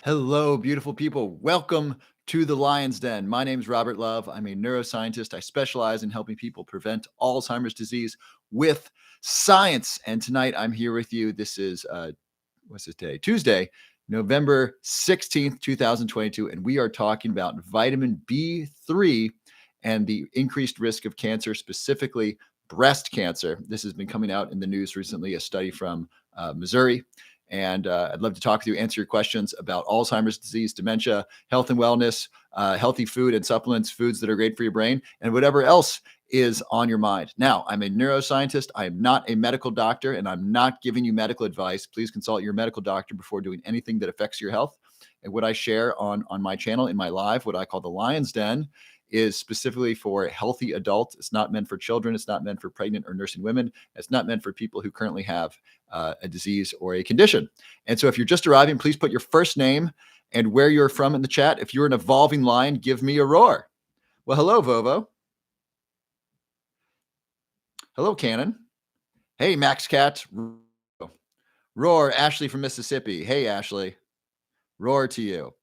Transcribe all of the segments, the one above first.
Hello, beautiful people. Welcome to the Lion's Den. My name is Robert Love. I'm a neuroscientist. I specialize in helping people prevent Alzheimer's disease with science. And tonight I'm here with you. This is, what's this day? Tuesday, November 16th, 2022. And we are talking about vitamin B3 and the increased risk of cancer, specifically breast cancer. This has been coming out in the news recently, a study from Missouri. And I'd love to talk with you, answer your questions about Alzheimer's disease, dementia, health and wellness, healthy food and supplements, foods that are great for your brain, and whatever else is on your mind. Now, I'm a neuroscientist. I am not a medical doctor, and I'm not giving you medical advice. Please consult your medical doctor before doing anything that affects your health. And what I share on my channel in my live, what I call the Lion's Den, is specifically for healthy adults. It's not meant for children. It's not meant for pregnant or nursing women. It's not meant for people who currently have a disease or a condition. And so if you're just arriving, please put your first name and where you're from in the chat. If you're an evolving lion, give me a roar. Well, hello, Vovo. Hello, Cannon. Hey, Max Cat. Roar, Ashley from Mississippi. Hey, Ashley. Roar to you.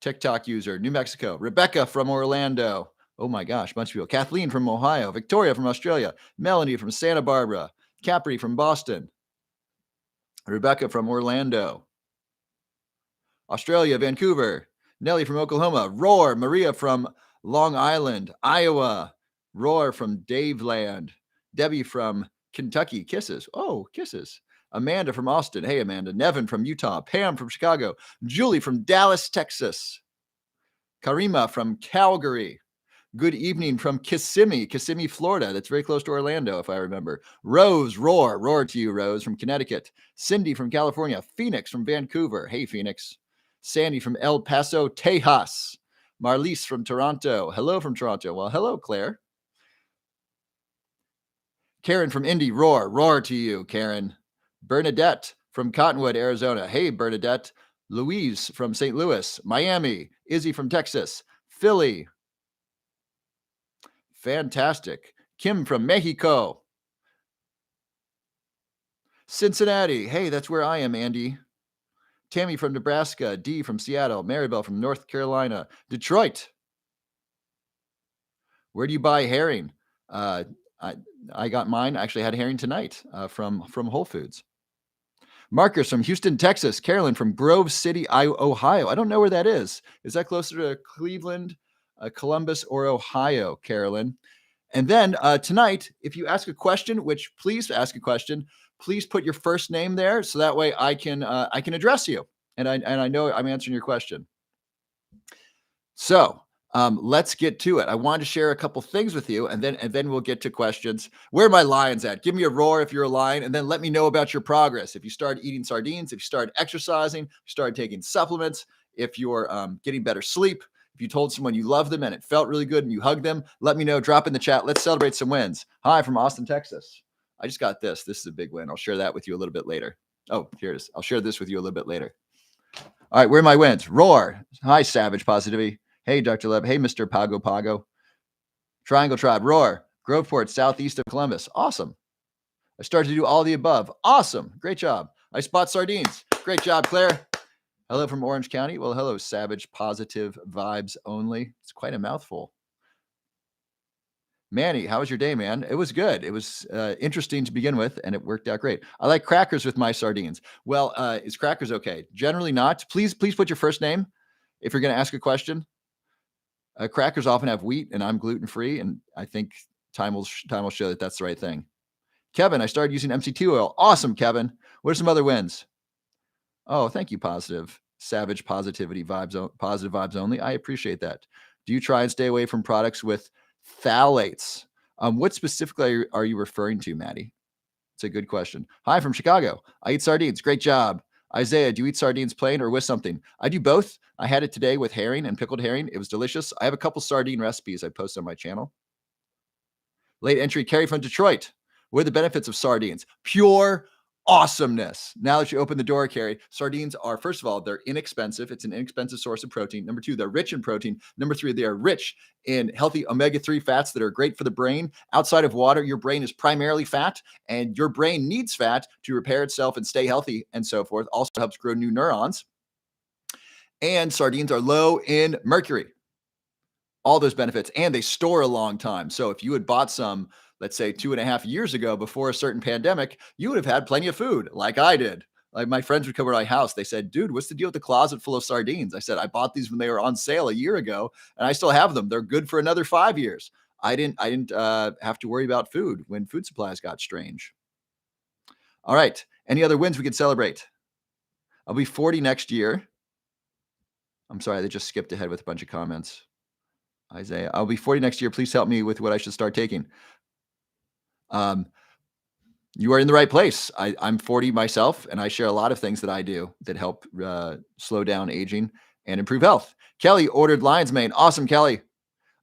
TikTok user, New Mexico. Rebecca from Orlando. Oh my gosh, bunch of people. Kathleen from Ohio. Victoria from Australia. Melanie from Santa Barbara. Capri from Boston. Rebecca from Orlando. Australia, Vancouver. Nellie from Oklahoma. Roar, Maria from Long Island, Iowa. Roar from Daveland. Debbie from Kentucky. Kisses. Oh, kisses. Amanda from Austin. Hey, Amanda. Nevin from Utah. Pam from Chicago. Julie from Dallas, Texas. Karima from Calgary. Good evening from Kissimmee, Florida. That's very close to Orlando, if I remember. Rose, roar to you, Rose, from Connecticut. Cindy from California. Phoenix from Vancouver. Hey, Phoenix. Sandy from El Paso, Tejas. Marlise from Toronto. Hello from Toronto. Well, hello, Claire. Karen from Indy, roar to you, Karen. Bernadette from Cottonwood, Arizona. Hey, Bernadette. Louise from St. Louis. Miami. Izzy from Texas. Philly. Fantastic. Kim from Mexico. Cincinnati. Hey, that's where I am, Andy. Tammy from Nebraska. Dee from Seattle. Maribel from North Carolina. Detroit. Where do you buy herring? I got mine. I actually had herring tonight from Whole Foods. Marcus from Houston, Texas. Carolyn from Grove City, Ohio. I don't know where that is. Is that closer to Cleveland, Columbus, or Ohio, Carolyn? And then tonight, if you ask a question, which please ask a question, please put your first name there so that way I can address you and I know I'm answering your question. So let's get to it. I want to share a couple things with you, and then we'll get to questions. Where are my lions at? Give me a roar if you're a lion, and then let me know about your progress. If you started eating sardines, if you started exercising, if you started taking supplements, if you're getting better sleep, if you told someone you love them and it felt really good and you hugged them, let me know. Drop in the chat. Let's celebrate some wins. Hi from Austin, Texas. I just got this. This is a big win. I'll share that with you a little bit later. Oh, here it is. I'll share this with you a little bit later. All right, where are my wins? Roar. Hi, Savage Positivity. Hey, Dr. Leb. Hey, Mr. Pago. Triangle Tribe. Roar. Groveport, southeast of Columbus. Awesome. I started to do all the above. Awesome. Great job. I spot sardines. Great job, Claire. Hello from Orange County. Well, hello, Savage Positive Vibes Only. It's quite a mouthful. Manny, how was your day, man? It was good. It was interesting to begin with, and it worked out great. I like crackers with my sardines. Well, is crackers okay? Generally not. Please put your first name if you're going to ask a question. Crackers often have wheat, and I'm gluten-free, and I think time will show that that's the right thing. Kevin, I started using MCT oil. Awesome, Kevin. What are some other wins? Oh, thank you, Positive. Savage Positivity Vibes, Positive Vibes Only. I appreciate that. Do you try and stay away from products with phthalates? What specifically are you referring to, Maddie? It's a good question. Hi from Chicago. I eat sardines. Great job. Isaiah, do you eat sardines plain or with something? I do both. I had it today with herring and pickled herring. It was delicious. I have a couple sardine recipes I post on my channel. Late entry, Carrie from Detroit. What are the benefits of sardines? Pure awesomeness. Now that you open the door, Carrie, sardines are, first of all, they're inexpensive. It's an inexpensive source of protein. Number two, they're rich in protein. Number three, they are rich in healthy omega-3 fats that are great for the brain. Outside of water, your brain is primarily fat, and your brain needs fat to repair itself and stay healthy and so forth. Also helps grow new neurons. And sardines are low in mercury. All those benefits, and they store a long time. So if you had bought some, let's say 2.5 years ago before a certain pandemic, you would have had plenty of food like I did. Like my friends would come over to my house. They said, dude, what's the deal with the closet full of sardines? I said, I bought these when they were on sale a year ago and I still have them. They're good for another 5 years. I didn't have to worry about food when food supplies got strange. All right. Any other wins we could celebrate? I'll be 40 next year. I'm sorry, they just skipped ahead with a bunch of comments. Isaiah, I'll be 40 next year. Please help me with what I should start taking. Um, you are in the right place. I'm 40 myself, and I share a lot of things that I do that help slow down aging and improve health. Kelly ordered lion's mane. Awesome, Kelly.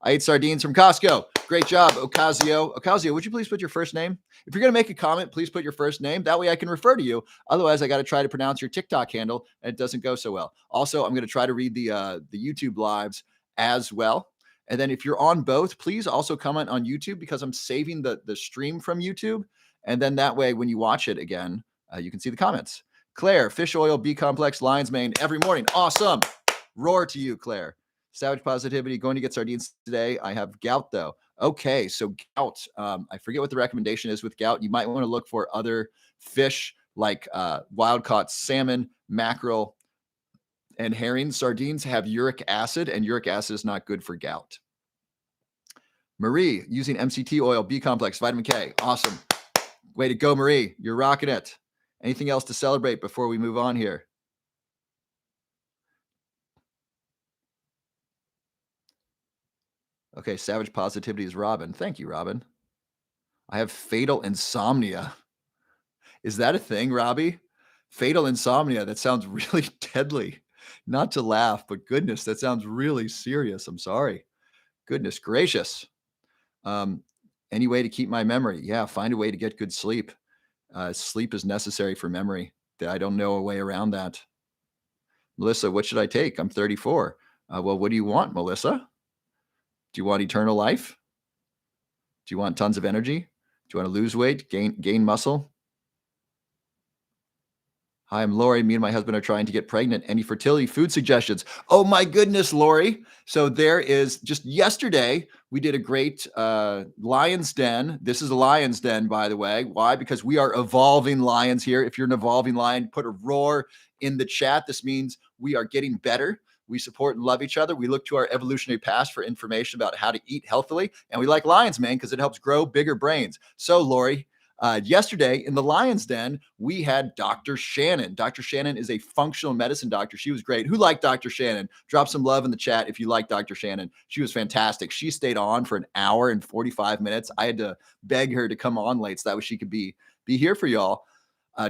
I ate sardines from Costco. Great job, Ocasio. Ocasio, would you please put your first name? If you're going to make a comment, please put your first name. That way I can refer to you. Otherwise, I got to try to pronounce your TikTok handle, and it doesn't go so well. Also, I'm going to try to read the YouTube lives as well. And then if you're on both, please also comment on YouTube because I'm saving the stream from YouTube. And then that way, when you watch it again, you can see the comments. Claire, fish oil, B complex, lion's mane every morning. Awesome. Roar to you, Claire. Savage positivity, going to get sardines today. I have gout though. Okay, so gout. I forget what the recommendation is with gout. You might want to look for other fish like wild caught salmon, mackerel, and herring. Sardines have uric acid, and uric acid is not good for gout. Marie, using MCT oil, B complex, vitamin K. Awesome. Way to go, Marie. You're rocking it. Anything else to celebrate before we move on here? Okay, savage positivity is Robin. Thank you, Robin. I have fatal insomnia. Is that a thing, Robbie? Fatal insomnia. That sounds really deadly. Not to laugh, but goodness, that sounds really serious. I'm sorry. Goodness gracious. Um, any way to keep my memory? Yeah, find a way to get good sleep. Sleep is necessary for memory. I don't know a way around that. Melissa, what should I take? I'm 34. Well, what do you want, Melissa? Do you want eternal life? Do you want tons of energy? Do you want to lose weight, gain muscle? Hi, I'm Lori. Me and my husband are trying to get pregnant. Any fertility food suggestions? Oh my goodness, Lori. So there is just yesterday, we did a great Lion's Den. This is a Lion's Den, by the way. Why? Because we are evolving lions here. If you're an evolving lion, put a roar in the chat. This means we are getting better. We support and love each other. We look to our evolutionary past for information about how to eat healthily. And we like Lion's Mane because it helps grow bigger brains. So, Lori, yesterday in the Lion's Den, we had Dr. Shannon. Dr. Shannon is a functional medicine doctor. She was great. Who liked Dr. Shannon? Drop some love in the chat if you like Dr. Shannon. She was fantastic. She stayed on for an hour and 45 minutes. I had to beg her to come on late so that way she could be here for y'all.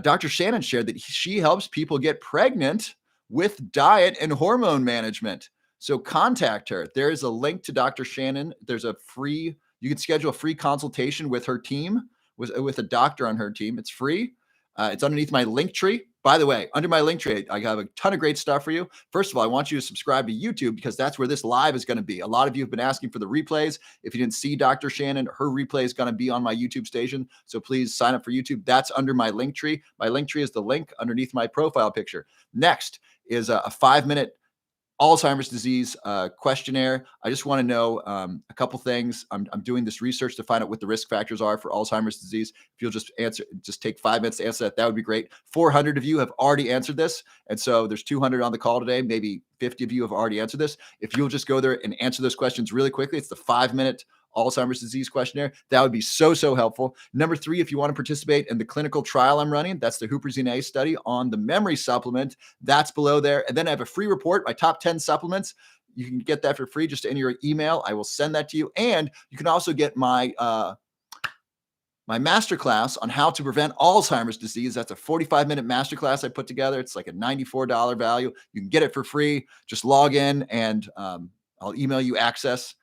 Dr. Shannon shared that she helps people get pregnant with diet and hormone management. So contact her. There is a link to Dr. Shannon. You can schedule a free consultation with her team, with a doctor on her team. It's free. It's underneath my link tree. By the way, under my link tree, I have a ton of great stuff for you. First of all, I want you to subscribe to YouTube because that's where this live is going to be. A lot of you have been asking for the replays. If you didn't see Dr. Shannon, her replay is going to be on my YouTube station. So please sign up for YouTube. That's under my link tree. My link tree is the link underneath my profile picture. Next is a 5-minute Alzheimer's disease questionnaire. I just want to know a couple things. I'm doing this research to find out what the risk factors are for Alzheimer's disease. If you'll just take 5 minutes to answer that would be great. 400 of you have already answered this. And so there's 200 on the call today. Maybe 50 of you have already answered this. If you'll just go there and answer those questions really quickly, it's the 5-minute Alzheimer's disease questionnaire. That would be so helpful. Number 3, if you want to participate in the clinical trial I'm running, that's the Huperzine study on the memory supplement. That's below there. And then I have a free report, my top 10 supplements. You can get that for free just in your email. I will send that to you. And you can also get my masterclass on how to prevent Alzheimer's disease. That's a 45-minute masterclass I put together. It's like a $94 value. You can get it for free. Just log in and I'll email you access.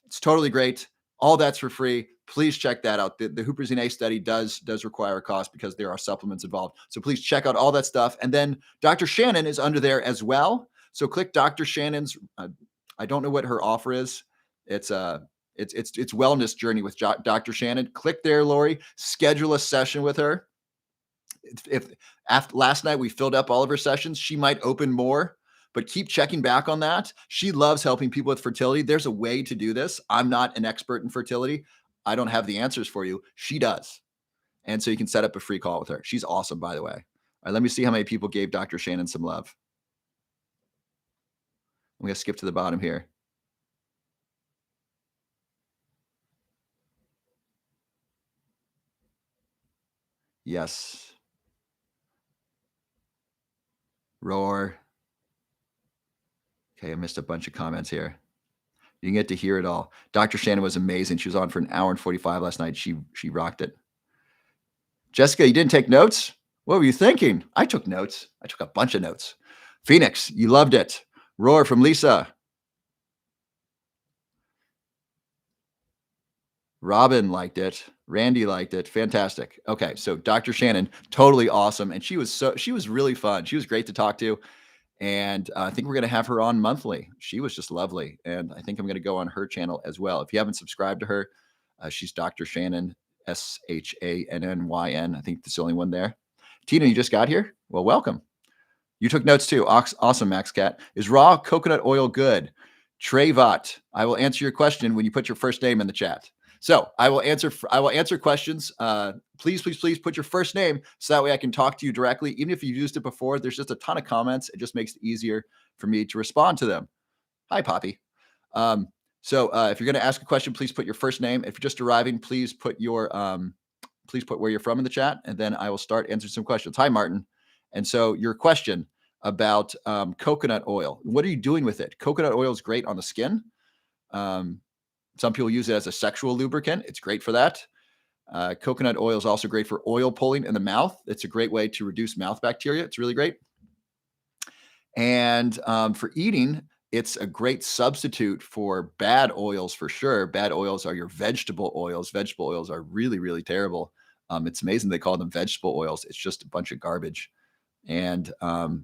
It's totally great. All that's for free. Please check that out. The Huperzine study does require a cost because there are supplements involved. So please check out all that stuff. And then Dr. Shannon is under there as well. So click Dr. Shannon's. I don't know what her offer is. It's wellness journey with Dr. Shannon. Click there, Lori. Schedule a session with her. If after last night we filled up all of her sessions, she might open more. but keep checking back on that. She loves helping people with fertility. There's a way to do this. I'm not an expert in fertility. I don't have the answers for you. She does. And so you can set up a free call with her. She's awesome, by the way. All right, let me see how many people gave Dr. Shannon some love. I'm going to skip to the bottom here. Yes. Roar. Okay, I missed a bunch of comments here. You can get to hear it all. Dr. Shannon was amazing. She was on for an hour and 45 last night. She rocked it. Jessica, you didn't take notes? What were you thinking? I took notes. I took a bunch of notes. Phoenix, you loved it. Roar from Lisa. Robin liked it. Randy liked it. Fantastic. Okay, so Dr. Shannon, totally awesome, and she was really fun. She was great to talk to, and I think we're going to have her on monthly. She was just lovely, and I think I'm going to go on her channel as well. If you haven't subscribed to her, she's Dr. Shannon, Shannyn. I think that's the only one there. Tina, you just got here? Well, welcome. You took notes too. Awesome, Max Cat. Is raw coconut oil good? Trevat, I will answer your question when you put your first name in the chat. So I will answer questions. Please put your first name so that way I can talk to you directly. Even if you used it before, there's just a ton of comments. It just makes it easier for me to respond to them. Hi, Poppy. So if you're going to ask a question, please put your first name. If you're just arriving, please put where you're from in the chat, and then I will start answering some questions. Hi, Martin. And so your question about coconut oil. What are you doing with it? Coconut oil is great on the skin. Some people use it as a sexual lubricant. It's great for that. Coconut oil is also great for oil pulling in the mouth. It's a great way to reduce mouth bacteria. It's really great. And for eating, it's a great substitute for bad oils for sure. Bad oils are your vegetable oils. Vegetable oils are really, really terrible. It's amazing they call them vegetable oils. It's just a bunch of garbage. And,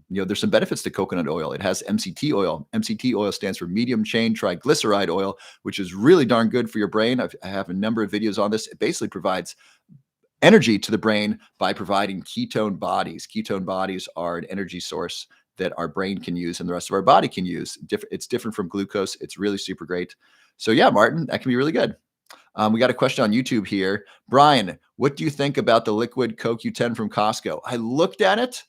there's some benefits to coconut oil. It has MCT oil. MCT oil stands for medium chain triglyceride oil, which is really darn good for your brain. I have a number of videos on this. It basically provides energy to the brain by providing ketone bodies. Ketone bodies are an energy source that our brain can use and the rest of our body can use. It's different from glucose. It's really super great. So yeah, Martin, that can be really good. We got a question on YouTube here. Brian, what do you think about the liquid CoQ10 from Costco? I looked at it.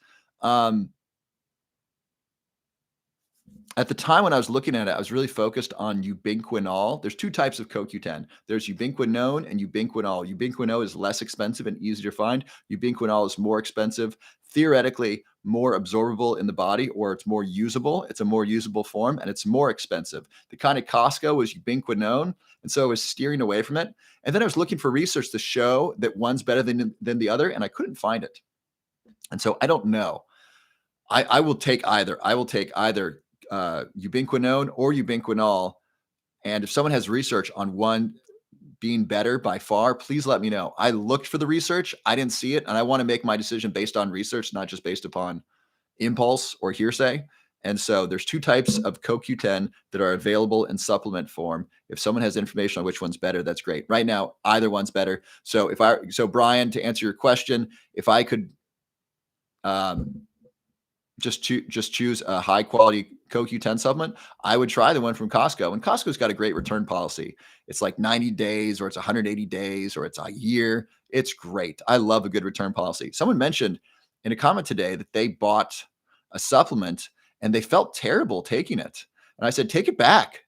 At the time when I was looking at it, I was really focused on ubiquinol. There's two types of CoQ10. There's ubiquinone and ubiquinol. Ubiquinol is less expensive and easier to find. Ubiquinol is more expensive, theoretically more absorbable in the body, or it's more usable. It's a more usable form, and it's more expensive. The kind of Costco was ubiquinone, and so I was steering away from it. And then I was looking for research to show that one's better than the other, and I couldn't find it. And so I don't know. I will take either. I will take either ubiquinone or ubiquinol. And if someone has research on one being better by far, please let me know. I looked for the research. I didn't see it. And I want to make my decision based on research, not just based upon impulse or hearsay. And so there's two types of CoQ10 that are available in supplement form. If someone has information on which one's better, that's great. Right now, either one's better. So Brian, to answer your question, if I could just choose a high quality CoQ10 supplement, I would try the one from Costco. And Costco's got a great return policy. It's like 90 days or it's 180 days or it's a year. It's great. I love a good return policy. Someone mentioned in a comment today that they bought a supplement and they felt terrible taking it. And I said, take it back.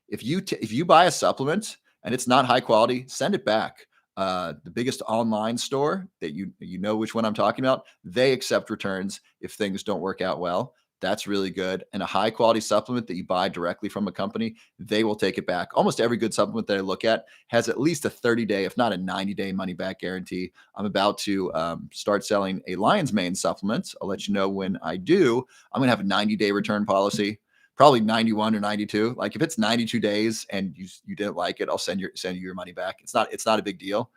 If you buy a supplement and it's not high quality, send it back. The biggest online store that you know which one I'm talking about, they accept returns if things don't work out well. That's really good. And a high quality supplement that you buy directly from a company, they will take it back. Almost every good supplement that I look at has at least a 30-day, if not a 90-day money back guarantee. I'm about to start selling a lion's mane supplement. I'll let you know when I do. I'm going to have a 90-day return policy. Probably 91 or 92. Like if it's 92 days and you didn't like it, I'll send you your money back. It's not a big deal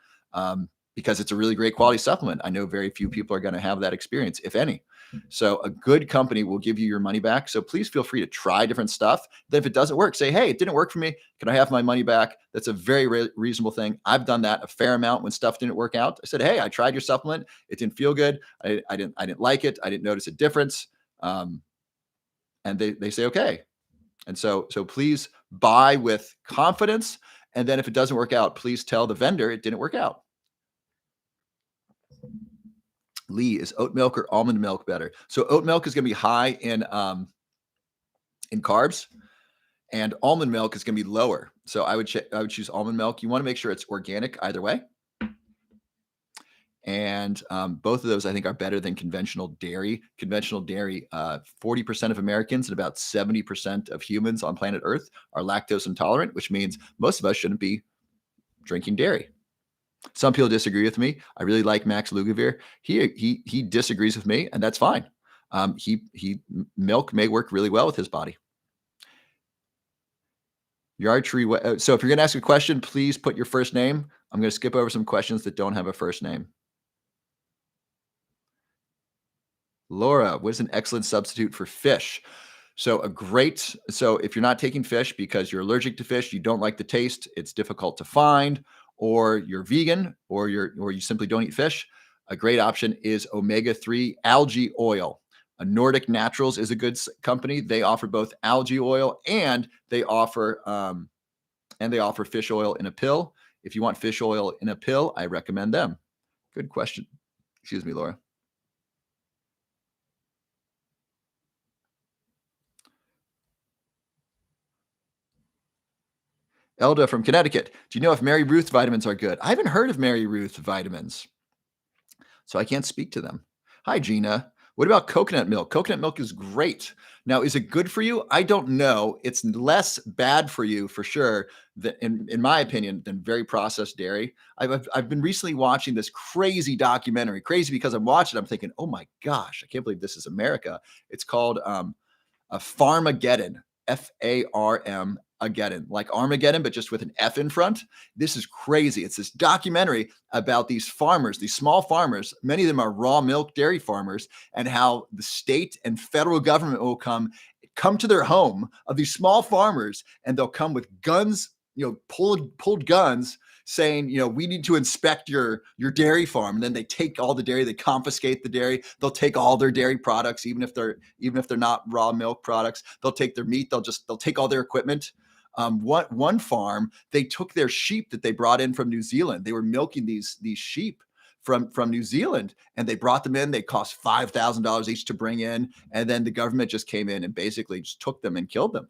because it's a really great quality supplement. I know very few people are going to have that experience, if any. So a good company will give you your money back. So please feel free to try different stuff. Then if it doesn't work, say, hey, it didn't work for me. Can I have my money back? That's a very reasonable thing. I've done that a fair amount when stuff didn't work out. I said, hey, I tried your supplement. It didn't feel good. I didn't like it. I didn't notice a difference. And they say, okay. And so please buy with confidence. And then if it doesn't work out, please tell the vendor it didn't work out. Lee, is oat milk or almond milk better? So oat milk is going to be high in carbs, and almond milk is going to be lower. So I would choose almond milk. You want to make sure it's organic either way. And both of those, I think, are better than conventional dairy. Conventional dairy, 40% of Americans and about 70% of humans on planet Earth are lactose intolerant, which means most of us shouldn't be drinking dairy. Some people disagree with me. I really like Max Lugavere. He disagrees with me, and that's fine. Milk may work really well with his body. Your archery. So if you're going to ask a question, please put your first name. I'm going to skip over some questions that don't have a first name. Laura, what is an excellent substitute for fish? So if you're not taking fish because you're allergic to fish, you don't like the taste, it's difficult to find, or you're vegan, or you simply don't eat fish, a great option is omega-3 algae oil. Nordic Naturals is a good company. They offer both algae oil and they offer fish oil in a pill. If you want fish oil in a pill, I recommend them. Good question. Excuse me, Laura. Elda from Connecticut. Do you know if Mary Ruth vitamins are good? I haven't heard of Mary Ruth vitamins, so I can't speak to them. Hi, Gina. What about coconut milk? Coconut milk is great. Now, is it good for you? I don't know. It's less bad for you for sure, in my opinion, than very processed dairy. I've been recently watching this crazy documentary. Crazy because I'm watching, I'm thinking, oh my gosh, I can't believe this is America. It's called a Farmageddon, Farm Ageddon, like Armageddon, but just with an F in front. This is crazy. It's this documentary about these farmers, these small farmers. Many of them are raw milk dairy farmers, and how the state and federal government will come to their home of these small farmers, and they'll come with guns, pulled guns, saying, we need to inspect your dairy farm. And then they take all the dairy, they confiscate the dairy. They'll take all their dairy products, even if they're not raw milk products. They'll take their meat. They'll take all their equipment. One farm, they took their sheep that they brought in from New Zealand. They were milking these sheep from New Zealand, and they brought them in. They cost $5,000 each to bring in, and then the government just came in and basically just took them and killed them.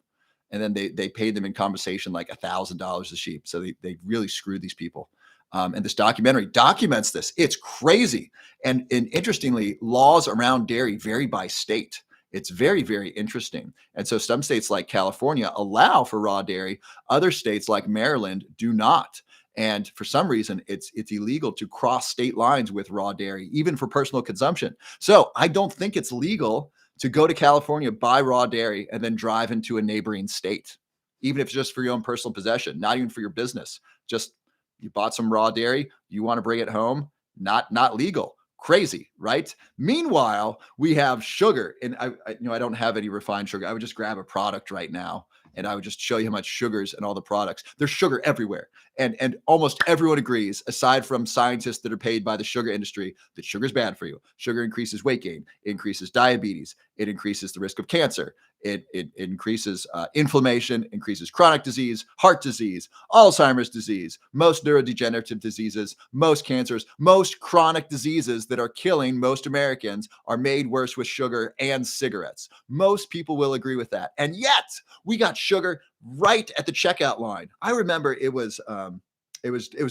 And then they paid them in compensation like $1,000 a sheep. So they really screwed these people. And this documentary documents this. It's crazy. And interestingly, laws around dairy vary by state. It's very, very interesting. And so some states like California allow for raw dairy. Other states like Maryland do not. And for some reason, it's illegal to cross state lines with raw dairy, even for personal consumption. So I don't think it's legal to go to California, buy raw dairy, and then drive into a neighboring state, even if it's just for your own personal possession, not even for your business. Just you bought some raw dairy, you want to bring it home, not legal. Crazy, right? Meanwhile, we have sugar, and I don't have any refined sugar. I would just grab a product right now, and I would just show you how much sugar's in all the products. There's sugar everywhere, and almost everyone agrees, aside from scientists that are paid by the sugar industry, that sugar is bad for you. Sugar increases weight gain, it increases diabetes, it increases the risk of cancer, it increases inflammation, increases chronic disease, heart disease, Alzheimer's disease, most neurodegenerative diseases, most cancers, most chronic diseases that are killing most Americans are made worse with sugar and cigarettes. Most people will agree with that. And yet we got sugar right at the checkout line. I remember it was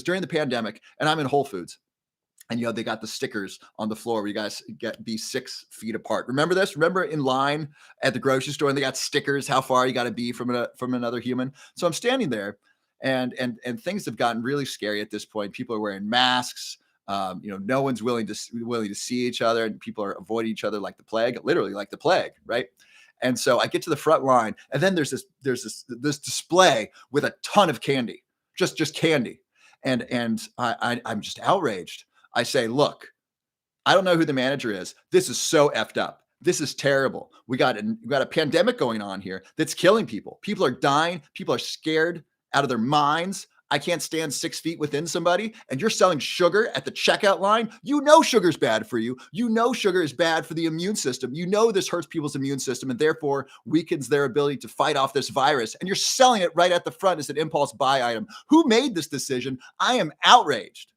during the pandemic, and I'm in Whole Foods. And they got the stickers on the floor where you guys be 6 feet apart. Remember this? Remember in line at the grocery store, and they got stickers how far you got to be from another human. So I'm standing there, and things have gotten really scary at this point. People are wearing masks. No one's willing to see each other, and people are avoiding each other like the plague, literally like the plague, right? And so I get to the front line, and then there's this display with a ton of candy, just candy, and I'm just outraged. I say, look, I don't know who the manager is. This is so effed up. This is terrible. We got a pandemic going on here that's killing people. People are dying. People are scared out of their minds. I can't stand 6 feet within somebody, and you're selling sugar at the checkout line. You know sugar's bad for you. You know sugar is bad for the immune system. You know this hurts people's immune system and therefore weakens their ability to fight off this virus. And you're selling it right at the front as an impulse buy item. Who made this decision? I am outraged.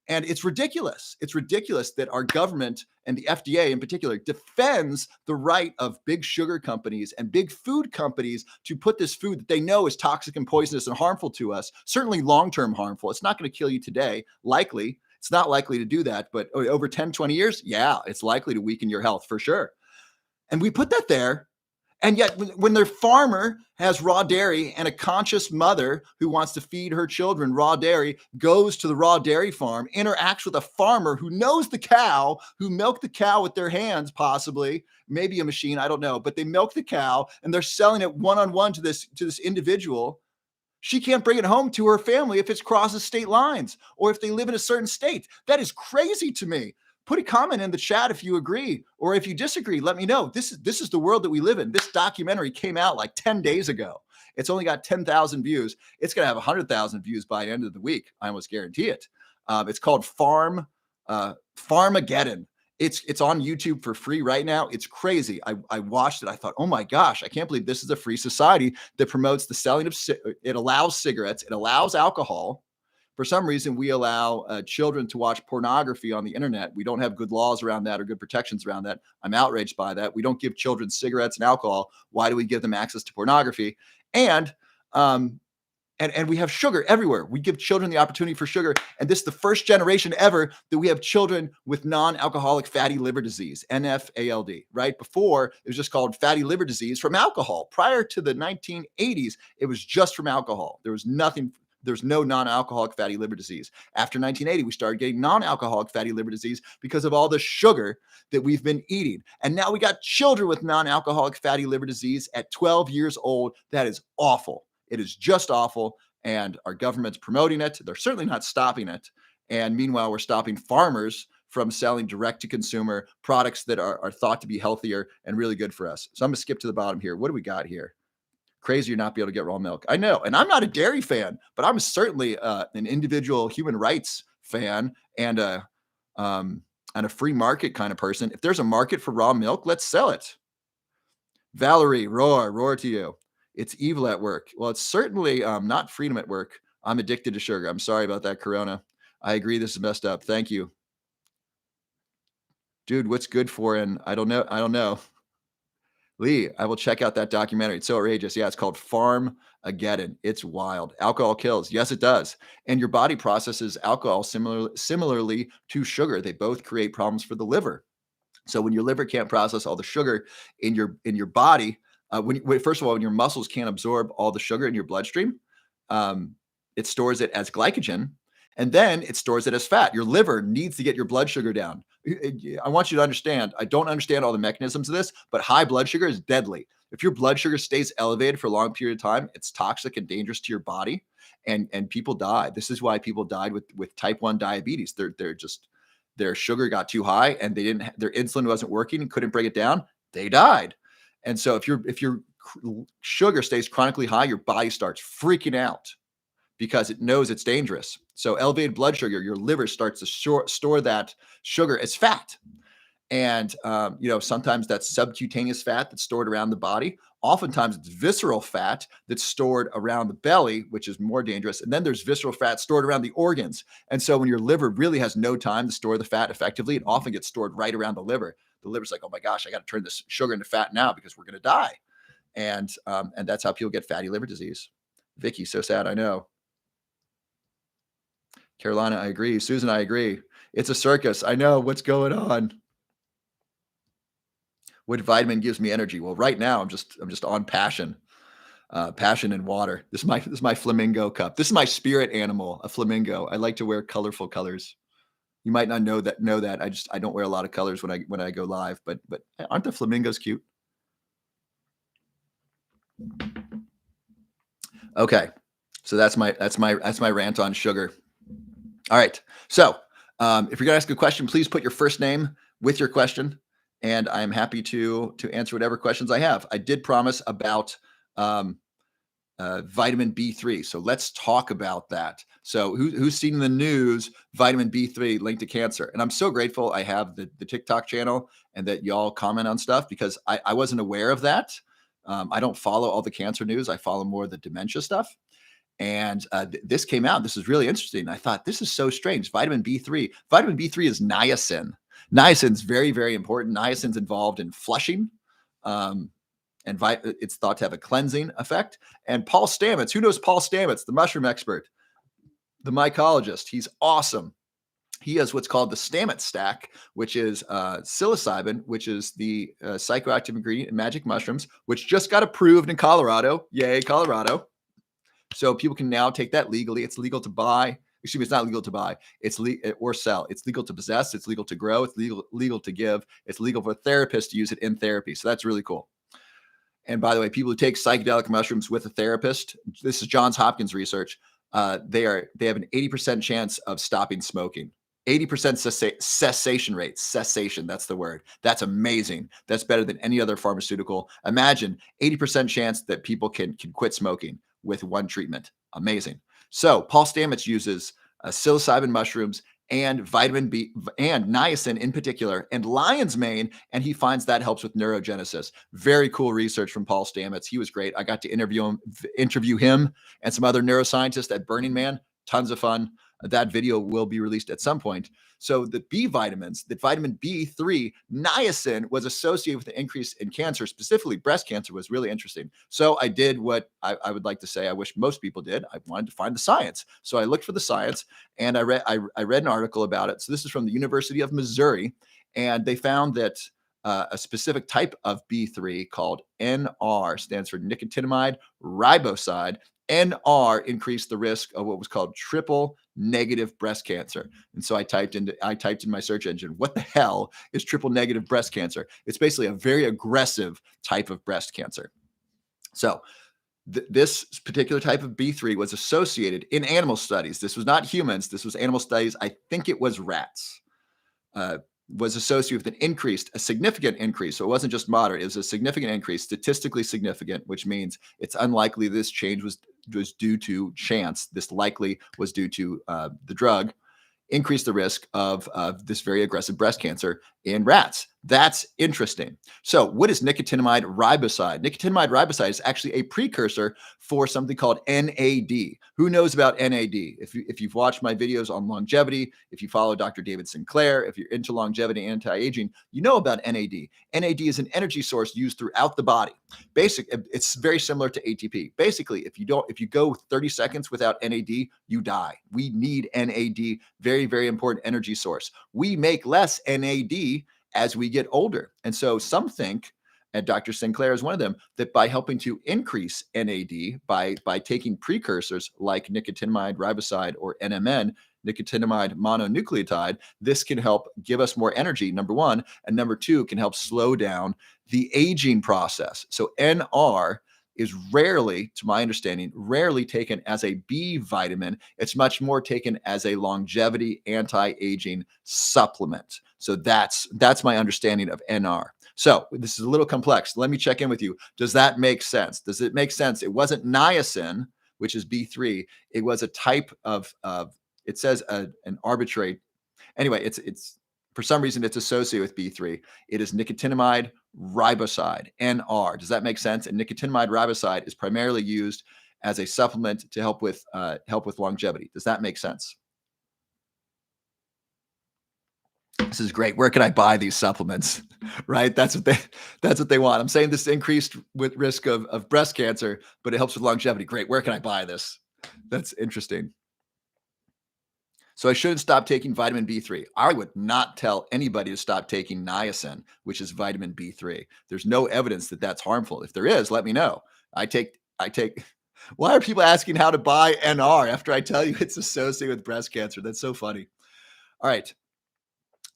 And it's ridiculous. It's ridiculous that our government and the FDA in particular defends the right of big sugar companies and big food companies to put this food that they know is toxic and poisonous and harmful to us, certainly long-term harmful. It's not going to kill you today, likely. It's not likely to do that, but over 10, 20 years, yeah, it's likely to weaken your health for sure. And we put that there. And yet, when their farmer has raw dairy and a conscious mother who wants to feed her children raw dairy goes to the raw dairy farm, interacts with a farmer who knows the cow, who milked the cow with their hands, possibly, maybe a machine, I don't know, but they milk the cow and they're selling it one-on-one to this individual. She can't bring it home to her family if it crosses state lines or if they live in a certain state. That is crazy to me. Put a comment in the chat if you agree, or if you disagree, let me know. This is the world that we live in. This documentary came out like 10 days ago. It's only got 10,000 views. It's going to have 100,000 views by the end of the week. I almost guarantee it. It's called Farmageddon. It's on YouTube for free right now. It's crazy. I watched it. I thought, oh my gosh, I can't believe this is a free society that promotes the selling of, it allows cigarettes, it allows alcohol. For some reason, we allow children to watch pornography on the internet. We don't have good laws around that or good protections around that. I'm outraged by that. We don't give children cigarettes and alcohol. Why do we give them access to pornography? And we have sugar everywhere. We give children the opportunity for sugar. And this is the first generation ever that we have children with non-alcoholic fatty liver disease, NFALD, right? Before, it was just called fatty liver disease from alcohol. Prior to the 1980s, it was just from alcohol. There's no non-alcoholic fatty liver disease. After 1980, we started getting non-alcoholic fatty liver disease because of all the sugar that we've been eating. And now we got children with non-alcoholic fatty liver disease at 12 years old. That is awful. It is just awful. And our government's promoting it. They're certainly not stopping it. And meanwhile, we're stopping farmers from selling direct to consumer products that are thought to be healthier and really good for us. So I'm going to skip to the bottom here. What do we got here? Crazy not be able to get raw milk. I know. And I'm not a dairy fan, but I'm certainly an individual human rights fan and a free market kind of person. If there's a market for raw milk, let's sell it. Valerie, roar to you. It's evil at work. Well, it's certainly not freedom at work. I'm addicted to sugar. I'm sorry about that, Corona. I agree. This is messed up. Thank you. Dude, what's good for? And I don't know. Lee, I will check out that documentary. It's so outrageous. Yeah, it's called Farmageddon. It's wild. Alcohol kills. Yes, it does. And your body processes alcohol similarly to sugar. They both create problems for the liver. So when your liver can't process all the sugar in your body, first of all, when your muscles can't absorb all the sugar in your bloodstream, it stores it as glycogen. And then it stores it as fat. Your liver needs to get your blood sugar down. I want you to understand, I don't understand all the mechanisms of this, but high blood sugar is deadly. If your blood sugar stays elevated for a long period of time, it's toxic and dangerous to your body, and people die. This is why people died with type 1 diabetes. Their sugar got too high and their insulin wasn't working and couldn't bring it down. They died. And so if your sugar stays chronically high, your body starts freaking out because it knows it's dangerous. So elevated blood sugar, your liver starts to store that sugar as fat. And, sometimes that's subcutaneous fat that's stored around the body. Oftentimes it's visceral fat that's stored around the belly, which is more dangerous. And then there's visceral fat stored around the organs. And so when your liver really has no time to store the fat effectively, it often gets stored right around the liver. The liver's like, oh my gosh, I got to turn this sugar into fat now because we're going to die. And that's how people get fatty liver disease. Vicky, so sad, I know. Carolina, I agree. Susan, I agree. It's a circus. I know what's going on. What vitamin gives me energy? Well, right now I'm just on passion, passion and water. This is my flamingo cup. This is my spirit animal, a flamingo. I like to wear colorful colors. You might not know that. I don't wear a lot of colors when I go live, but aren't the flamingos cute? Okay, so that's my rant on sugar. All right. So if you're going to ask a question, please put your first name with your question, and I'm happy to answer whatever questions I have. I did promise about vitamin B3. So let's talk about that. So who's seen in the news vitamin B3 linked to cancer? And I'm so grateful I have the TikTok channel and that y'all comment on stuff because I wasn't aware of that. I don't follow all the cancer news. I follow more of the dementia stuff. And this came out. This is really interesting. I thought this is so strange. Vitamin B3. Vitamin B3 is niacin. Niacin is very, very important. Niacin's involved in flushing. Um, and it's thought to have a cleansing effect. And Paul Stamets, who knows Paul Stamets, the mushroom expert, the mycologist? He's awesome. He has what's called the Stamets stack, which is psilocybin, which is the psychoactive ingredient in magic mushrooms, which just got approved in Colorado. Yay, Colorado. So people can now take that legally. It's legal to buy. Excuse me, it's not legal to buy. It's or sell. It's legal to possess. It's legal to grow. It's legal to give. It's legal for therapists to use it in therapy. So that's really cool. And by the way, people who take psychedelic mushrooms with a therapist, this is Johns Hopkins research. They have an 80% chance of stopping smoking. 80% cessation rate. Cessation, that's the word. That's amazing. That's better than any other pharmaceutical. Imagine 80% chance that people can quit smoking with one treatment. Amazing. So Paul Stamets uses psilocybin mushrooms and vitamin B and niacin in particular, and lion's mane, and he finds that helps with neurogenesis. Very cool research from Paul Stamets. He was great. I got to interview him and some other neuroscientists at Burning Man. Tons of fun. That video will be released at some point. So the B vitamins, the vitamin B3, niacin was associated with the increase in cancer, specifically breast cancer, was really interesting. So I did what I would like to say I wish most people did. I wanted to find the science. So I looked for the science and I read an article about it. So this is from the University of Missouri, and they found that a specific type of B3 called NR, stands for nicotinamide riboside. NR increased the risk of what was called triple negative breast cancer. And so I typed in my search engine, what the hell is triple negative breast cancer? It's basically a very aggressive type of breast cancer. So this particular type of B3 was associated in animal studies. This was not humans. This was animal studies. I think it was rats. Was associated with a significant increase. So it wasn't just moderate, it was a significant increase, statistically significant, which means it's unlikely this change was due to chance. This likely was due to the drug, increase the risk of this very aggressive breast cancer in rats. That's interesting. So what is nicotinamide riboside? Nicotinamide riboside is actually a precursor for something called NAD. Who knows about NAD? If you've watched my videos on longevity, if you follow Dr. David Sinclair, if you're into longevity and anti-aging, you know about NAD. NAD is an energy source used throughout the body. It's very similar to ATP. Basically, if you go 30 seconds without NAD, you die. We need NAD, very, very important energy source. We make less NAD as we get older. And so some think, and Dr. Sinclair is one of them, that by helping to increase NAD, by taking precursors like nicotinamide riboside or NMN, nicotinamide mononucleotide, this can help give us more energy, number one, and number two, can help slow down the aging process. So NR is rarely, to my understanding, rarely taken as a B vitamin. It's much more taken as a longevity anti-aging supplement. So that's my understanding of NR. So this is a little complex. Let me check in with you. Does that make sense? Does it make sense? It wasn't niacin, which is B3. It was a type of it says an arbitrary. Anyway, it's for some reason it's associated with B3. It is nicotinamide riboside, NR. Does that make sense? And nicotinamide riboside is primarily used as a supplement to help with longevity. Does that make sense? This is great. Where can I buy these supplements? Right? That's what they want. I'm saying this increased with risk of breast cancer, but it helps with longevity. Great. Where can I buy this? That's interesting. So I shouldn't stop taking vitamin B3. I would not tell anybody to stop taking niacin, which is vitamin B3. There's no evidence that that's harmful. If there is, let me know. I take. Why are people asking how to buy NR after I tell you it's associated with breast cancer? That's so funny. All right.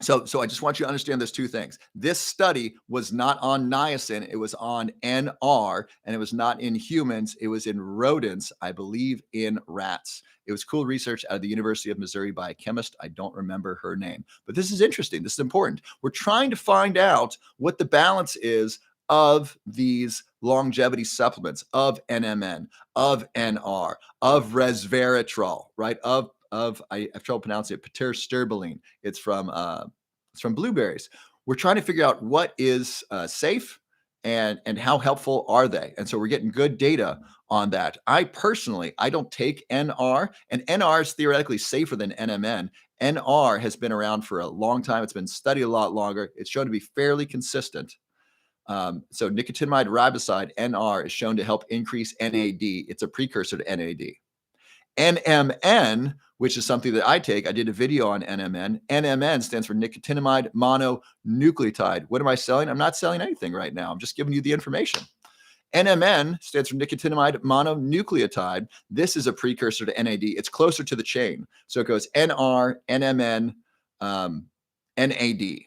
So I just want you to understand there's two things. This study was not on niacin. It was on NR, and it was not in humans. It was in rodents, I believe in rats. It was cool research out of the University of Missouri by a chemist. I don't remember her name, but this is interesting. This is important. We're trying to find out what the balance is of these longevity supplements, of NMN, of NR, of resveratrol, right? I have trouble pronouncing it, patersterbaline. It's from blueberries. We're trying to figure out what is safe and how helpful are they. And so we're getting good data on that. I personally, I don't take NR, and NR is theoretically safer than NMN. NR has been around for a long time. It's been studied a lot longer. It's shown to be fairly consistent. So nicotinamide riboside, NR, is shown to help increase NAD. It's a precursor to NAD. NMN, which is something that I take, I did a video on NMN. NMN stands for nicotinamide mononucleotide. What am I selling? I'm not selling anything right now. I'm just giving you the information. NMN stands for nicotinamide mononucleotide. This is a precursor to NAD. It's closer to the chain. So it goes NR, NMN, NAD.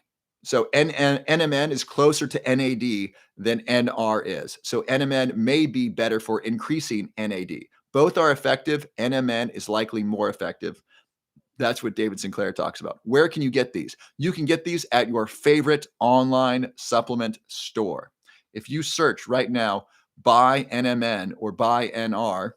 So NMN is closer to NAD than NR is. So NMN may be better for increasing NAD. Both are effective. NMN is likely more effective. That's what David Sinclair talks about. Where can you get these? You can get these at your favorite online supplement store. If you search right now, buy NMN or buy NR,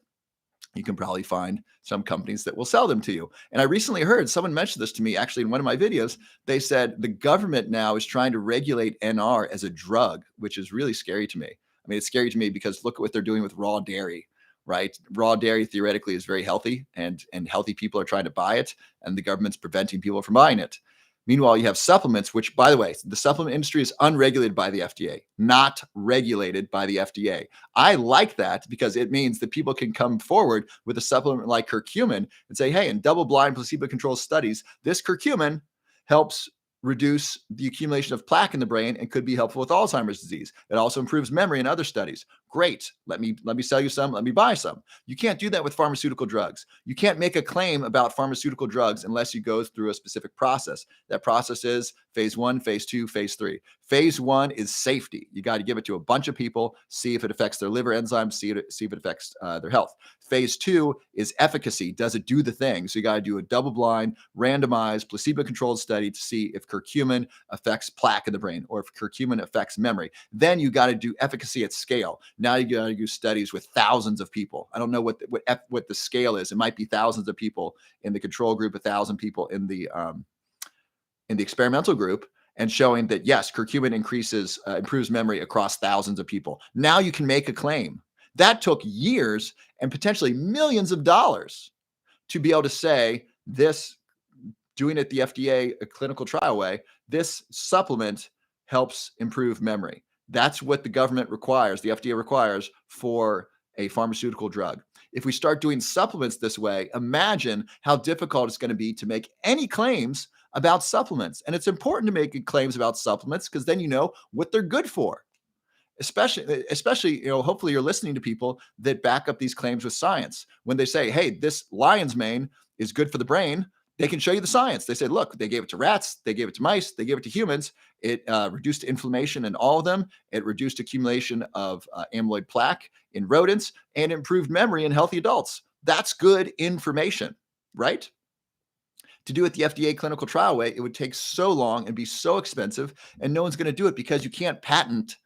you can probably find some companies that will sell them to you. And I recently heard someone mention this to me actually in one of my videos. They said the government now is trying to regulate NR as a drug, which is really scary to me. I mean, it's scary to me because look at what they're doing with raw dairy, right? Raw dairy theoretically is very healthy, and healthy people are trying to buy it, and the government's preventing people from buying it. Meanwhile, you have supplements, which, by the way, the supplement industry is unregulated by the FDA, not regulated by the FDA. I like that because it means that people can come forward with a supplement like curcumin and say, hey, in double-blind placebo-controlled studies, this curcumin helps reduce the accumulation of plaque in the brain and could be helpful with Alzheimer's disease. It also improves memory in other studies. Great. Let me sell you some. Let me buy some. You can't do that with pharmaceutical drugs. You can't make a claim about pharmaceutical drugs unless you go through a specific process. That process is phase 1, phase 2, phase 3. Phase 1 is safety. You got to give it to a bunch of people, see if it affects their liver enzymes, see if it affects their health. Phase 2 is efficacy. Does it do the thing? So you got to do a double-blind, randomized, placebo-controlled study to see if curcumin affects plaque in the brain or if curcumin affects memory. Then you got to do efficacy at scale. Now you got to do studies with thousands of people. I don't know what the scale is. It might be thousands of people in the control group, 1,000 people in the experimental group, and showing that yes, curcumin improves memory across thousands of people. Now you can make a claim. That took years and potentially millions of dollars to be able to say this, doing it the FDA a clinical trial way, this supplement helps improve memory. That's what the government requires, the FDA requires for a pharmaceutical drug. If we start doing supplements this way, imagine how difficult it's going to be to make any claims about supplements. And it's important to make claims about supplements because then you know what they're good for. Especially, hopefully you're listening to people that back up these claims with science. When they say, hey, this lion's mane is good for the brain, they can show you the science. They said, look, they gave it to rats, they gave it to mice, they gave it to humans. It reduced inflammation in all of them. It reduced accumulation of amyloid plaque in rodents and improved memory in healthy adults. That's good information, right? To do it the FDA clinical trial way, it would take so long and be so expensive, and no one's going to do it because you can't patent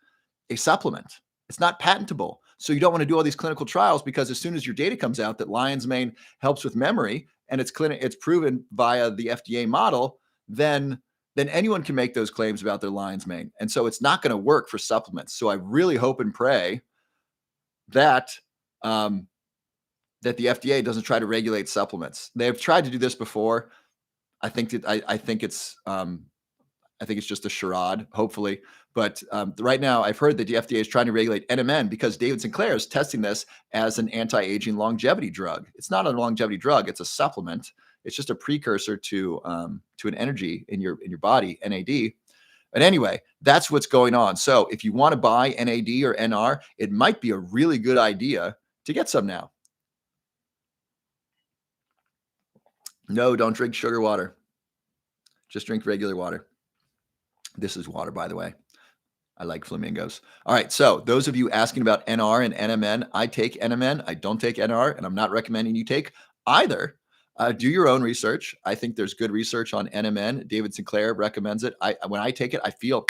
a supplement. It's not patentable. So you don't want to do all these clinical trials because as soon as your data comes out that lion's mane helps with memory and it's proven via the FDA model, then anyone can make those claims about their lion's mane. And so it's not going to work for supplements. So I really hope and pray that that the FDA doesn't try to regulate supplements. They've tried to do this before. I think it's just a charade, hopefully. But right now, I've heard that the FDA is trying to regulate NMN because David Sinclair is testing this as an anti-aging longevity drug. It's not a longevity drug; it's a supplement. It's just a precursor to an energy in your body, NAD. And anyway, that's what's going on. So if you want to buy NAD or NR, it might be a really good idea to get some now. No, don't drink sugar water. Just drink regular water. This is water, by the way. I like flamingos. All right. So those of you asking about NR and NMN, I take NMN. I don't take NR, and I'm not recommending you take either. Do your own research. I think there's good research on NMN. David Sinclair recommends it. When I take it, I feel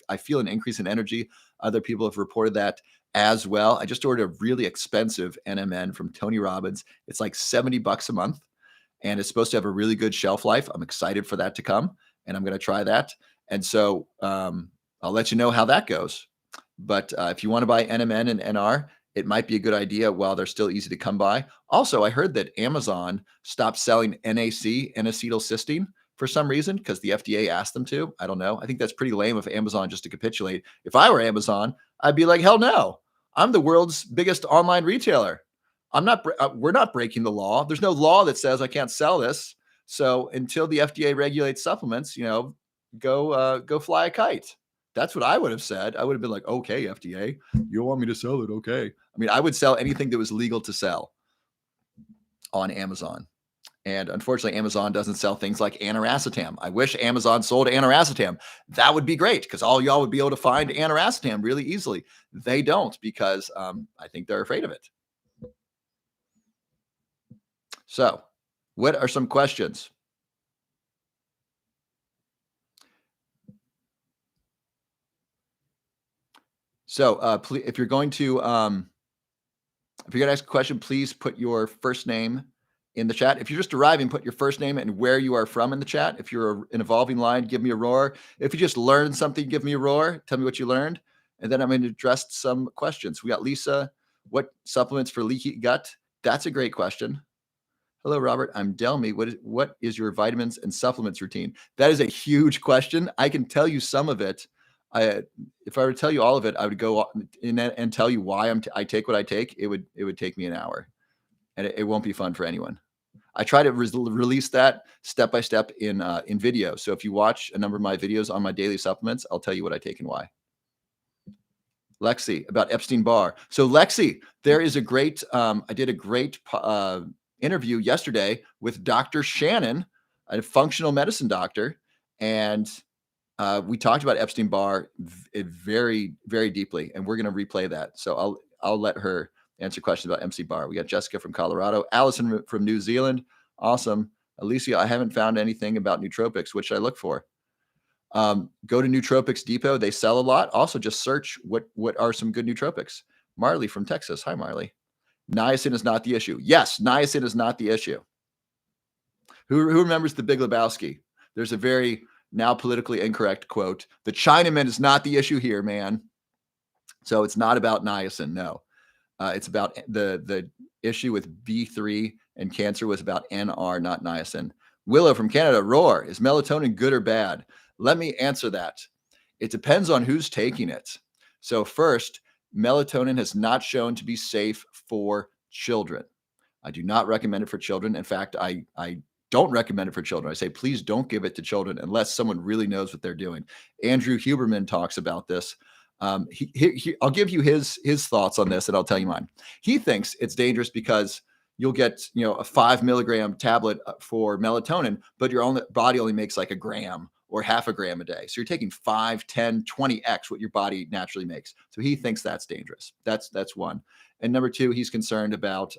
I feel an increase in energy. Other people have reported that as well. I just ordered a really expensive NMN from Tony Robbins. It's like $70 a month and it's supposed to have a really good shelf life. I'm excited for that to come and I'm going to try that. And so I'll let you know how that goes. But if you want to buy NMN and NR, it might be a good idea while they're still easy to come by. Also, I heard that Amazon stopped selling NAC, N-acetylcysteine, for some reason because the FDA asked them to. I don't know. I think that's pretty lame of Amazon just to capitulate. If I were Amazon, I'd be like, hell no. I'm the world's biggest online retailer. We're not breaking the law. There's no law that says I can't sell this. So until the FDA regulates supplements, go fly a kite. That's what I would have said. I would have been like, okay, FDA, you want me to sell it? Okay. I mean, I would sell anything that was legal to sell on Amazon. And unfortunately, Amazon doesn't sell things like aniracetam. I wish Amazon sold aniracetam. That would be great because all y'all would be able to find aniracetam really easily. They don't because I think they're afraid of it. So, what are some questions? So, please, if you're going to ask a question, please put your first name in the chat. If you're just arriving, put your first name and where you are from in the chat. If you're an evolving line, give me a roar. If you just learned something, give me a roar. Tell me what you learned. And then I'm going to address some questions. We got Lisa. What supplements for leaky gut? That's a great question. Hello, Robert. I'm Delmy. What is your vitamins and supplements routine? That is a huge question. I can tell you some of it. If I were to tell you all of it, I would go in and tell you why I take what I take. It would take me an hour, and it won't be fun for anyone. I try to release that step by step in video. So if you watch a number of my videos on my daily supplements, I'll tell you what I take and why. Lexi, about Epstein-Barr. So Lexi, there is a great. I did a great interview yesterday with Dr. Shannon, a functional medicine doctor, and we talked about Epstein-Barr very, very deeply, and we're going to replay that. So I'll let her answer questions about Epstein-Barr. We got Jessica from Colorado, Allison from New Zealand. Awesome. Alicia, I haven't found anything about nootropics. What should I look for? Go to Nootropics Depot. They sell a lot. Also, just search what are some good nootropics. Marley from Texas. Hi, Marley. Niacin is not the issue. Yes, niacin is not the issue. Who remembers the Big Lebowski? There's a very now politically incorrect quote. The Chinaman is not the issue here, man. So it's not about niacin. No, it's about the issue with B-3 and cancer was about NR, not niacin. Willow from Canada. Roar. Is melatonin good or bad? Let me answer that. It depends on who's taking it. So first, melatonin has not shown to be safe for children. I do not recommend it for children. In fact, I don't recommend it for children. I say, please don't give it to children unless someone really knows what they're doing. Andrew Huberman talks about this. I'll give you his thoughts on this and I'll tell you mine. He thinks it's dangerous because you'll get, a 5 milligram tablet for melatonin, but your body only makes like a gram or half a gram a day. So you're taking 5, 10, 20x what your body naturally makes. So he thinks that's dangerous. That's one. And number two, he's concerned about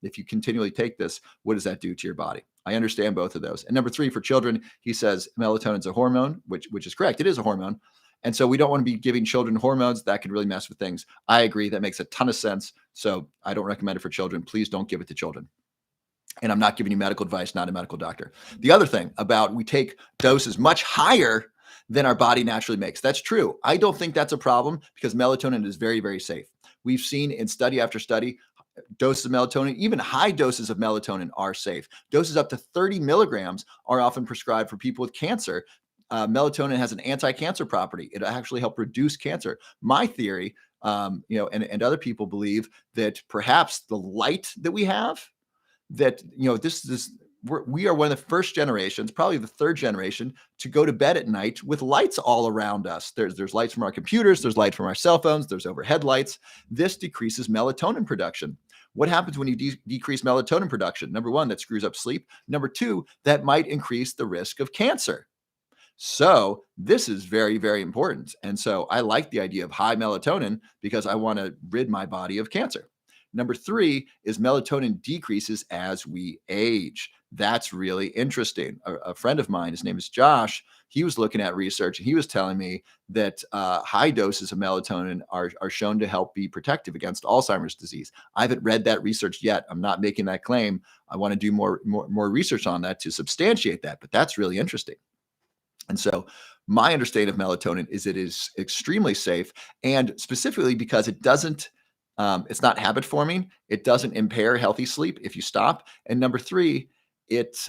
if you continually take this, what does that do to your body? I understand both of those. And number three, for children, he says melatonin is a hormone, which is correct. It is a hormone. And so we don't want to be giving children hormones that could really mess with things. I agree. That makes a ton of sense. So I don't recommend it for children. Please don't give it to children. And I'm not giving you medical advice, not a medical doctor. The other thing about we take doses much higher than our body naturally makes. That's true. I don't think that's a problem because melatonin is very, very safe. We've seen in study after study, doses of melatonin, even high doses of melatonin are safe. Doses up to 30 milligrams are often prescribed for people with cancer. Melatonin has an anti-cancer property. It actually helps reduce cancer. My theory, and other people believe that perhaps the light that we have, that, we are one of the first generations, probably the third generation, to go to bed at night with lights all around us. There's lights from our computers, there's light from our cell phones, there's overhead lights. This decreases melatonin production. What happens when you decrease melatonin production? Number one, that screws up sleep. Number two, that might increase the risk of cancer. So this is very, very important. And so I like the idea of high melatonin because I want to rid my body of cancer. Number three is melatonin decreases as we age. That's really interesting. A friend of mine, his name is Josh, he was looking at research and he was telling me that high doses of melatonin are shown to help be protective against Alzheimer's disease. I haven't read that research yet. I'm not making that claim. I want to do more research on that to substantiate that, but that's really interesting. And so my understanding of melatonin is it is extremely safe, and specifically because it doesn't, it's not habit forming. It doesn't impair healthy sleep if you stop. And number three, it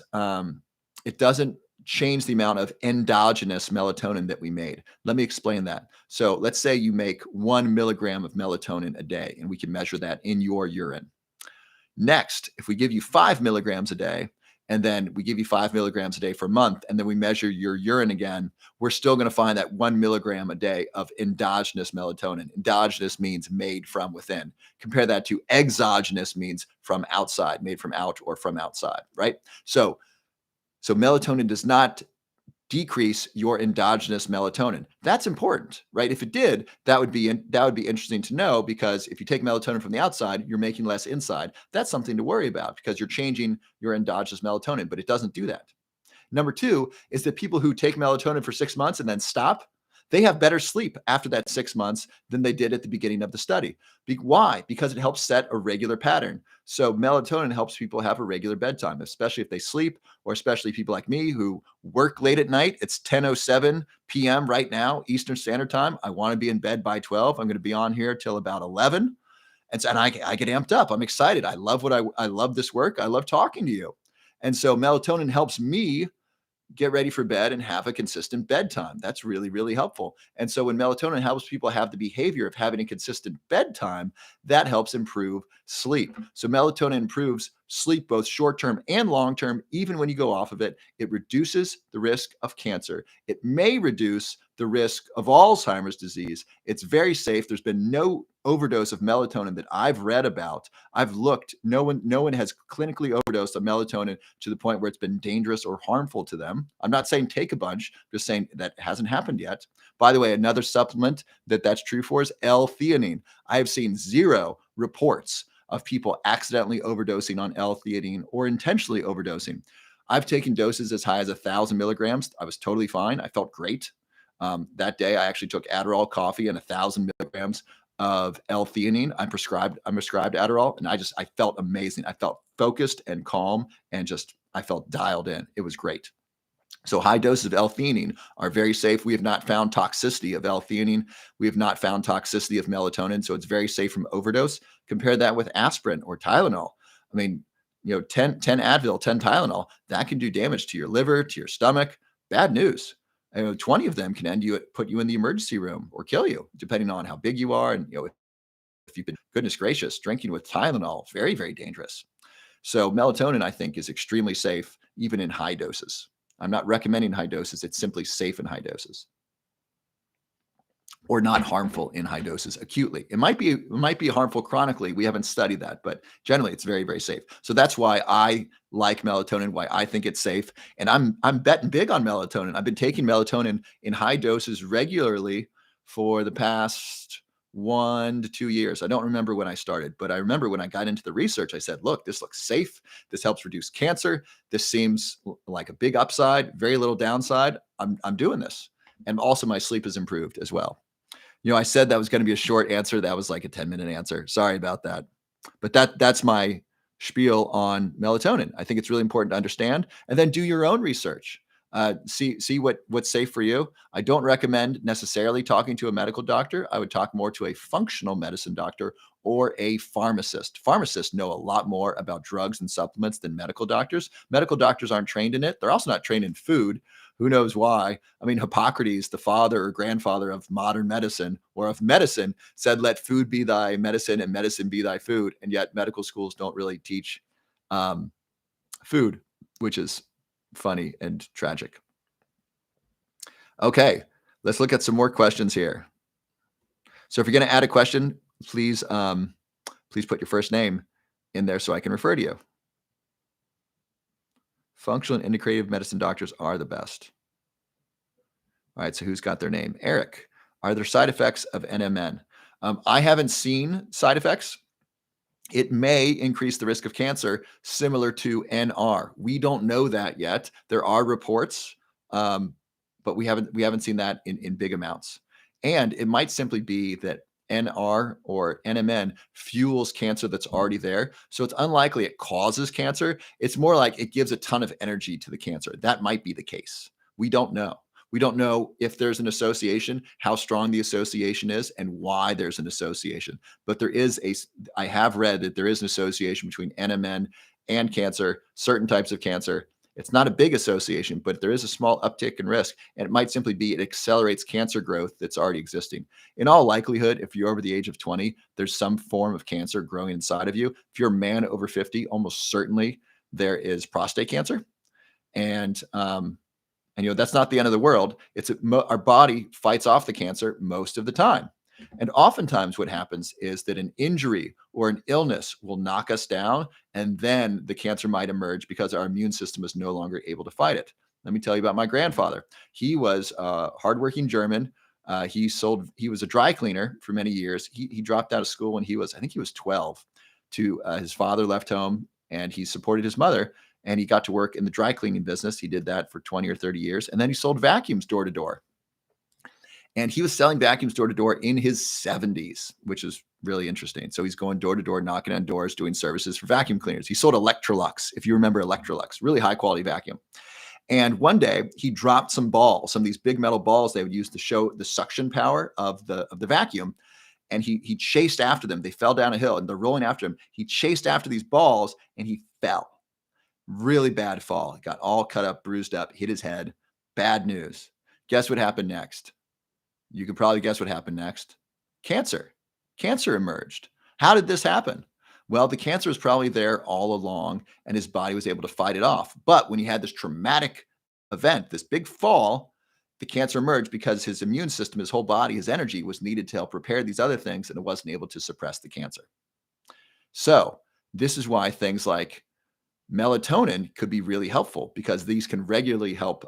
doesn't change the amount of endogenous melatonin that we made. Let me explain that. So let's say you make 1 milligram of melatonin a day, and we can measure that in your urine. Next, if we give you 5 milligrams a day, and then we give you 5 milligrams a day for a month, and then we measure your urine again, we're still going to find that 1 milligram a day of endogenous melatonin. Endogenous means made from within. Compare that to exogenous means from outside, made from out or from outside, right? So melatonin does not decrease your endogenous melatonin. That's important, right? If it did, that would be interesting to know, because if you take melatonin from the outside, you're making less inside. That's something to worry about because you're changing your endogenous melatonin, but it doesn't do that. Number two is that people who take melatonin for 6 months and then stop, they have better sleep after that 6 months than they did at the beginning of the study. Why? Because it helps set a regular pattern. So melatonin helps people have a regular bedtime, especially if they sleep, or especially people like me who work late at night. It's 10:07 p.m. right now, Eastern Standard Time. I want to be in bed by 12. I'm going to be on here till about 11. And I get amped up. I'm excited. I love this work. I love talking to you. And so melatonin helps me get ready for bed and have a consistent bedtime. That's really, really helpful. And so when melatonin helps people have the behavior of having a consistent bedtime, that helps improve sleep. So melatonin improves sleep both short term and long term. Even when you go off of it, it reduces the risk of cancer. It may reduce the risk of Alzheimer's disease. It's very safe. There's been no overdose of melatonin that I've read about. I've looked. No one has clinically overdosed of melatonin to the point where it's been dangerous or harmful to them. I'm not saying take a bunch, just saying that hasn't happened yet. By the way, another supplement that's true for is L-theanine. I have seen zero reports of people accidentally overdosing on L-theanine or intentionally overdosing. I've taken doses as high as 1,000 milligrams. I was totally fine. I felt great. That day, I actually took Adderall, coffee, and 1,000 milligrams of L-theanine. I'm prescribed Adderall, and I felt amazing. I felt focused and calm, and I felt dialed in. It was great. So high doses of L-theanine are very safe. We have not found toxicity of L-theanine. We have not found toxicity of melatonin. So it's very safe from overdose. Compare that with aspirin or Tylenol. I mean, 10 Advil, 10 Tylenol, that can do damage to your liver, to your stomach. Bad news. 20 of them can put you in the emergency room or kill you, depending on how big you are. And, if you've been, goodness gracious, drinking with Tylenol, very, very dangerous. So melatonin, I think, is extremely safe, even in high doses. I'm not recommending high doses. It's simply safe in high doses, or not harmful in high doses acutely. It might be harmful chronically. We haven't studied that, but generally it's very, very safe. So that's why I like melatonin, why I think it's safe. And I'm betting big on melatonin. I've been taking melatonin in high doses regularly for the past 1 to 2 years. I don't remember when I started, but I remember when I got into the research, I said, look, this looks safe. This helps reduce cancer. This seems like a big upside, very little downside. I'm doing this. And also my sleep has improved as well. I said that was going to be a short answer. That was like a 10-minute answer. Sorry about that. But that's my spiel on melatonin. I think it's really important to understand, and then do your own research. See what's safe for you. I don't recommend necessarily talking to a medical doctor. I would talk more to a functional medicine doctor or a pharmacist. Pharmacists know a lot more about drugs and supplements than medical doctors. Medical doctors aren't trained in it. They're also not trained in food. Who knows why? I mean, Hippocrates, the father or grandfather of modern medicine, or of medicine, said, let food be thy medicine and medicine be thy food. And yet medical schools don't really teach food, which is funny and tragic. Okay, let's look at some more questions here. So if you're going to add a question, please put your first name in there so I can refer to you. Functional and integrative medicine doctors are the best. All right, so who's got their name? Eric. Are there side effects of NMN? I haven't seen side effects. it may increase the risk of cancer similar to NR. We don't know that yet. There are reports, um, but we haven't seen that in big amounts. And it might simply be that NR or NMN fuels cancer that's already there. So it's unlikely it causes cancer. It's more like it gives a ton of energy to the cancer. That might be the case. We don't know. We don't know if there's an association, how strong the association is, and why there's an association. But I have read that there is an association between NMN and cancer, certain types of cancer. It's not a big association, but there is a small uptick in risk. And it might simply be it accelerates cancer growth that's already existing. In all likelihood, if you're over the age of 20, there's some form of cancer growing inside of you. If you're a man over 50, almost certainly there is prostate cancer. And that's not the end of the world. Our body fights off the cancer most of the time. And oftentimes, what happens is that an injury or an illness will knock us down, and then the cancer might emerge because our immune system is no longer able to fight it. Let me tell you about my grandfather. He was a hardworking German. He was a dry cleaner for many years. He dropped out of school when I think he was 12. His father left home, and he supported his mother, and he got to work in the dry cleaning business. He did that for 20 or 30 years, and then he sold vacuums door to door. And he was selling vacuums door to door in his 70s, which is really interesting. So he's going door to door, knocking on doors, doing services for vacuum cleaners. He sold Electrolux, if you remember Electrolux, really high quality vacuum. And one day he dropped some of these big metal balls they would use to show the suction power of the vacuum. And he chased after them. They fell down a hill and they're rolling after him. He chased after these balls and he fell. Really bad fall. Got all cut up, bruised up, hit his head. Bad news. Guess what happened next? You can probably guess what happened next. Cancer. Cancer emerged. How did this happen? Well, the cancer was probably there all along, and his body was able to fight it off. But when he had this traumatic event, this big fall, the cancer emerged because his immune system, his whole body, his energy was needed to help repair these other things, and it wasn't able to suppress the cancer. So, this is why things like melatonin could be really helpful because these can regularly help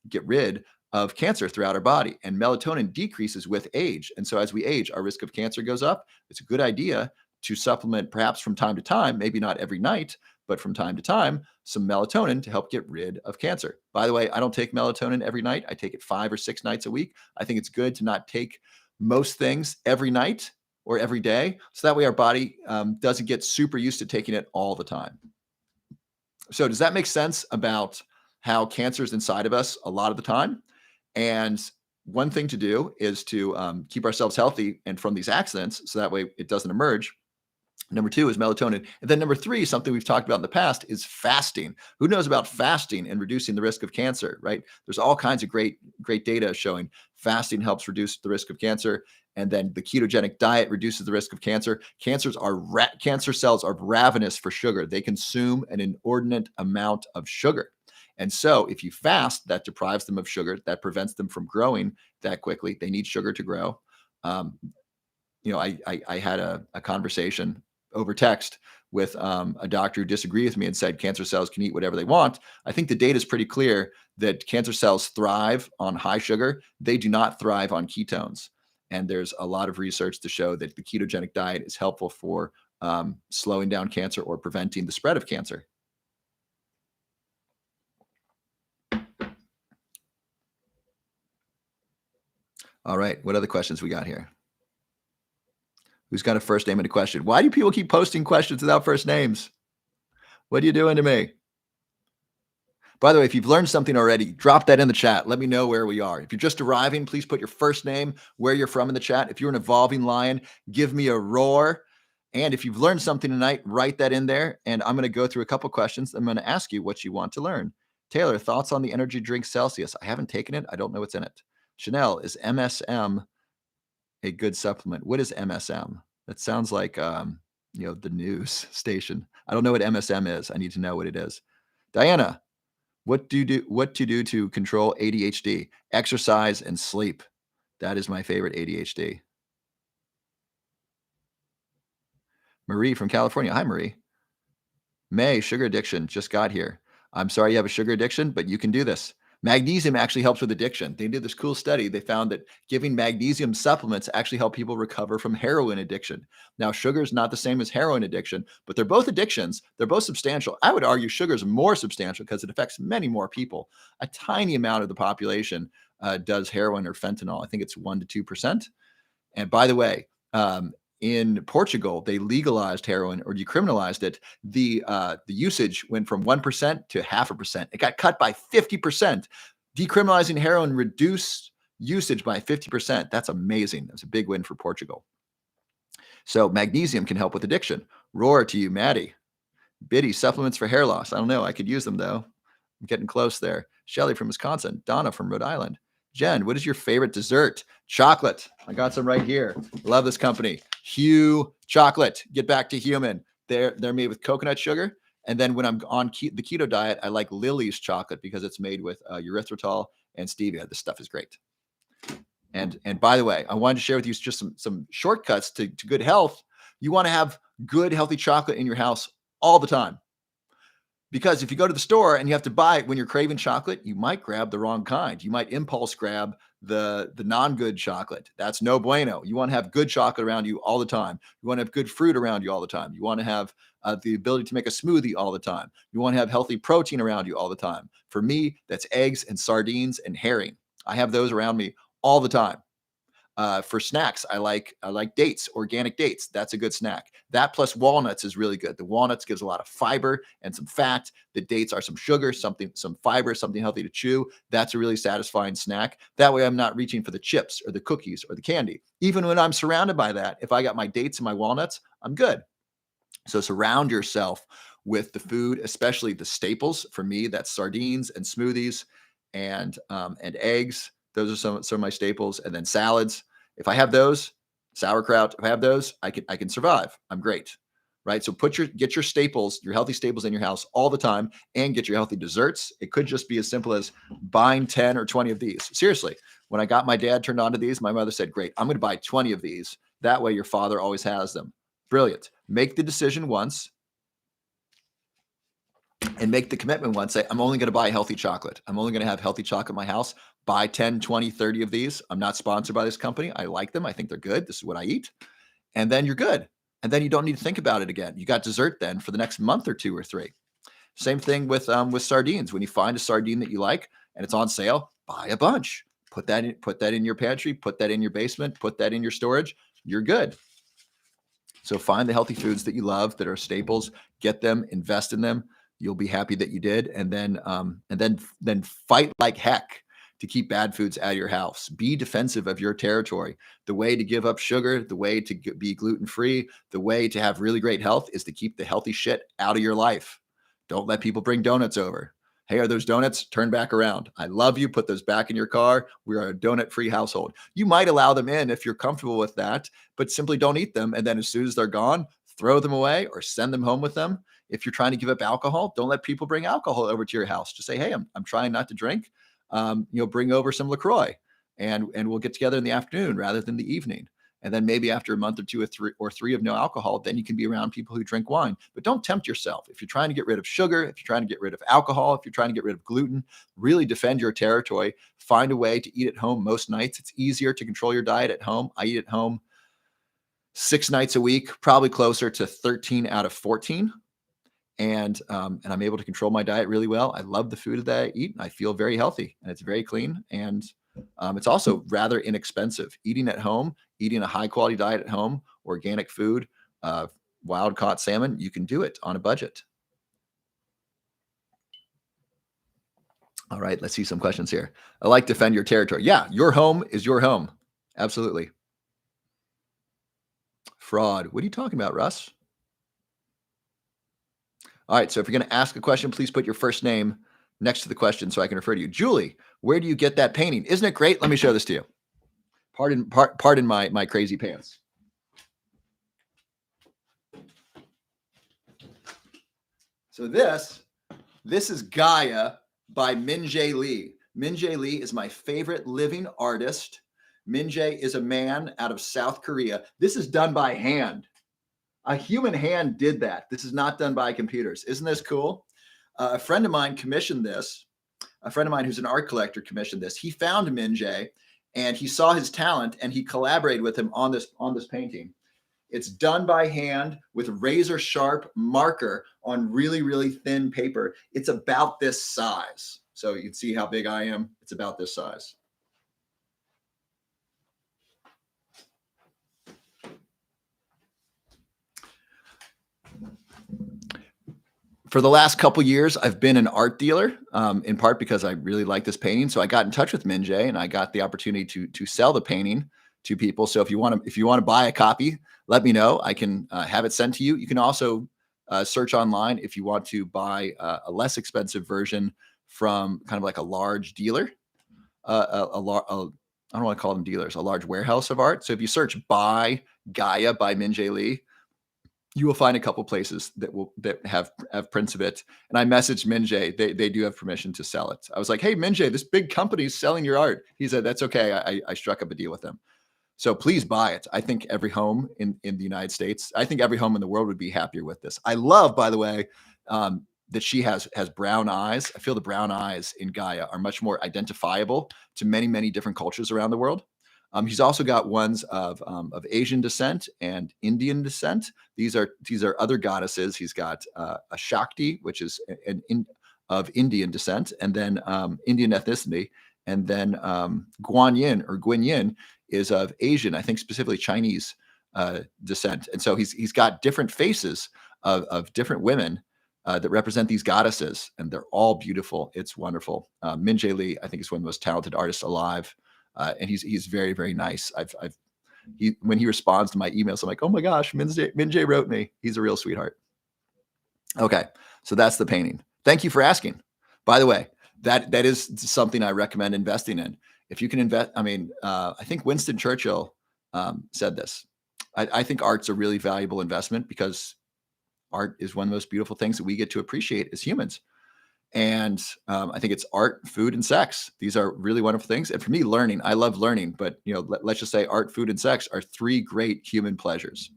get rid of cancer throughout our body. And melatonin decreases with age. And so as we age, our risk of cancer goes up. It's a good idea to supplement, perhaps from time to time, maybe not every night, but from time to time, some melatonin to help get rid of cancer. By the way, I don't take melatonin every night. I take it 5 or 6 nights a week. I think it's good to not take most things every night or every day. So that way our body doesn't get super used to taking it all the time. So does that make sense about how cancer is inside of us a lot of the time? And one thing to do is to keep ourselves healthy and from these accidents, so that way it doesn't emerge. Number 2 is melatonin. And then number 3, something we've talked about in the past, is fasting. Who knows about fasting and reducing the risk of cancer, right? There's all kinds of great data showing fasting helps reduce the risk of cancer. And then the ketogenic diet reduces the risk of cancer. Cancer cells are ravenous for sugar. They consume an inordinate amount of sugar. And so if you fast, that deprives them of sugar. That prevents them from growing that quickly. They need sugar to grow. I had a conversation over text with a doctor who disagreed with me and said cancer cells can eat whatever they want. I think the data is pretty clear that cancer cells thrive on high sugar. They do not thrive on ketones. And there's a lot of research to show that the ketogenic diet is helpful for slowing down cancer or preventing the spread of cancer. All right. What other questions we got here? Who's got a first name and a question? Why do people keep posting questions without first names? What are you doing to me? By the way, if you've learned something already, drop that in the chat. Let me know where we are. If you're just arriving, please put your first name, where you're from in the chat. If you're an evolving lion, give me a roar. And if you've learned something tonight, write that in there. And I'm going to go through a couple questions. I'm going to ask you what you want to learn. Taylor, thoughts on the energy drink Celsius? I haven't taken it. I don't know what's in it. Chanel, is MSM a good supplement? What is MSM? That sounds like the news station. I don't know what MSM is. I need to know what it is. Diana, what to do to control ADHD? Exercise and sleep. That is my favorite ADHD. Marie from California. Hi, Marie. May, sugar addiction, just got here. I'm sorry you have a sugar addiction, but you can do this. Magnesium actually helps with addiction. They did this cool study. They found that giving magnesium supplements actually help people recover from heroin addiction. Now, sugar is not the same as heroin addiction, but they're both addictions. They're both substantial. I would argue sugar is more substantial because it affects many more people. A tiny amount of the population does heroin or fentanyl. I think it's 1% to 2%. And by the way, in Portugal, they legalized heroin or decriminalized it. The usage went from 1% to 0.5%. It got cut by 50%. Decriminalizing heroin reduced usage by 50%. That's amazing. That's a big win for Portugal. So magnesium can help with addiction. Roar to you, Maddie. Biddy, supplements for hair loss. I don't know. I could use them though. I'm getting close there. Shelly from Wisconsin. Donna from Rhode Island. Jen, what is your favorite dessert? Chocolate. I got some right here. Love this company. Hue Chocolate. Get back to human. They're made with coconut sugar. And then when I'm on the keto diet, I like Lily's chocolate because it's made with erythritol and stevia. This stuff is great. And by the way, I wanted to share with you just some shortcuts to good health. You want to have good, healthy chocolate in your house all the time. Because if you go to the store and you have to buy it when you're craving chocolate, you might grab the wrong kind. You might impulse grab the non-good chocolate. That's no bueno. You want to have good chocolate around you all the time. You want to have good fruit around you all the time. You want to have the ability to make a smoothie all the time. You want to have healthy protein around you all the time. For me, that's eggs and sardines and herring. I have those around me all the time. For snacks, I like dates, organic dates. That's a good snack. That plus walnuts is really good. The walnuts gives a lot of fiber and some fat. The dates are some sugar, some fiber, something healthy to chew. That's a really satisfying snack. That way I'm not reaching for the chips or the cookies or the candy. Even when I'm surrounded by that, if I got my dates and my walnuts, I'm good. So surround yourself with the food, especially the staples. For me, that's sardines and smoothies and eggs. Those are some of my staples. And then salads. If I have those, sauerkraut, if I have those, I can survive. I'm great. Right. So get your staples, your healthy staples in your house all the time and get your healthy desserts. It could just be as simple as buying 10 or 20 of these. Seriously, when I got my dad turned on to these, my mother said, great, I'm going to buy 20 of these. That way your father always has them. Brilliant. Make the decision once and make the commitment once. Say, I'm only going to buy healthy chocolate. I'm only going to have healthy chocolate in my house. Buy 10, 20, 30 of these. I'm not sponsored by this company. I like them. I think they're good. This is what I eat. And then you're good. And then you don't need to think about it again. You got dessert then for the next month or 2 or 3. Same thing with sardines. When you find a sardine that you like and it's on sale, buy a bunch. Put that in your pantry, put that in your basement, put that in your storage. You're good. So find the healthy foods that you love that are staples, get them, invest in them. You'll be happy that you did. And then fight like heck to keep bad foods out of your house. Be defensive of your territory. The way to give up sugar, the way to be gluten-free, the way to have really great health is to keep the healthy shit out of your life. Don't let people bring donuts over. Hey, are those donuts? Turn back around. I love you. Put those back in your car. We are a donut-free household. You might allow them in if you're comfortable with that, but simply don't eat them. And then as soon as they're gone, throw them away or send them home with them. If you're trying to give up alcohol, don't let people bring alcohol over to your house. Just say, hey, I'm trying not to drink. Bring over some LaCroix and we'll get together in the afternoon rather than the evening. And then maybe after a month or 2 or 3 of no alcohol, then you can be around people who drink wine. But don't tempt yourself. If you're trying to get rid of sugar, if you're trying to get rid of alcohol, if you're trying to get rid of gluten, really defend your territory. Find a way to eat at home most nights. It's easier to control your diet at home. I eat at home 6 nights a week, probably closer to 13 out of 14. And I'm able to control my diet really well. I love the food that I eat. I feel very healthy and it's very clean. And it's also rather inexpensive. Eating at home, eating a high quality diet at home, organic food, wild caught salmon, you can do it on a budget. All right, let's see some questions here. I like defend your territory. Yeah, your home is your home. Absolutely. Fraud. What are you talking about, Russ? All right, so if you're going to ask a question, please put your first name next to the question so I can refer to you. Julie, where do you get that painting? Isn't it great? Let me show this to you. Pardon my crazy pants. So this is Gaia by Min-Jae Lee. Min-Jae Lee is my favorite living artist. Min-Jae is a man out of South Korea. This is done by hand. A human hand did that. This is not done by computers. Isn't this cool? A friend of mine commissioned this a friend of mine who's an art collector commissioned this. He found Min Jae and he saw his talent and he collaborated with him on this painting. It's done by hand with razor sharp marker on really, really thin paper. It's about this size. So you can see how big I am. It's about this size. For the last couple years, I've been an art dealer, in part because I really like this painting. So I got in touch with Min Jae, and I got the opportunity to sell the painting to people. So if you want to buy a copy, let me know. I can have it sent to you. You can also search online if you want to buy a less expensive version from kind of like a large dealer, I don't want to call them dealers, a large warehouse of art. So if you search "Buy Gaia" by Min Jae Lee, you will find a couple places that have prints of it. And I messaged Min Jae. They do have permission to sell it. I was like, hey, Min Jae, this big company is selling your art. He said, that's okay. I struck up a deal with them. So please buy it. I think every home in the United States, I think every home in the world would be happier with this. I love, by the way, that she has brown eyes. I feel the brown eyes in Gaia are much more identifiable to many, many different cultures around the world. He's also got ones of Asian descent and Indian descent. These are other goddesses. He's got a Shakti, which is of Indian descent, and then Indian ethnicity, and then Guan Yin or Guan Yin is of Asian, I think specifically Chinese descent. And so he's got different faces of different women that represent these goddesses, and they're all beautiful. It's wonderful. Min Jae Lee, I think, is one of the most talented artists alive. And he's very, very nice. When he responds to my emails, I'm like, oh my gosh, Min Jae wrote me. He's a real sweetheart. Okay, so that's the painting. Thank you for asking. By the way, that is something I recommend investing in. If you can invest, I think Winston Churchill said this. I think art's a really valuable investment because art is one of the most beautiful things that we get to appreciate as humans. And I think it's art, food, and sex. These are really wonderful things. And for me, learning, I love learning, but let's just say art, food, and sex are three great human pleasures.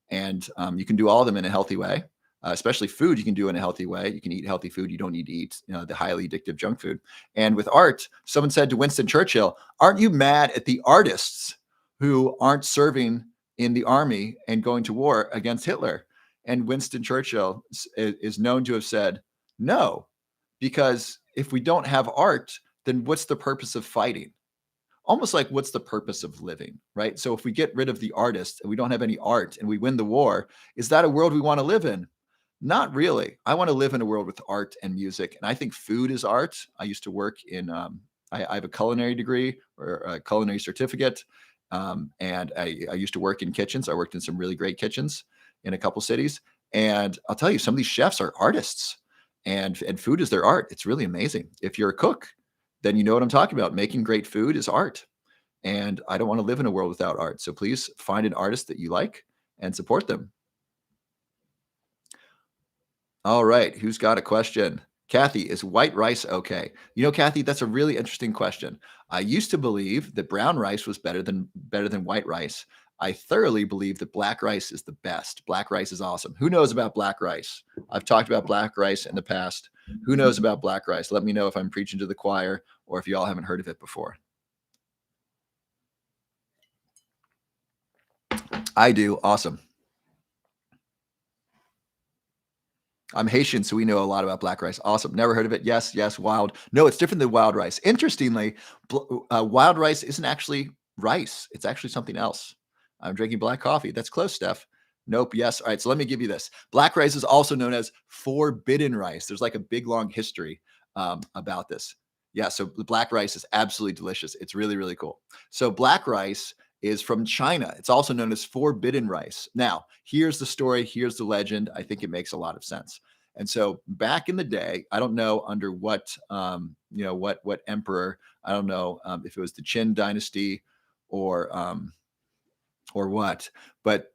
And you can do all of them in a healthy way, especially food you can do in a healthy way. You can eat healthy food. You don't need to eat the highly addictive junk food. And with art, someone said to Winston Churchill, aren't you mad at the artists who aren't serving in the army and going to war against Hitler? And Winston Churchill is known to have said, no. Because if we don't have art, then what's the purpose of fighting? Almost like what's the purpose of living, right? So if we get rid of the artist and we don't have any art and we win the war, is that a world we want to live in? Not really. I want to live in a world with art and music. And I think food is art. I used to work in, I have a culinary degree or a culinary certificate. And I used to work in kitchens. I worked in some really great kitchens in a couple cities. And I'll tell you, some of these chefs are artists. And food is their art. It's really amazing. If you're a cook, then you know what I'm talking about. Making great food is art. And I don't want to live in a world without art. So please find an artist that you like and support them. All right. Who's got a question? Kathy, is white rice okay? Kathy, that's a really interesting question. I used to believe that brown rice was better than white rice. I thoroughly believe that black rice is the best. Black rice is awesome. Who knows about black rice? I've talked about black rice in the past. Who knows about black rice? Let me know if I'm preaching to the choir or if y'all haven't heard of it before. I do. Awesome. I'm Haitian, so we know a lot about black rice. Awesome. Never heard of it. Yes, wild. No, it's different than wild rice. Interestingly, wild rice isn't actually rice. It's actually something else. I'm drinking black coffee. That's close, Steph. Nope. Yes. All right. So let me give you this. Black rice is also known as forbidden rice. There's like a big, long history about this. Yeah. So the black rice is absolutely delicious. It's really, really cool. So black rice is from China. It's also known as forbidden rice. Now, here's the story. Here's the legend. I think it makes a lot of sense. And so back in the day, I don't know under what, what emperor, I don't know if it was the Qin dynasty or what, but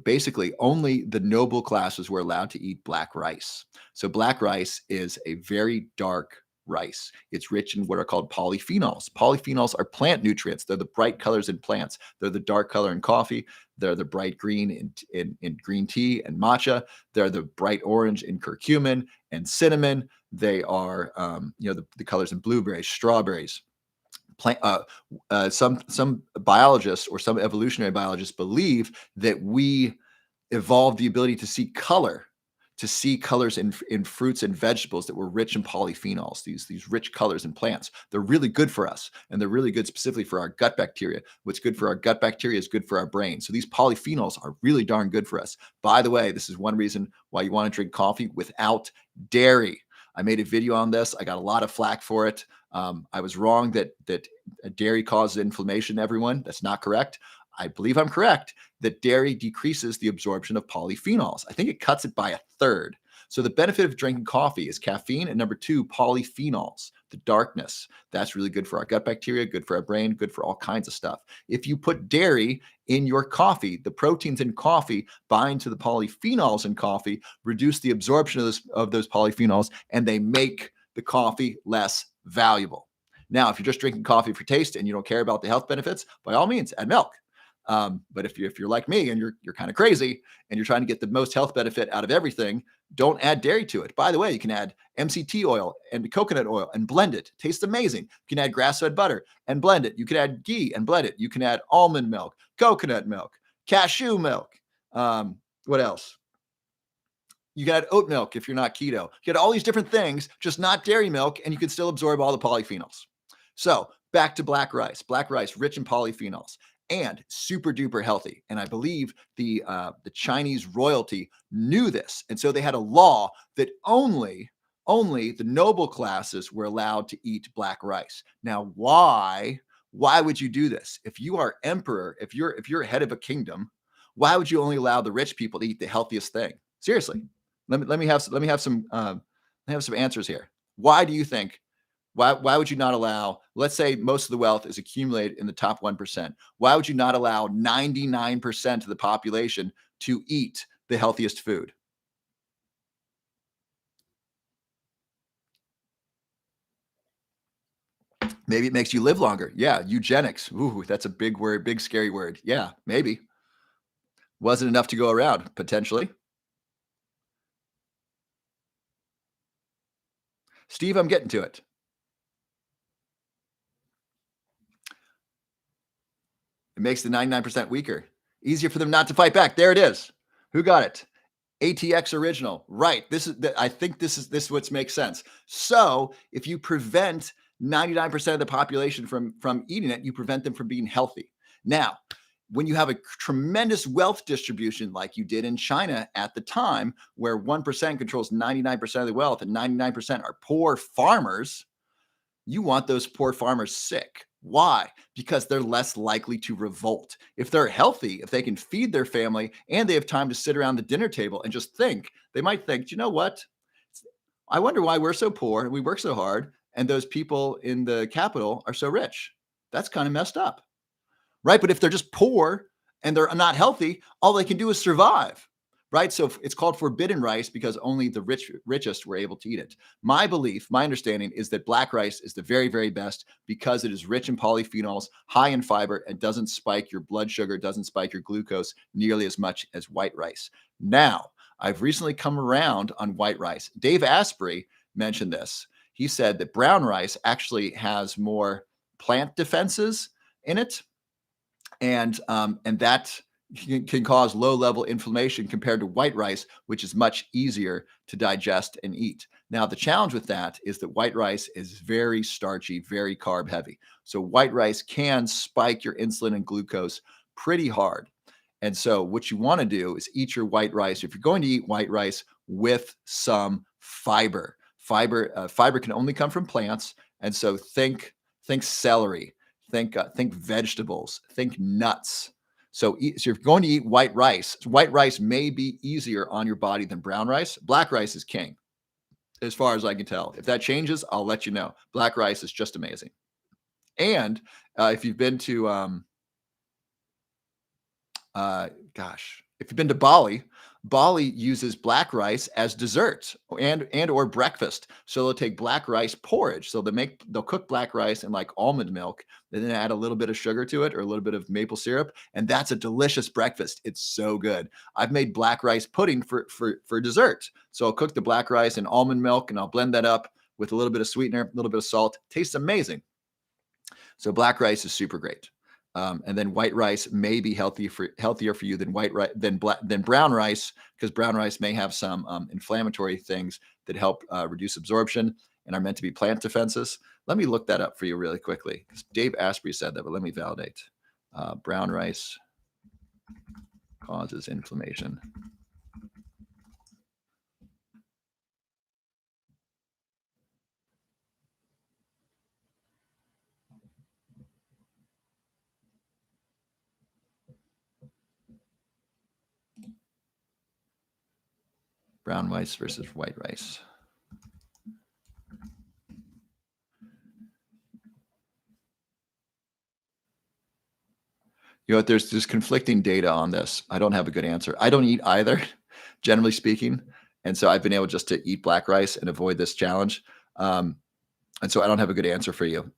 basically only the noble classes were allowed to eat black rice. So black rice is a very dark rice. It's rich in what are called polyphenols. Polyphenols are plant nutrients. They're the bright colors in plants. They're the dark color in coffee. They're the bright green in green tea and matcha. They're the bright orange in curcumin and cinnamon. They are, the colors in blueberries, strawberries. Plant, some biologists or some evolutionary biologists believe that we evolved the ability to see color, to see colors in fruits and vegetables that were rich in polyphenols, these rich colors in plants. They're really good for us, and they're really good specifically for our gut bacteria. What's good for our gut bacteria is good for our brain. So these polyphenols are really darn good for us. By the way, this is one reason why you want to drink coffee without dairy. I made a video on this. I got a lot of flack for it. I was wrong that dairy causes inflammation. Everyone, that's not correct. I believe I'm correct that dairy decreases the absorption of polyphenols. I think it cuts it by a third. So the benefit of drinking coffee is caffeine, and number two, polyphenols, the darkness. That's really good for our gut bacteria, good for our brain, good for all kinds of stuff. If you put dairy in your coffee, the proteins in coffee bind to the polyphenols in coffee, reduce the absorption of those polyphenols, and they make the coffee less valuable. Now, if you're just drinking coffee for taste and you don't care about the health benefits, by all means, add milk. But if you're like me and you're kind of crazy and you're trying to get the most health benefit out of everything, don't add dairy to it. By the way, you can add MCT oil and coconut oil and blend it. Tastes amazing. You can add grass-fed butter and blend it. You can add ghee and blend it. You can add almond milk, coconut milk, cashew milk. What else? You can add oat milk if you're not keto. You get all these different things, just not dairy milk, and you can still absorb all the polyphenols. So back to black rice. Black rice, rich in polyphenols and super duper healthy. And I believe the Chinese royalty knew this, and so they had a law that only the noble classes were allowed to eat black rice. Now, why? Why would you do this? If you are emperor, if you're head of a kingdom, why would you only allow the rich people to eat the healthiest thing? Seriously, let me have some answers here. Why do you think? Why would you not allow, let's say most of the wealth is accumulated in the top 1%. Why would you not allow 99% of the population to eat the healthiest food? Maybe it makes you live longer. Yeah, eugenics. Ooh, that's a big word, big scary word. Yeah, maybe. Wasn't enough to go around, potentially. Steve, I'm getting to it. It makes the 99% weaker. Easier for them not to fight back. There it is. Who got it? ATX original. Right. I think this is what makes sense. So if you prevent 99% of the population from eating it, you prevent them from being healthy. Now, when you have a tremendous wealth distribution like you did in China at the time, where 1% controls 99% of the wealth and 99% are poor farmers, you want those poor farmers sick. Why? Because they're less likely to revolt. If they're healthy, if they can feed their family and they have time to sit around the dinner table and just think, they might think, you know what? I wonder why we're so poor and we work so hard, and those people in the capital are so rich. That's kind of messed up, right? But if they're just poor and they're not healthy, all they can do is survive, right? So it's called forbidden rice because only the richest were able to eat it. My belief, my understanding is that black rice is the very, very best because it is rich in polyphenols, high in fiber, and doesn't spike your blood sugar, doesn't spike your glucose nearly as much as white rice. Now, I've recently come around on white rice. Dave Asprey mentioned this. He said that brown rice actually has more plant defenses in it, and that can cause low-level inflammation compared to white rice, which is much easier to digest and eat. Now, the challenge with that is that white rice is very starchy, very carb-heavy. So white rice can spike your insulin and glucose pretty hard. And so what you want to do is eat your white rice. If you're going to eat white rice, with some fiber. Fiber can only come from plants, and so think celery, think vegetables, think nuts. So if you're going to eat white rice may be easier on your body than brown rice. Black rice is king, as far as I can tell. If that changes, I'll let you know. Black rice is just amazing. And if you've been to if you've been to Bali, Bali uses black rice as dessert and or breakfast. So they'll take black rice porridge. So they'll cook black rice in like almond milk, and then add a little bit of sugar to it or a little bit of maple syrup, and that's a delicious breakfast. It's so good. I've made black rice pudding for dessert. So I'll cook the black rice in almond milk and I'll blend that up with a little bit of sweetener, a little bit of salt. Tastes amazing. So black rice is super great. And then white rice may be healthier for you than than brown rice, because brown rice may have some inflammatory things that help reduce absorption and are meant to be plant defenses. Let me look that up for you really quickly, because Dave Asprey said that, but let me validate. Brown rice causes inflammation. Brown rice versus white rice. You know what? There's conflicting data on this. I don't have a good answer. I don't eat either, generally speaking, and so I've been able just to eat black rice and avoid this challenge. Um, and so I don't have a good answer for you.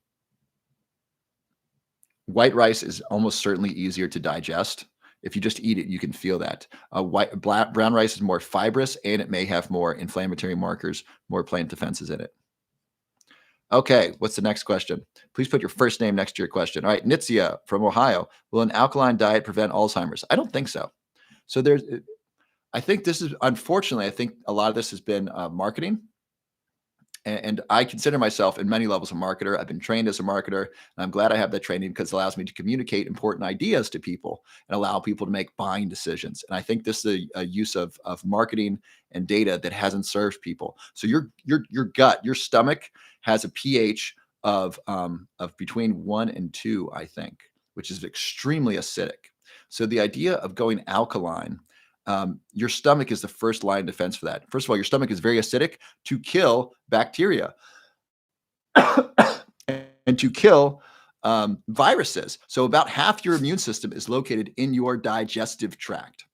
White rice is almost certainly easier to digest. If you just eat it, you can feel that. Brown rice is more fibrous and it may have more inflammatory markers, more plant defenses in it. Okay, what's the next question? Please put your first name next to your question. All right, Nitzia from Ohio. Will an alkaline diet prevent Alzheimer's? I don't think so. So I think this is, unfortunately, I think a lot of this has been marketing. And I consider myself in many levels a marketer. I've been trained as a marketer, and I'm glad I have that training because it allows me to communicate important ideas to people and allow people to make buying decisions. And I think this is a use of marketing and data that hasn't served people. So your gut, your stomach has a pH of between 1 and 2, I think, which is extremely acidic. So the idea of going alkaline, your stomach is the first line of defense for that. First of all, your stomach is very acidic to kill bacteria and to kill viruses. So about half your immune system is located in your digestive tract.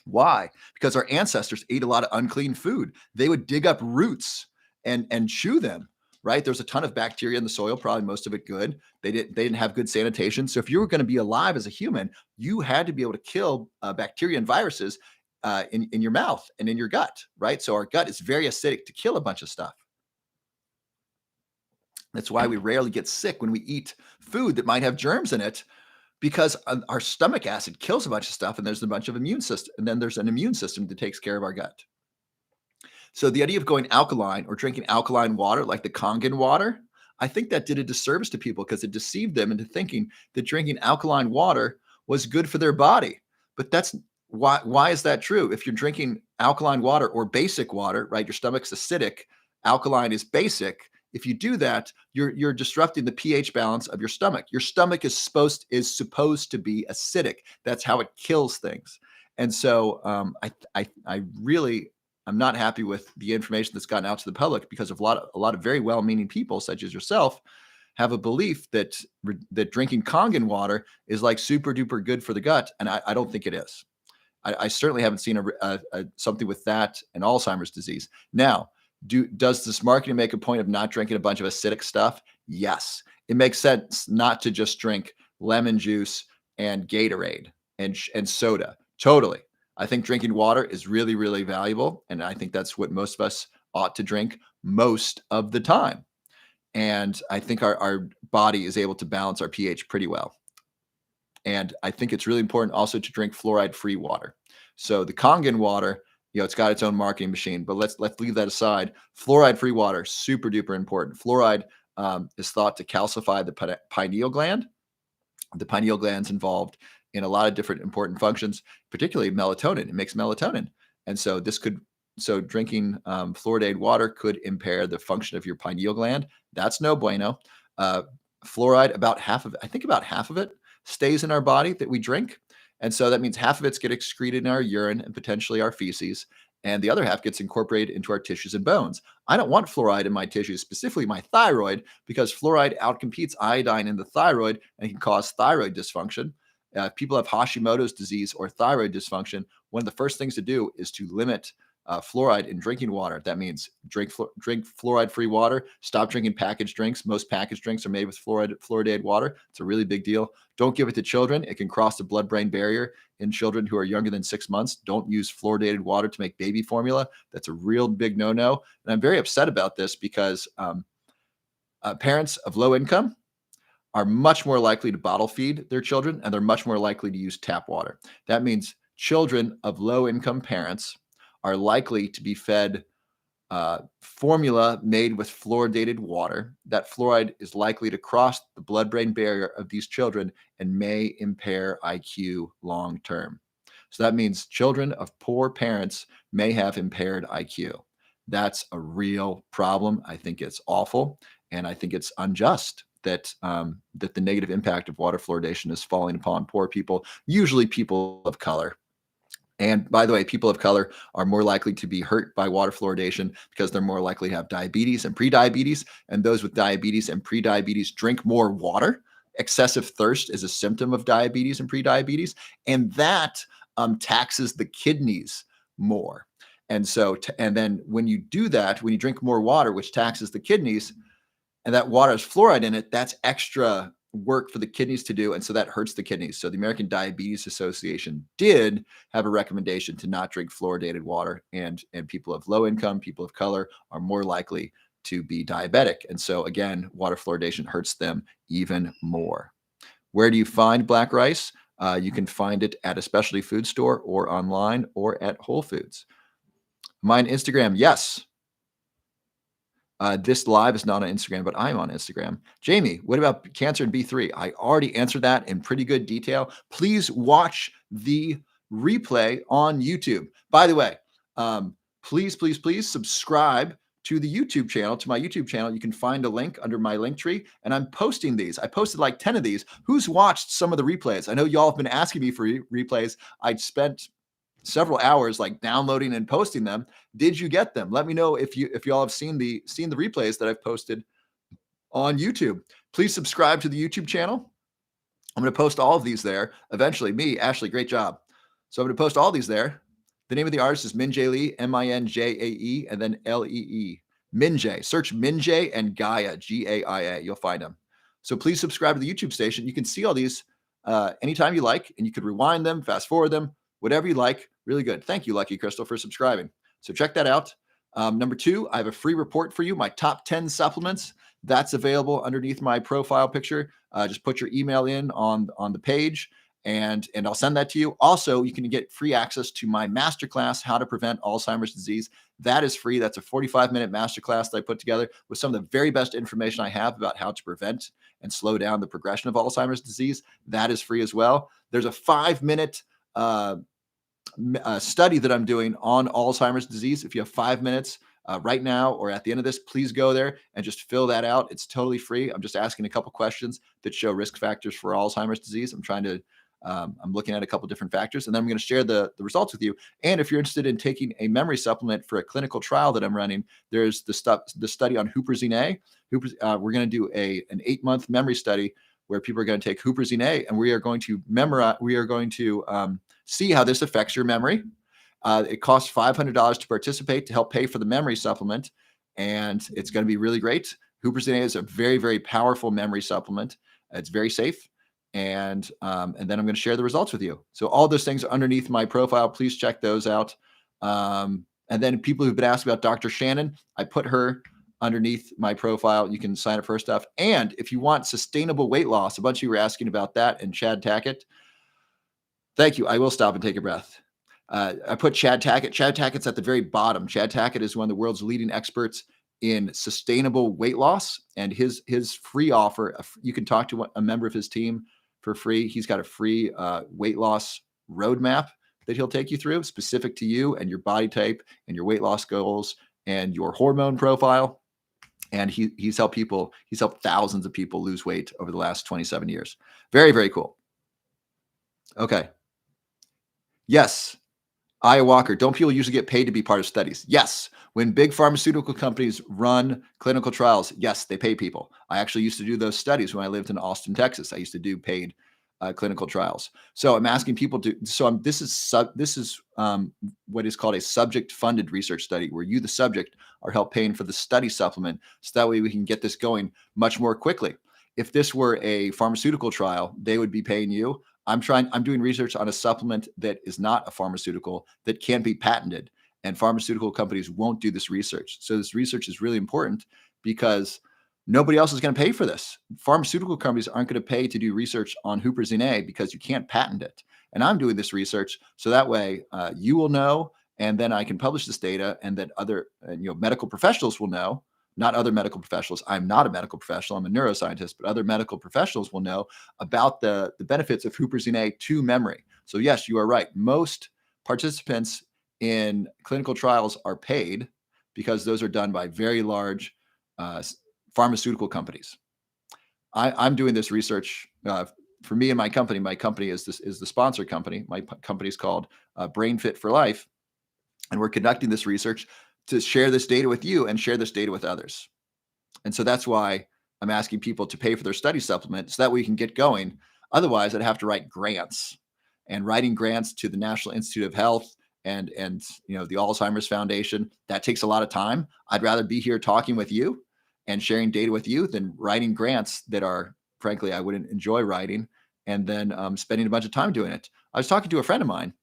Why? Because our ancestors ate a lot of unclean food. They would dig up roots and chew them. Right? There's a ton of bacteria in the soil, probably most of it good. They didn't have good sanitation. So if you were going to be alive as a human, you had to be able to kill bacteria and viruses in your mouth and in your gut. Right? So our gut is very acidic to kill a bunch of stuff. That's why we rarely get sick when we eat food that might have germs in it, because our stomach acid kills a bunch of stuff, and there's a bunch of immune system, and then there's an immune system that takes care of our gut. So the idea of going alkaline or drinking alkaline water, like the Kangen water, I think that did a disservice to people because it deceived them into thinking that drinking alkaline water was good for their body. But that's why is that true? If you're drinking alkaline water or basic water, right? Your stomach's acidic, alkaline is basic. If you do that, you're disrupting the pH balance of your stomach. Your stomach is supposed to be acidic. That's how it kills things. And so I really, I'm not happy with the information that's gotten out to the public, because of a lot of very well-meaning people, such as yourself, have a belief that drinking Kangen water is like super duper good for the gut, and I don't think it is. I certainly haven't seen something with that and Alzheimer's disease. Now, does this marketing make a point of not drinking a bunch of acidic stuff? Yes, it makes sense not to just drink lemon juice and Gatorade and soda. Totally. I think drinking water is really, really valuable. And I think that's what most of us ought to drink most of the time. And I think our body is able to balance our pH pretty well. And I think it's really important also to drink fluoride-free water. So the Kangen water, it's got its own marketing machine, but let's leave that aside. Fluoride-free water, super duper important. Fluoride is thought to calcify the pineal gland. The pineal gland's involved in a lot of different important functions, particularly melatonin. It makes melatonin. And so drinking fluoridated water could impair the function of your pineal gland. That's no bueno. Fluoride, about half of it stays in our body that we drink. And so that means half of it's get excreted in our urine and potentially our feces, and the other half gets incorporated into our tissues and bones. I don't want fluoride in my tissues, specifically my thyroid, because fluoride outcompetes iodine in the thyroid and can cause thyroid dysfunction. If people have Hashimoto's disease or thyroid dysfunction, one of the first things to do is to limit fluoride in drinking water. That means drink fluoride-free water. Stop drinking packaged drinks. Most packaged drinks are made with fluoridated water. It's a really big deal. Don't give it to children. It can cross the blood-brain barrier in children who are younger than 6 months. Don't use fluoridated water to make baby formula. That's a real big no-no. And I'm very upset about this because parents of low income are much more likely to bottle feed their children, and they're much more likely to use tap water. That means children of low income parents are likely to be fed formula made with fluoridated water. That fluoride is likely to cross the blood-brain barrier of these children and may impair IQ long term. So that means children of poor parents may have impaired IQ. That's a real problem. I think it's awful, and I think it's unjust that that the negative impact of water fluoridation is falling upon poor people, usually people of color. And by the way, people of color are more likely to be hurt by water fluoridation because they're more likely to have diabetes and prediabetes. And those with diabetes and prediabetes drink more water. Excessive thirst is a symptom of diabetes and prediabetes, and that taxes the kidneys more. And so, and then when you do that, when you drink more water, which taxes the kidneys, and that water has fluoride in it, that's extra work for the kidneys to do. And so that hurts the kidneys. So the American Diabetes Association did have a recommendation to not drink fluoridated water. And people of low income, people of color are more likely to be diabetic. And so again, water fluoridation hurts them even more. Where do you find black rice? You can find it at a specialty food store or online or at Whole Foods. Mine Instagram, yes. This live is not on Instagram, but I'm on Instagram. Jamie, what about cancer and B3? I already answered that in pretty good detail. Please watch the replay on YouTube. By the way, please subscribe to the YouTube channel, to my YouTube channel. You can find a link under my link tree, and I'm posting these. I posted like 10 of these. Who's watched some of the replays? I know y'all have been asking me for replays. I spent several hours like downloading and posting them. Did you get them? Let me know if y'all have seen the replays that I've posted on YouTube. Please subscribe to the YouTube channel. I'm going to post all of these there eventually. Me, Ashley, great job. So I'm going to post all these there. The name of the artist is Minjae Lee, Minjae, and then Lee. Minjae. Search Minjae and Gaia, Gaia. You'll find them. So please subscribe to the YouTube station. You can see all these anytime you like, and you could rewind them, fast forward them, whatever you like. Really good. Thank you, Lucky Crystal, for subscribing. So check that out. Number 2, I have a free report for you, my top 10 supplements. That's available underneath my profile picture. Just put your email in on the page, and I'll send that to you. Also, you can get free access to my masterclass, How to Prevent Alzheimer's Disease. That is free. That's a 45-minute masterclass that I put together with some of the very best information I have about how to prevent and slow down the progression of Alzheimer's disease. That is free as well. There's a 5-minute study that I'm doing on Alzheimer's disease. If you have 5 minutes right now or at the end of this, please go there and just fill that out. It's totally free. I'm just asking a couple questions that show risk factors for Alzheimer's disease. I'm looking at a couple different factors, and then I'm going to share the results with you. And if you're interested in taking a memory supplement for a clinical trial that I'm running, there's the study on Huperzine A. We're going to do an 8-month memory study where people are going to take Huperzine A, and we are going to memorize. We are going to see how this affects your memory. It costs $500 to participate to help pay for the memory supplement, and it's going to be really great. Huperzine A is a very, very powerful memory supplement. It's very safe, and then I'm going to share the results with you. So all those things are underneath my profile. Please check those out. And then people who've been asking about Dr. Shannon, I put her underneath my profile. You can sign up for her stuff. And if you want sustainable weight loss, a bunch of you were asking about that, and Chad Tackett. Thank you. I will stop and take a breath. I put Chad Tackett. Chad Tackett's at the very bottom. Chad Tackett is one of the world's leading experts in sustainable weight loss, and his free offer, you can talk to a member of his team for free. He's got a free weight loss roadmap that he'll take you through, specific to you and your body type and your weight loss goals and your hormone profile. And he's helped thousands of people lose weight over the last 27 years. Very, very cool. Okay. Yes. Aya Walker, don't people usually get paid to be part of studies? Yes. When big pharmaceutical companies run clinical trials, yes, they pay people. I actually used to do those studies when I lived in Austin, Texas. I used to do paid clinical trials. So I'm asking people to. So this is what is called a subject-funded research study, where you, the subject, are help paying for the study supplement, so that way we can get this going much more quickly. If this were a pharmaceutical trial, they would be paying you. I'm doing research on a supplement that is not a pharmaceutical, that can't be patented, and pharmaceutical companies won't do this research. So this research is really important because nobody else is going to pay for this. Pharmaceutical companies aren't going to pay to do research on huperzine A because you can't patent it. And I'm doing this research so that way you will know, and then I can publish this data, and then other medical professionals will know. Not other medical professionals. I'm not a medical professional. I'm a neuroscientist, but other medical professionals will know about the benefits of huperzine A to memory. So yes, you are right. Most participants in clinical trials are paid because those are done by very large pharmaceutical companies. I'm doing this research for me and my company. My company is the sponsor company. My company is called Brain Fit for Life, and we're conducting this research to share this data with you and share this data with others. And so that's why I'm asking people to pay for their study supplement, so that we can get going. Otherwise, I'd have to write grants, and writing grants to the National Institute of Health and the Alzheimer's Foundation, that takes a lot of time. I'd rather be here talking with you and sharing data with you than writing grants that are, frankly, I wouldn't enjoy writing, and then spending a bunch of time doing it. I was talking to a friend of mine,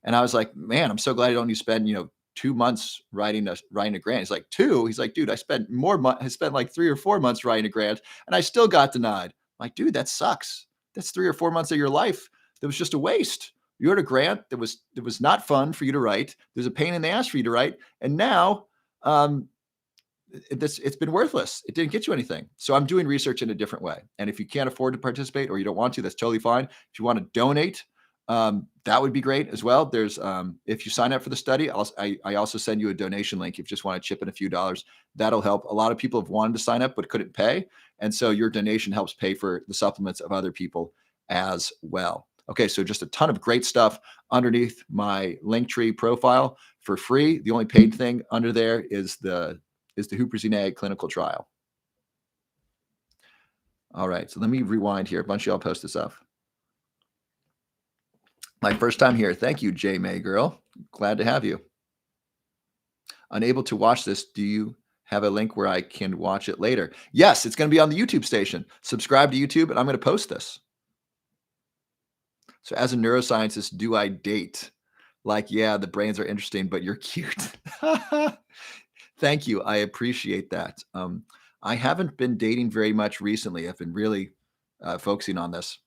and I was like, man, I'm so glad I don't need to spend 2 months writing a grant. He's like, 2? He's like, dude, I spent like 3 or 4 months writing a grant, and I still got denied. I'm like, dude, that sucks. That's 3 or 4 months of your life that was just a waste. You had a grant that was not fun for you to write. There's a pain in the ass for you to write, and now it's been worthless. It didn't get you anything. So I'm doing research in a different way. And if you can't afford to participate, or you don't want to, that's totally fine. If you want to donate, that would be great as well. There's if you sign up for the study, I also send you a donation link if you just want to chip in a few dollars. That'll help. A lot of people have wanted to sign up but couldn't pay, and so your donation helps pay for the supplements of other people as well. Okay, so just a ton of great stuff underneath my Linktree profile for free. The only paid thing under there is the huperzine A clinical trial. All right, so let me rewind here. A bunch of y'all post this up. My first time here. Thank you, J May girl. Glad to have you. Unable to watch this. Do you have a link where I can watch it later? Yes, it's going to be on the YouTube station. Subscribe to YouTube, and I'm going to post this. So as a neuroscientist, do I date? Like, yeah, the brains are interesting, but you're cute. Thank you. I appreciate that. I haven't been dating very much recently. I've been really focusing on this.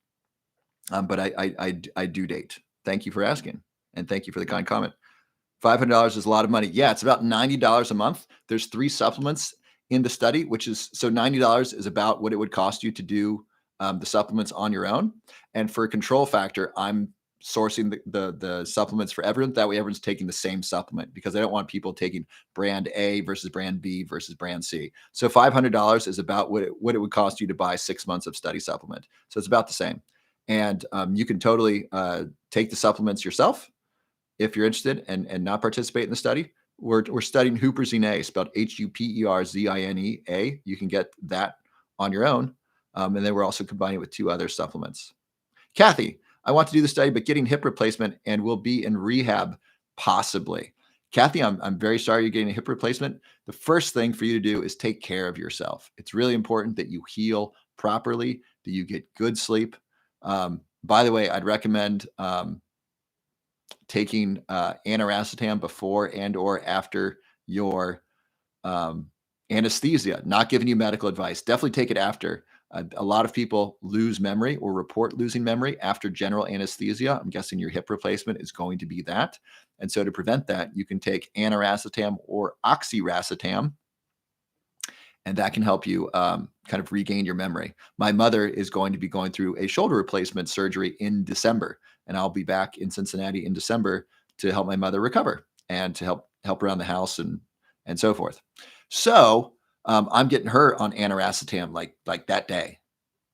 But I do date. Thank you for asking, and thank you for the kind comment. $500 is a lot of money. Yeah, it's about $90 a month. There's 3 supplements in the study, which is so $90 is about what it would cost you to do the supplements on your own. And for a control factor, I'm sourcing the supplements for everyone. That way, everyone's taking the same supplement, because I don't want people taking brand A versus brand B versus brand C. So $500 is about what it would cost you to buy 6 months of study supplement. So it's about the same. And you can totally take the supplements yourself if you're interested and not participate in the study. We're studying huperzine A, spelled Huperzine A. You can get that on your own. And then we're also combining it with 2 other supplements. Kathy, I want to do the study, but getting hip replacement and will be in rehab, possibly. Kathy, I'm very sorry you're getting a hip replacement. The first thing for you to do is take care of yourself. It's really important that you heal properly, that you get good sleep. By the way, I'd recommend taking aniracetam before and or after your anesthesia. Not giving you medical advice. Definitely take it after. A lot of people lose memory or report losing memory after general anesthesia. I'm guessing your hip replacement is going to be that. And so to prevent that, you can take aniracetam or oxiracetam, and that can help you kind of regain your memory. My mother is going to be going through a shoulder replacement surgery in December, and I'll be back in Cincinnati in December to help my mother recover and to help around the house and so forth. So I'm getting her on aniracetam like that day,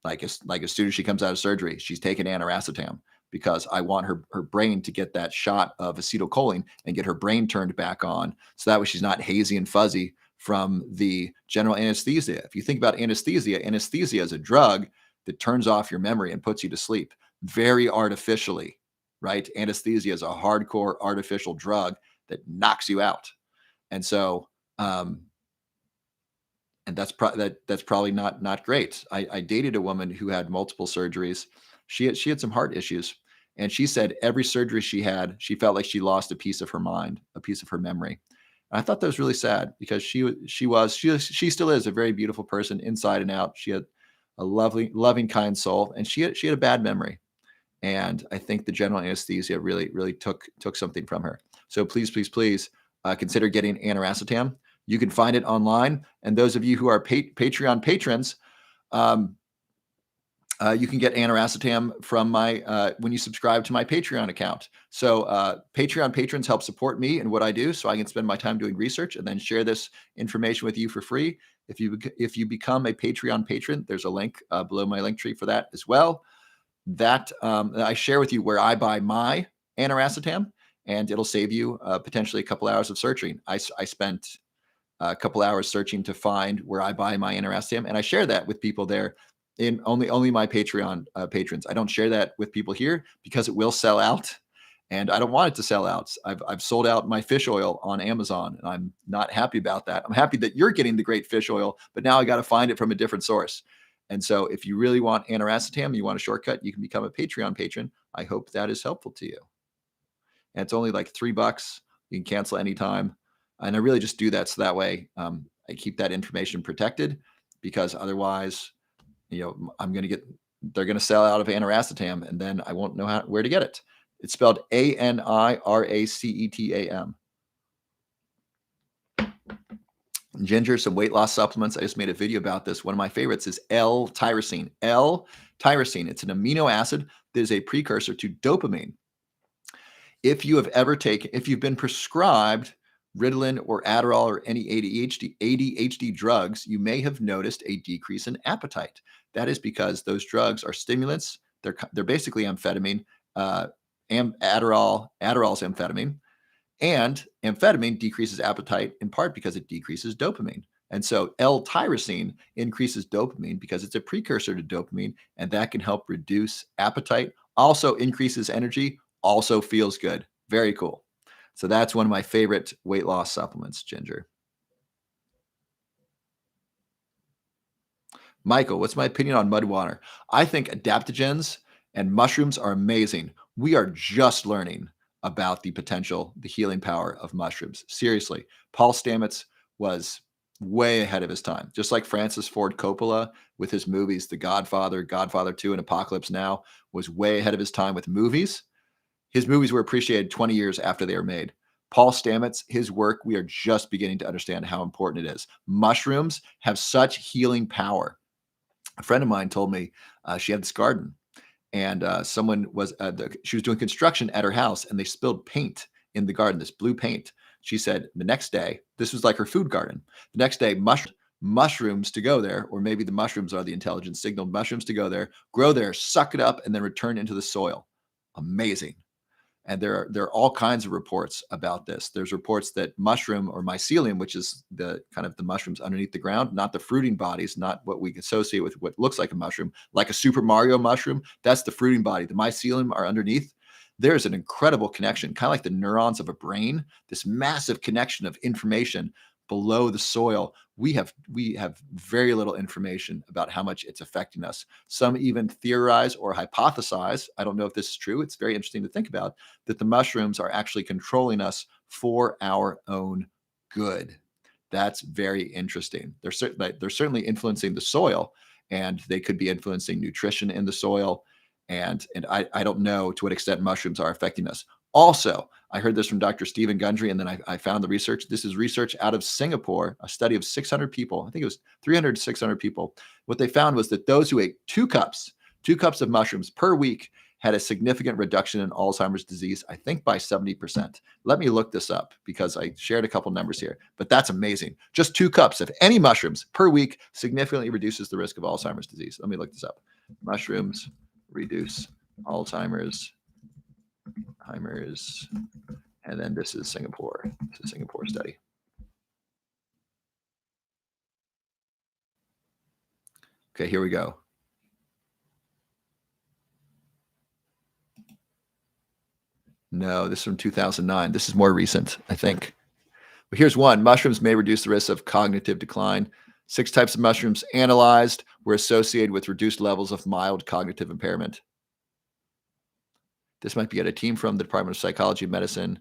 like as soon as she comes out of surgery, she's taking aniracetam, because I want her brain to get that shot of acetylcholine and get her brain turned back on, so that way she's not hazy and fuzzy from the general anesthesia. If you think about anesthesia is a drug that turns off your memory and puts you to sleep. very artificially, right? Anesthesia is a hardcore artificial drug that knocks you out. And so, um, and that's probably not great. I dated a woman who had multiple surgeries. She had some heart issues, and she said every surgery she had, she felt like she lost a piece of her mind, a piece of her memory. And I thought that was really sad because she still is a very beautiful person inside and out. She had a lovely, loving, kind soul, and she had a bad memory. And I think the general anesthesia really took something from her. So please, please, please consider getting aniracetam. You can find it online, and those of you who are Patreon patrons, um, you can get aniracetam from my when you subscribe to my Patreon account. So Patreon patrons help support me and what I do, so I can spend my time doing research and then share this information with you for free. If you become a Patreon patron, there's a link below my link tree for that as well. That I share with you where I buy my aniracetam, and it'll save you potentially a couple hours of searching. I spent a couple hours searching to find where I buy my aniracetam, and I share that with people there in only my Patreon patrons. I don't share that with people here because it will sell out, and I don't want it to sell out. I've sold out my fish oil on Amazon, and I'm not happy about that. I'm happy that you're getting the great fish oil, but now I got to find it from a different source. And so, if you really want aniracetam, you want a shortcut, you can become a Patreon patron. I hope that is helpful to you. And it's only like $3. You can cancel anytime. And I really just do that so that way I keep that information protected, because otherwise, they're going to sell out of aniracetam, and then I won't know where to get it. It's spelled ANIRACETAM. Ginger, some weight loss supplements. I just made a video about this. One of my favorites is L-tyrosine. L-tyrosine. It's an amino acid that is a precursor to dopamine. If you've been prescribed Ritalin or Adderall or any ADHD drugs, you may have noticed a decrease in appetite. That is because those drugs are stimulants. They're basically amphetamine. Adderall's amphetamine. And amphetamine decreases appetite in part because it decreases dopamine. And so L-tyrosine increases dopamine because it's a precursor to dopamine, and that can help reduce appetite, also increases energy, also feels good. Very cool. So that's one of my favorite weight loss supplements, Ginger. Michael, what's my opinion on mud water? I think adaptogens and mushrooms are amazing. We are just learning about the potential, the healing power of mushrooms. Seriously, Paul Stamets was way ahead of his time. Just like Francis Ford Coppola with his movies, The Godfather, Godfather 2, and Apocalypse Now, was way ahead of his time with movies. His movies were appreciated 20 years after they were made. Paul Stamets, his work, we are just beginning to understand how important it is. Mushrooms have such healing power. A friend of mine told me she had this garden, and she was doing construction at her house, and they spilled paint in the garden, this blue paint. She said the next day, this was like her food garden. The next day, mushrooms to go there, or maybe the mushrooms are the intelligence signal, mushrooms to go there, grow there, suck it up, and then return into the soil. Amazing. And there are all kinds of reports about this. There's reports that mushroom or mycelium, which is the kind of the mushrooms underneath the ground, not the fruiting bodies, not what we associate with what looks like a mushroom, like a Super Mario mushroom. That's the fruiting body. The mycelium are underneath. There's an incredible connection, kind of like the neurons of a brain, this massive connection of information below the soil. We have very little information about how much it's affecting us. Some even theorize or hypothesize, I don't know if this is true, it's very interesting to think about, that the mushrooms are actually controlling us for our own good. That's very interesting. They're certainly influencing the soil, and they could be influencing nutrition in the soil. And I don't know to what extent mushrooms are affecting us. Also, I heard this from Dr. Stephen Gundry, and then I found the research. This is research out of Singapore, a study of 600 people. I think it was 300 to 600 people. What they found was that those who ate two cups of mushrooms per week had a significant reduction in Alzheimer's disease, I think by 70%. Let me look this up because I shared a couple numbers here, but that's amazing. Just 2 cups of any mushrooms per week significantly reduces the risk of Alzheimer's disease. Let me look this up. Mushrooms reduce Alzheimer's, and then this is Singapore. This is a Singapore study. Okay, here we go. No, this is from 2009. This is more recent, I think. But here's one. Mushrooms may reduce the risk of cognitive decline. 6 types of mushrooms analyzed were associated with reduced levels of mild cognitive impairment. This might be at a team from the Department of Psychology and Medicine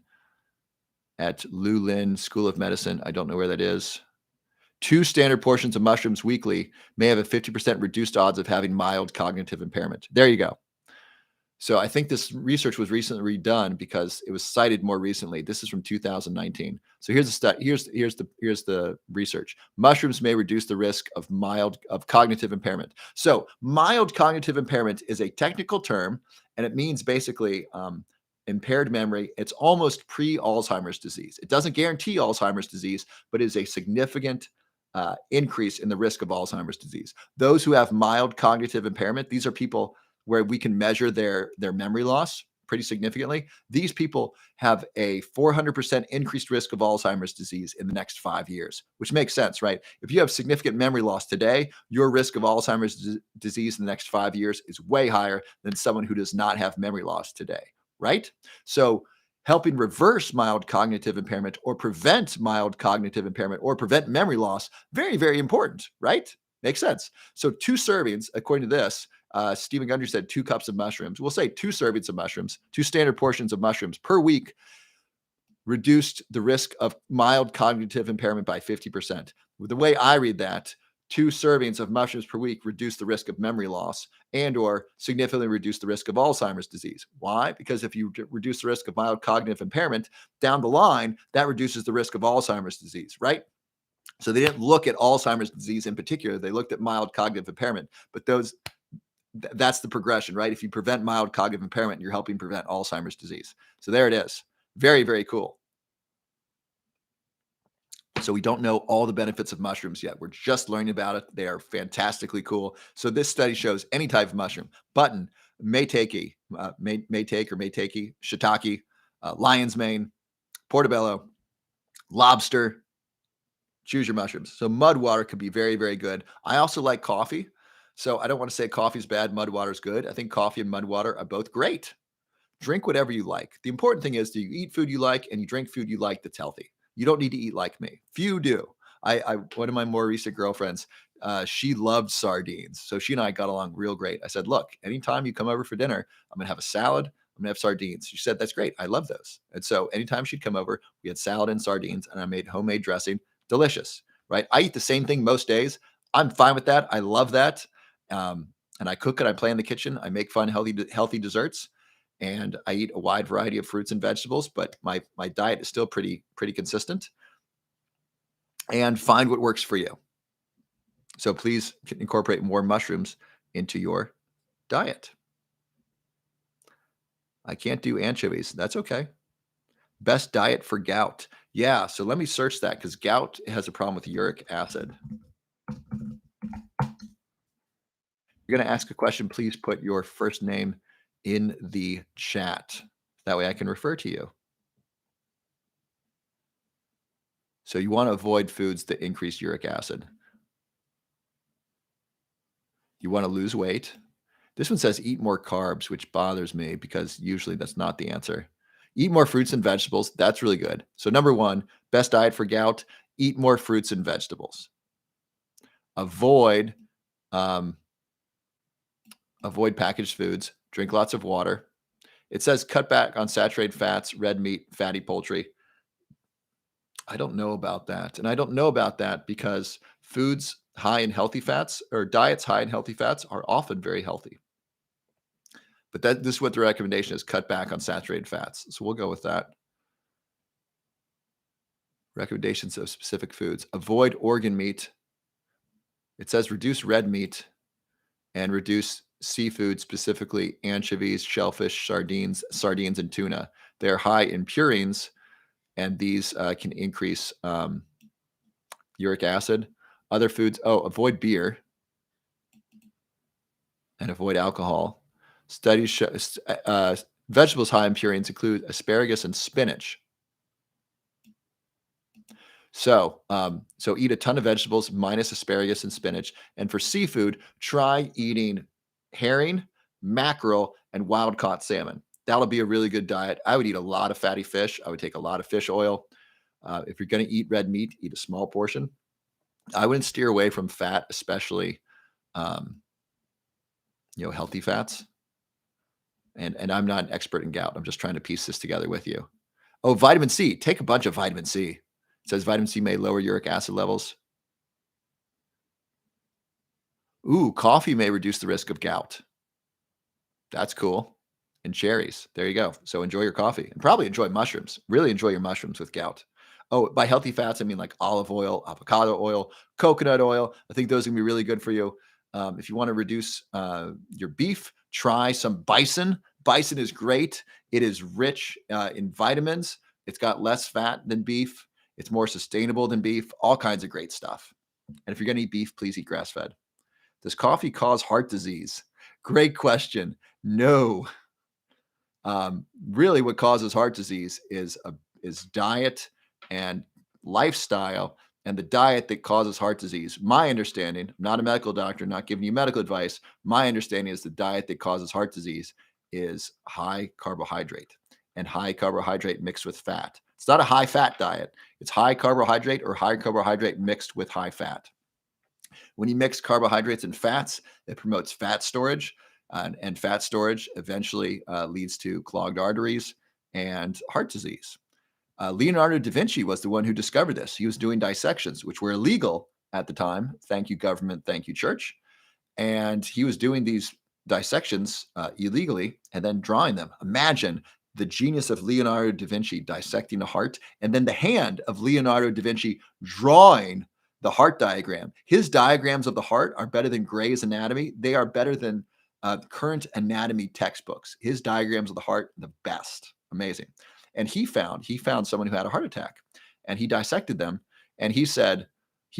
at Lulin School of Medicine. I don't know where that is. 2 standard portions of mushrooms weekly may have a 50% reduced odds of having mild cognitive impairment. There you go. So I think this research was recently redone because it was cited more recently. This is from 2019. So here's the here's the research. Mushrooms may reduce the risk of cognitive impairment. So mild cognitive impairment is a technical term, and it means basically impaired memory. It's almost pre-Alzheimer's disease. It doesn't guarantee Alzheimer's disease, but is a significant increase in the risk of Alzheimer's disease. Those who have mild cognitive impairment, these are people where we can measure their memory loss pretty significantly. These people have a 400% increased risk of Alzheimer's disease in the next 5 years, which makes sense, right? If you have significant memory loss today, your risk of Alzheimer's disease in the next 5 years is way higher than someone who does not have memory loss today, right? So helping reverse mild cognitive impairment or prevent mild cognitive impairment or prevent memory loss, very, very important, right? Makes sense. So 2 servings, according to this, Stephen Gundry said 2 cups of mushrooms. We'll say 2 servings of mushrooms, 2 standard portions of mushrooms per week reduced the risk of mild cognitive impairment by 50%. The way I read that, 2 servings of mushrooms per week reduce the risk of memory loss and or significantly reduce the risk of Alzheimer's disease. Why? Because if you reduce the risk of mild cognitive impairment down the line, that reduces the risk of Alzheimer's disease, right? So they didn't look at Alzheimer's disease in particular. They looked at mild cognitive impairment, but that's the progression, right? If you prevent mild cognitive impairment, you're helping prevent Alzheimer's disease. So there it is. Very, very cool. So we don't know all the benefits of mushrooms yet. We're just learning about it. They are fantastically cool. So this study shows any type of mushroom: button, maitake, maitake, shiitake, lion's mane, portobello, lobster. Choose your mushrooms. So mud water could be very, very good. I also like coffee. So I don't want to say coffee's bad, mud water's good. I think coffee and mud water are both great. Drink whatever you like. The important thing is, do you eat food you like and you drink food you like that's healthy? You don't need to eat like me. Few do. I one of my more recent girlfriends, she loved sardines. So she and I got along real great. I said, look, anytime you come over for dinner, I'm gonna have a salad. I'm gonna have sardines. She said, that's great. I love those. And so anytime she'd come over, we had salad and sardines, and I made homemade dressing. Delicious, right? I eat the same thing most days. I'm fine with that. I love that. And I cook it. I play in the kitchen. I make fun, healthy desserts, and I eat a wide variety of fruits and vegetables. But my diet is still pretty consistent. And find what works for you. So please incorporate more mushrooms into your diet. I can't do anchovies. That's okay. Best diet for gout. Yeah. So let me search that, because gout has a problem with uric acid. You're going to ask a question, please put your first name in the chat. That way I can refer to you. So you want to avoid foods that increase uric acid. You want to lose weight. This one says eat more carbs, which bothers me because usually that's not the answer. Eat more fruits and vegetables. That's really good. So number 1, best diet for gout, eat more fruits and vegetables. Avoid packaged foods. Drink lots of water. It says cut back on saturated fats, red meat, fatty poultry. I don't know about that. And I don't know about that because foods high in healthy fats, or diets high in healthy fats, are often very healthy. But this is what the recommendation is: cut back on saturated fats. So we'll go with that. Recommendations of specific foods: avoid organ meat. It says reduce red meat and reduce seafood, specifically anchovies, shellfish, sardines, and tuna. They're high in purines, and these can increase uric acid. Other foods: avoid beer and avoid alcohol. Studies show vegetables high in purines include asparagus and spinach. So eat a ton of vegetables minus asparagus and spinach. And for seafood, try eating herring, mackerel, and wild caught salmon. That'll be a really good diet. I would eat a lot of fatty fish. I would take a lot of fish oil. If you're going to eat red meat, eat a small portion. I wouldn't steer away from fat, especially um, healthy fats. And I'm not an expert in gout. I'm just trying to piece this together with you. Oh, vitamin C. Take a bunch of vitamin C. It says vitamin C may lower uric acid levels. Ooh, coffee may reduce the risk of gout. That's cool. And cherries. There you go. So enjoy your coffee and probably enjoy mushrooms. Really enjoy your mushrooms with gout. Oh, by healthy fats, I mean like olive oil, avocado oil, coconut oil. I think those are going to be really good for you. If you want to reduce your beef, try some bison. Bison is great. It is rich in vitamins. It's got less fat than beef. It's more sustainable than beef. All kinds of great stuff. And if you're going to eat beef, please eat grass fed. Does coffee cause heart disease? Great question. No. Really, what causes heart disease is diet and lifestyle, and the diet that causes heart disease. My understanding, I'm not a medical doctor, not giving you medical advice. My understanding is the diet that causes heart disease is high carbohydrate and high carbohydrate mixed with fat. It's not a high fat diet. It's high carbohydrate or high carbohydrate mixed with high fat. When you mix carbohydrates and fats, it promotes fat storage, and fat storage eventually leads to clogged arteries and heart disease. Leonardo da Vinci was the one who discovered this. He was doing dissections, which were illegal at the time. Thank you, government. Thank you, church. And he was doing these dissections illegally and then drawing them. Imagine the genius of Leonardo da Vinci dissecting a heart, and then the hand of Leonardo da Vinci drawing the heart diagram. His diagrams of the heart are better than Gray's Anatomy. They are better than current anatomy textbooks. His diagrams of the heart, the best. Amazing. And he found someone who had a heart attack, and he dissected them, and he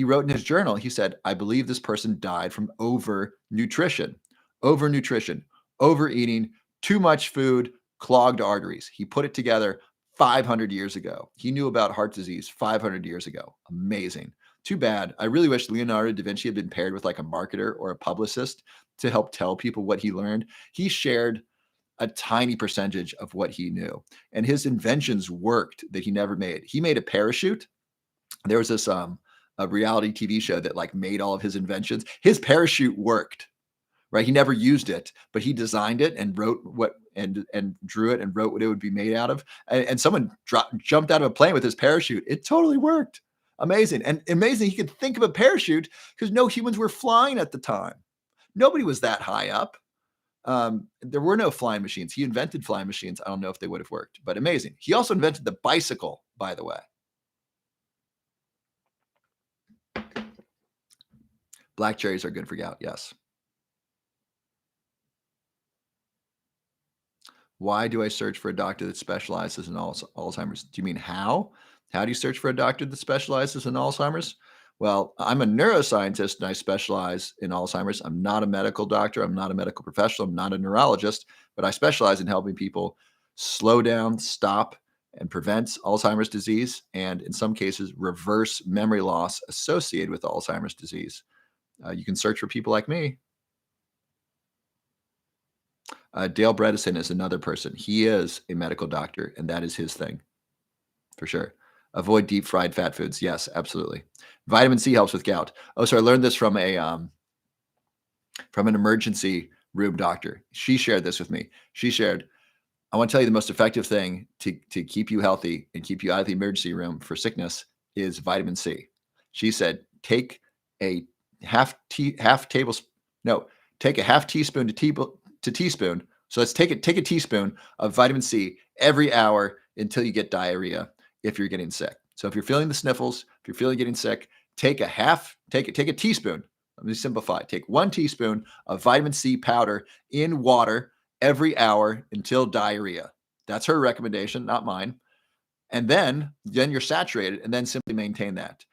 wrote in his journal, he said, I believe this person died from overnutrition, overeating, too much food, clogged arteries. He put it together 500 years ago. He knew about heart disease 500 years ago. Amazing. Too bad. I really wish Leonardo da Vinci had been paired with like a marketer or a publicist to help tell people what he learned. He shared a tiny percentage of what he knew, and his inventions worked that he never made. He made a parachute. There was this a reality TV show that like made all of his inventions. His parachute worked, right? He never used it, but he designed it and wrote what and drew it and wrote what it would be made out of. And someone jumped out of a plane with his parachute. It totally worked. Amazing. And amazing he could think of a parachute because no humans were flying at the time. Nobody was that high up. There were no flying machines. He invented flying machines. I don't know if they would have worked, but amazing. He also invented the bicycle, by the way. Black cherries are good for gout. Yes. Why do I search for a doctor that specializes in Alzheimer's? Do you mean how? How do you search for a doctor that specializes in Alzheimer's? Well, I'm a neuroscientist and I specialize in Alzheimer's. I'm not a medical doctor. I'm not a medical professional. I'm not a neurologist, but I specialize in helping people slow down, stop, and prevent Alzheimer's disease, and in some cases, reverse memory loss associated with Alzheimer's disease. You can search for people like me. Dale Bredesen is another person. He is a medical doctor, and that is his thing for sure. Avoid deep fried fat foods. Yes, absolutely. Vitamin C helps with gout. Oh, so I learned this from an emergency room doctor. She shared this with me. She shared, I want to tell you the most effective thing to keep you healthy and keep you out of the emergency room for sickness is vitamin C. She said, take a half tablespoon, no, take a half teaspoon to teaspoon. So let's take a teaspoon of vitamin C every hour until you get diarrhea if you're getting sick. So if you're feeling the sniffles, if you're feeling getting sick, take a teaspoon. Let me simplify. Take 1 teaspoon of vitamin C powder in water every hour until diarrhea. That's her recommendation, not mine. And then you're saturated, and then simply maintain that.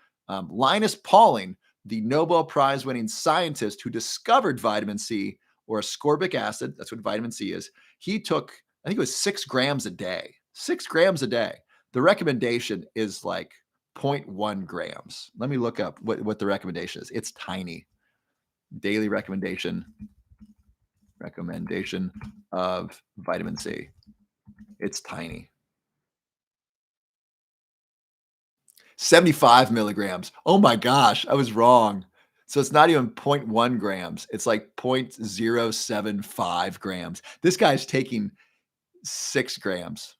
Linus Pauling, the Nobel Prize winning scientist who discovered vitamin C or ascorbic acid, that's what vitamin C is, he took, I think it was 6 grams a day. 6 grams a day. The recommendation is like zero point 0.1 grams. Let me look up what the recommendation is. It's tiny. Daily recommendation of vitamin C. It's tiny. 75 milligrams. Oh my gosh, I was wrong. So it's not even zero point 0.1 grams. It's like 0.075 grams. This guy's taking 6 grams.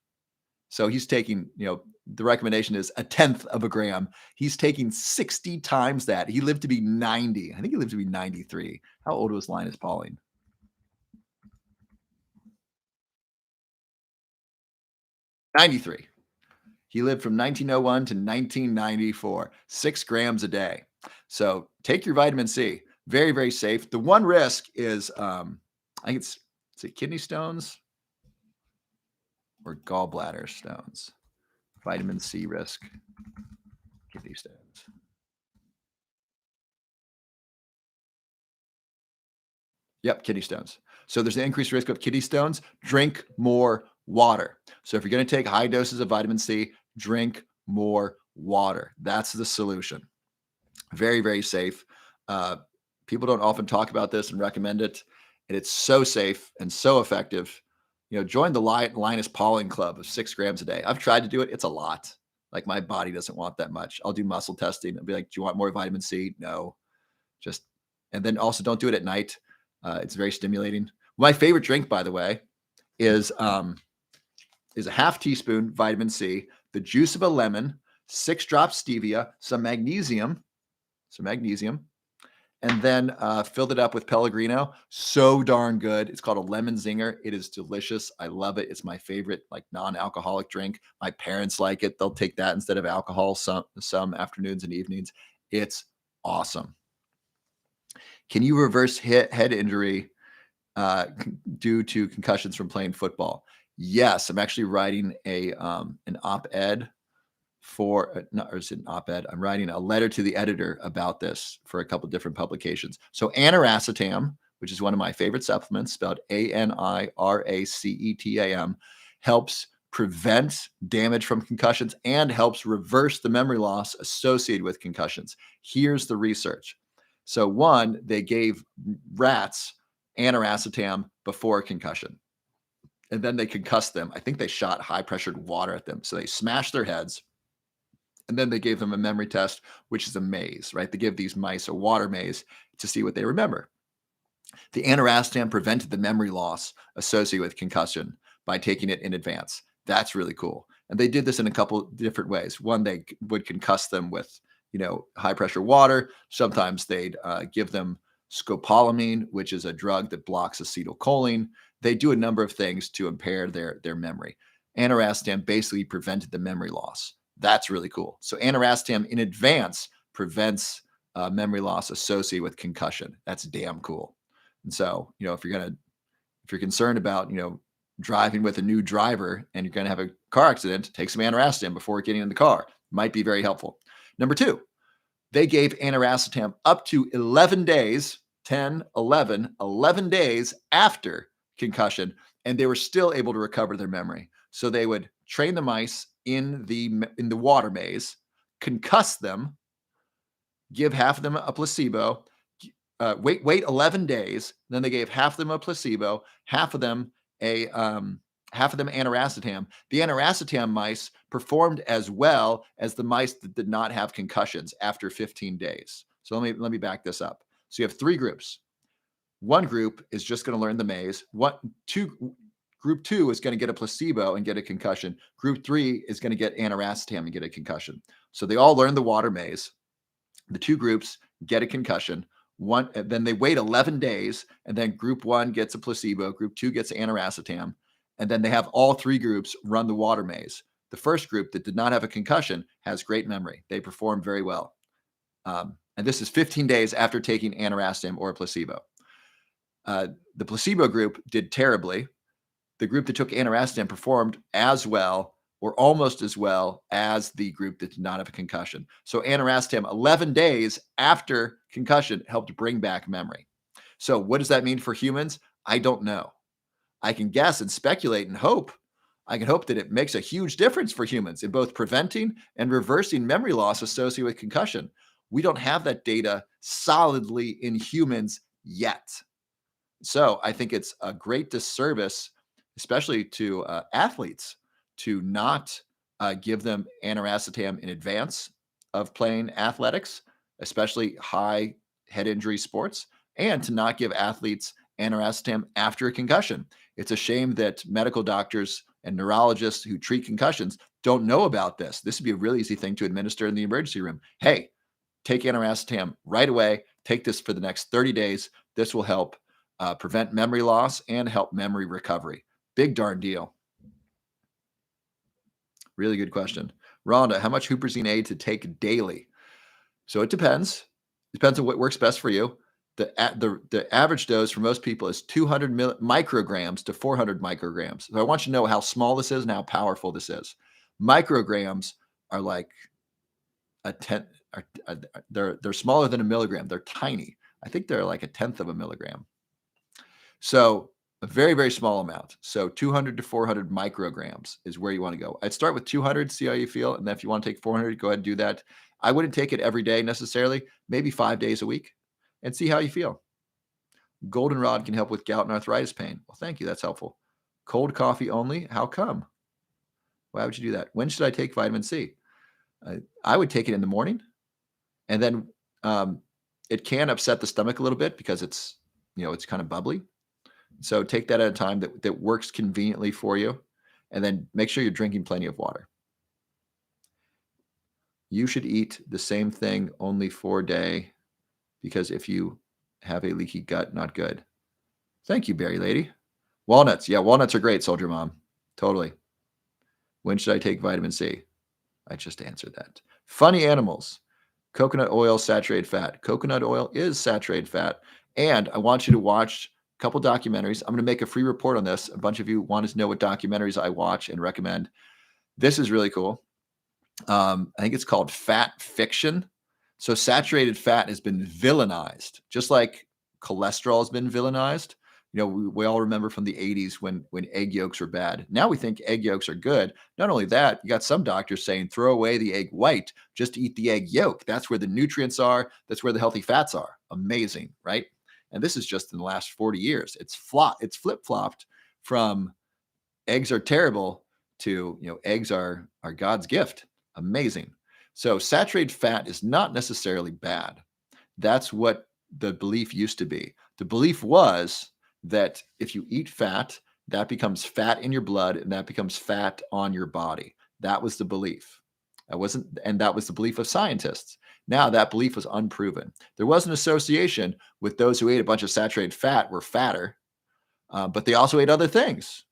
So he's taking, the recommendation is a tenth of a gram. He's taking 60 times that. He lived to be 90. I think he lived to be 93. How old was Linus Pauling? 93. He lived from 1901 to 1994, 6 grams a day. So take your vitamin C. Very, very safe. The one risk is, I think is it kidney stones or gallbladder stones? Vitamin C risk, kidney stones. Yep, kidney stones. So there's an increased risk of kidney stones. Drink more water. So if you're going to take high doses of vitamin C, drink more water. That's the solution. Very, very safe. Uh, People don't often talk about this and recommend it. And it's so safe and so effective. Join the Linus Pauling Club of 6 grams a day. I've tried to do it. It's a lot. Like my body doesn't want that much. I'll do muscle testing and be like, do you want more vitamin C? No. Just, and then also don't do it at night. It's very stimulating. My favorite drink, by the way, is a half teaspoon vitamin C, the juice of a lemon, 6 drops stevia, some magnesium, and then filled it up with Pellegrino. So darn good. It's called a lemon zinger. It is delicious. I love it. It's my favorite like non-alcoholic drink. My parents like it. They'll take that instead of alcohol some afternoons and evenings. It's awesome. Can you reverse head injury due to concussions from playing football? Yes, I'm actually writing an op-ed for not or is it an op-ed? I'm writing a letter to the editor about this for a couple different publications. So aniracetam, which is one of my favorite supplements, spelled ANIRACETAM, helps prevent damage from concussions and helps reverse the memory loss associated with concussions. Here's the research. So one, they gave rats aniracetam before a concussion. And then they concussed them. I think they shot high pressured water at them. So they smashed their heads. And then they gave them a memory test, which is a maze, right? They give these mice a water maze to see what they remember. The aniracetam prevented the memory loss associated with concussion by taking it in advance. That's really cool. And they did this in a couple different ways. One, they would concuss them with, high pressure water. Sometimes they'd give them scopolamine, which is a drug that blocks acetylcholine. They do a number of things to impair their memory. Aniracetam basically prevented the memory loss. That's really cool. So aniracetam in advance prevents memory loss associated with concussion. That's damn cool. And so, if you're concerned about, driving with a new driver and you're going to have a car accident, take some aniracetam before getting in the car. Might be very helpful. Number two, they gave aniracetam up to 11 days, 10, 11 days after concussion, and they were still able to recover their memory. So they would train the mice in the water maze, concuss them, give half of them a placebo, wait 11 days. Then they gave half of them a placebo, half of them aniracetam. The aniracetam mice performed as well as the mice that did not have concussions after 15 days. So let me back this up. So you have 3 groups. One group is just going to learn the maze. Group 2 is going to get a placebo and get a concussion. Group 3 is going to get aniracetam and get a concussion. So they all learn the water maze. The 2 groups get a concussion. Then they wait 11 days, and then group 1 gets a placebo. Group 2 gets aniracetam, and then they have all 3 groups run the water maze. The first group that did not have a concussion has great memory. They perform very well. And this is 15 days after taking aniracetam or a placebo. The placebo group did terribly. The group that took aniracetam performed as well or almost as well as the group that did not have a concussion. So aniracetam, 11 days after concussion, helped bring back memory. So what does that mean for humans? I don't know. I can guess and speculate and hope. I can hope that it makes a huge difference for humans in both preventing and reversing memory loss associated with concussion. We don't have that data solidly in humans yet. So I think it's a great disservice, especially to athletes, to not give them aniracetam in advance of playing athletics, especially high head injury sports, and to not give athletes aniracetam after a concussion. It's a shame that medical doctors and neurologists who treat concussions don't know about this. This would be a really easy thing to administer in the emergency room. Hey, take aniracetam right away. Take this for the next 30 days. This will help prevent memory loss and help memory recovery. Big darn deal. Really good question. Rhonda, how much huperzine A to take daily? So it depends. Depends on what works best for you. The average dose for most people is 200 micrograms to 400 micrograms. So I want you to know how small this is and how powerful this is. Micrograms are like a tenth. They're smaller than a milligram. They're tiny. I think they're like a tenth of a milligram. So a very, very small amount. So 200 to 400 micrograms is where you want to go. I'd start with 200, see how you feel. And then if you want to take 400, go ahead and do that. I wouldn't take it every day necessarily, maybe 5 days a week, and see how you feel. Goldenrod can help with gout and arthritis pain. Well, thank you. That's helpful. Cold coffee only. How come? Why would you do that? When should I take vitamin C? I would take it in the morning, and then it can upset the stomach a little bit because it's kind of bubbly. So take that at a time that works conveniently for you, and then make sure you're drinking plenty of water. You should eat the same thing only for a day, because if you have a leaky gut, not good. Thank you, Berry Lady. Walnuts. Yeah, walnuts are great, Soldier Mom. Totally. When should I take vitamin C? I just answered that. Funny animals. Coconut oil, saturated fat. Coconut oil is saturated fat. And I want you to watch a couple documentaries. I'm going to make a free report on this. A bunch of you want to know what documentaries I watch and recommend. This is really cool. I think it's called Fat Fiction. So saturated fat has been villainized, just like cholesterol has been villainized. We all remember from the 80s when egg yolks were bad. Now we think egg yolks are good. Not only that, you got some doctors saying throw away the egg white, just eat the egg yolk. That's where the nutrients are. That's where the healthy fats are. Amazing, right? And this is just in the last 40 years. It's flip-flopped from eggs are terrible to, eggs are God's gift. Amazing. So saturated fat is not necessarily bad. That's what the belief used to be. The belief was that if you eat fat, that becomes fat in your blood and that becomes fat on your body. That was the belief. That was the belief of scientists. Now that belief was unproven. There was an association with those who ate a bunch of saturated fat were fatter, but they also ate other things.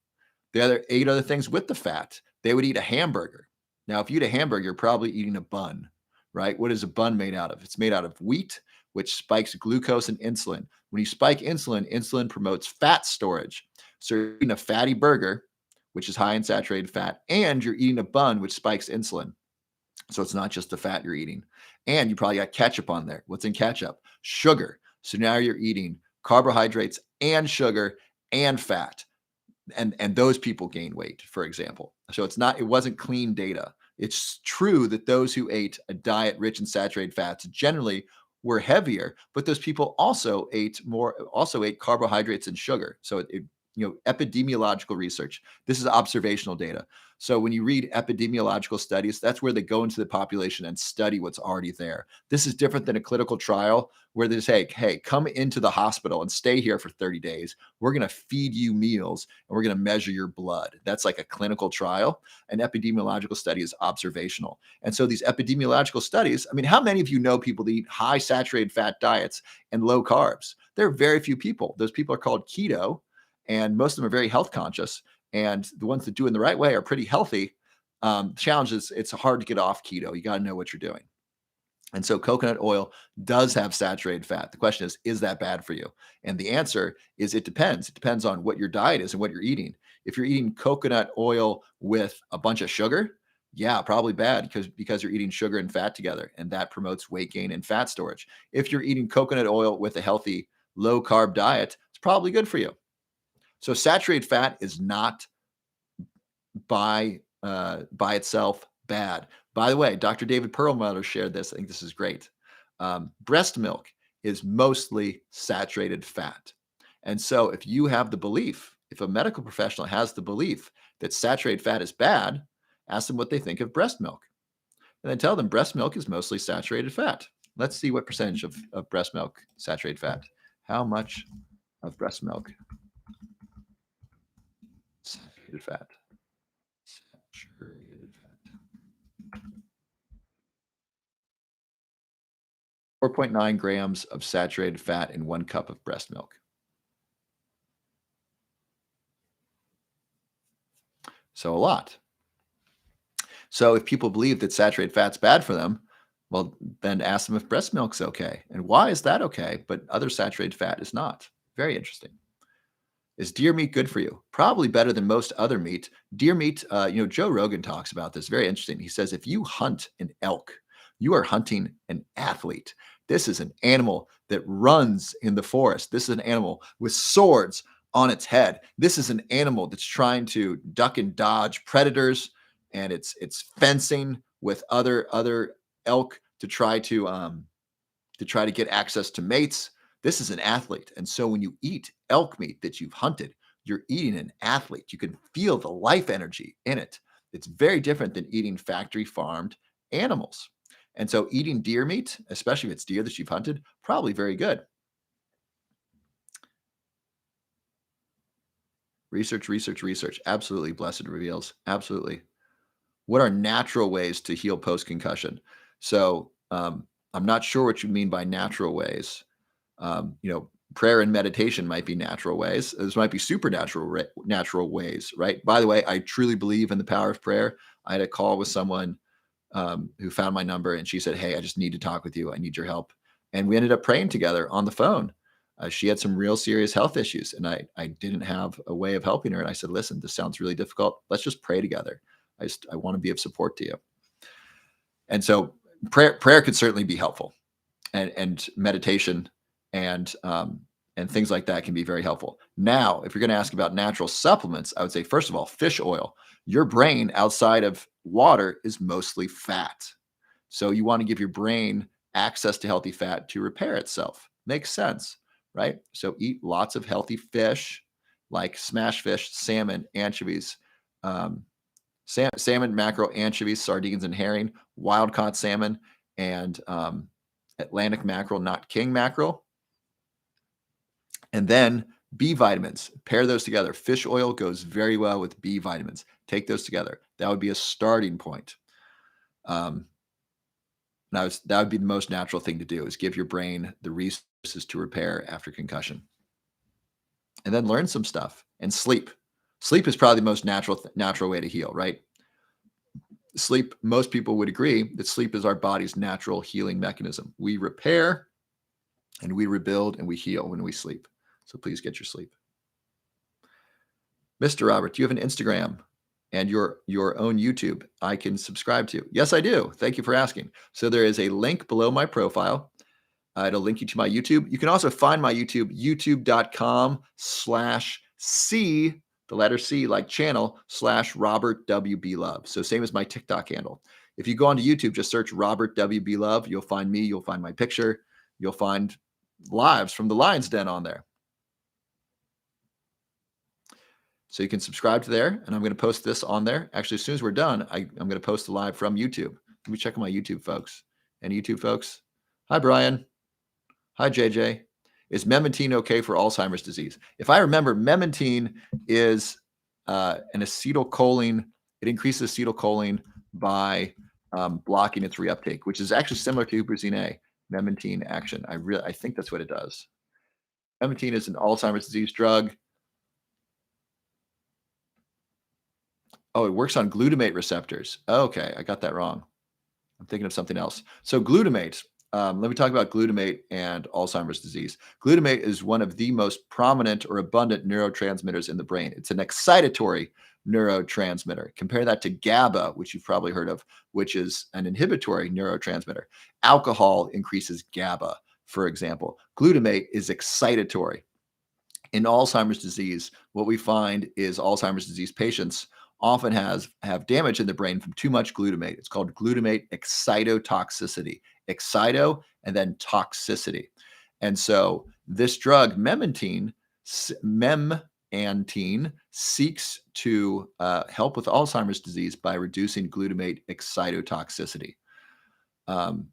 They ate other things with the fat. They would eat a hamburger. Now, if you eat a hamburger, you're probably eating a bun, right? What is a bun made out of? It's made out of wheat, which spikes glucose and insulin. When you spike insulin, insulin promotes fat storage. So you're eating a fatty burger, which is high in saturated fat, and you're eating a bun, which spikes insulin. So it's not just the fat you're eating. And you probably got ketchup on there. What's in ketchup? Sugar. So now you're eating carbohydrates and sugar and fat. And those people gain weight, for example. So it wasn't clean data. It's true that those who ate a diet rich in saturated fats generally were heavier, but those people also ate carbohydrates and sugar. So epidemiological research. This is observational data. So when you read epidemiological studies, that's where they go into the population and study what's already there. This is different than a clinical trial where they say, hey, come into the hospital and stay here for 30 days. We're going to feed you meals and we're going to measure your blood. That's like a clinical trial. An epidemiological study is observational. And so these epidemiological studies, how many of you know people that eat high saturated fat diets and low carbs? There are very few people. Those people are called keto, and most of them are very health conscious. And the ones that do it in the right way are pretty healthy. The challenge is it's hard to get off keto. You got to know what you're doing. And so coconut oil does have saturated fat. The question is that bad for you? And the answer is it depends. It depends on what your diet is and what you're eating. If you're eating coconut oil with a bunch of sugar, yeah, probably bad because you're eating sugar and fat together, and that promotes weight gain and fat storage. If you're eating coconut oil with a healthy low carb diet, it's probably good for you. So saturated fat is not by itself bad. By the way, Dr. David Perlmutter shared this. I think this is great. Breast milk is mostly saturated fat. And so if you have the belief If a medical professional has the belief that saturated fat is bad, ask them what they think of breast milk. And then tell them breast milk is mostly saturated fat. Let's see what percentage of breast milk saturated fat. How much of breast milk saturated fat? Saturated fat. 4.9 grams of saturated fat in 1 cup of breast milk. So a lot. So if people believe that saturated fat's bad for them, well, then ask them if breast milk's okay. And why is that okay, but other saturated fat is not? Very interesting. Is deer meat good for you? Probably better than most other meat. Deer meat, Joe Rogan talks about this. Very interesting. He says if you hunt an elk, you are hunting an athlete. This is an animal that runs in the forest. This is an animal with swords on its head. This is an animal that's trying to duck and dodge predators, and it's fencing with other elk to try to get access to mates. This is an athlete. And so when you eat elk meat that you've hunted, you're eating an athlete. You can feel the life energy in it. It's very different than eating factory farmed animals. And so eating deer meat, especially if it's deer that you've hunted, probably very good. Research, research, research. Absolutely. Blessed reveals. Absolutely. What are natural ways to heal post concussion? So I'm not sure what you mean by natural ways. Prayer and meditation might be natural ways. Those might be supernatural natural ways, right? By the way, I truly believe in the power of prayer. I had a call with someone who found my number, and she said, "Hey, I just need to talk with you. I need your help." And we ended up praying together on the phone. She had some real serious health issues, and I didn't have a way of helping her. And I said, "Listen, this sounds really difficult. Let's just pray together. I want to be of support to you." And so prayer could certainly be helpful, and meditation and and things like that can be very helpful. Now, if you're going to ask about natural supplements, I would say first of all, fish oil. Your brain outside of water is mostly fat, so you want to give your brain access to healthy fat to repair itself. Makes sense, right? So eat lots of healthy fish, like smash fish, salmon, anchovies. Um, salmon, mackerel, anchovies, sardines, and herring, wild caught salmon, and Atlantic mackerel, not king mackerel. And then B vitamins, pair those together. Fish oil goes very well with B vitamins. Take those together. That would be a starting point. That would be the most natural thing to do, is give your brain the resources to repair after concussion. And then learn some stuff and sleep. Sleep is probably the most natural way to heal, right? Sleep, most people would agree that sleep is our body's natural healing mechanism. We repair and we rebuild and we heal when we sleep. So please get your sleep. Mr. Robert, do you have an Instagram and your own YouTube I can subscribe to? Yes, I do. Thank you for asking. So there is a link below my profile. It'll link you to my YouTube. You can also find my YouTube, youtube.com/C, the letter C, like channel, /Robert WB Love. So same as my TikTok handle. If you go onto YouTube, just search Robert WB Love. You'll find me. You'll find my picture. You'll find lives from the Lion's Den on there. So you can subscribe to there, and I'm going to post this on there. Actually, as soon as we're done, I'm going to post a live from YouTube. Let me check on my YouTube folks. Any YouTube folks? Hi, Brian. Hi, JJ. Is memantine okay for Alzheimer's disease? If I remember, memantine is an acetylcholine. It increases acetylcholine by blocking its reuptake, which is actually similar to huperzine A. Memantine action. I think that's what it does. Memantine is an Alzheimer's disease drug. Oh, it works on glutamate receptors. Okay, I got that wrong. I'm thinking of something else. So glutamate. Let me talk about glutamate and Alzheimer's disease. Glutamate is one of the most prominent or abundant neurotransmitters in the brain. It's an excitatory neurotransmitter. Compare that to GABA, which you've probably heard of, which is an inhibitory neurotransmitter. Alcohol increases GABA, for example. Glutamate is excitatory. In Alzheimer's disease, what we find is Alzheimer's disease patients often have damage in the brain from too much glutamate. It's called glutamate excitotoxicity. Excito and then toxicity. And so this drug, memantine, Antine seeks to help with Alzheimer's disease by reducing glutamate excitotoxicity. Um,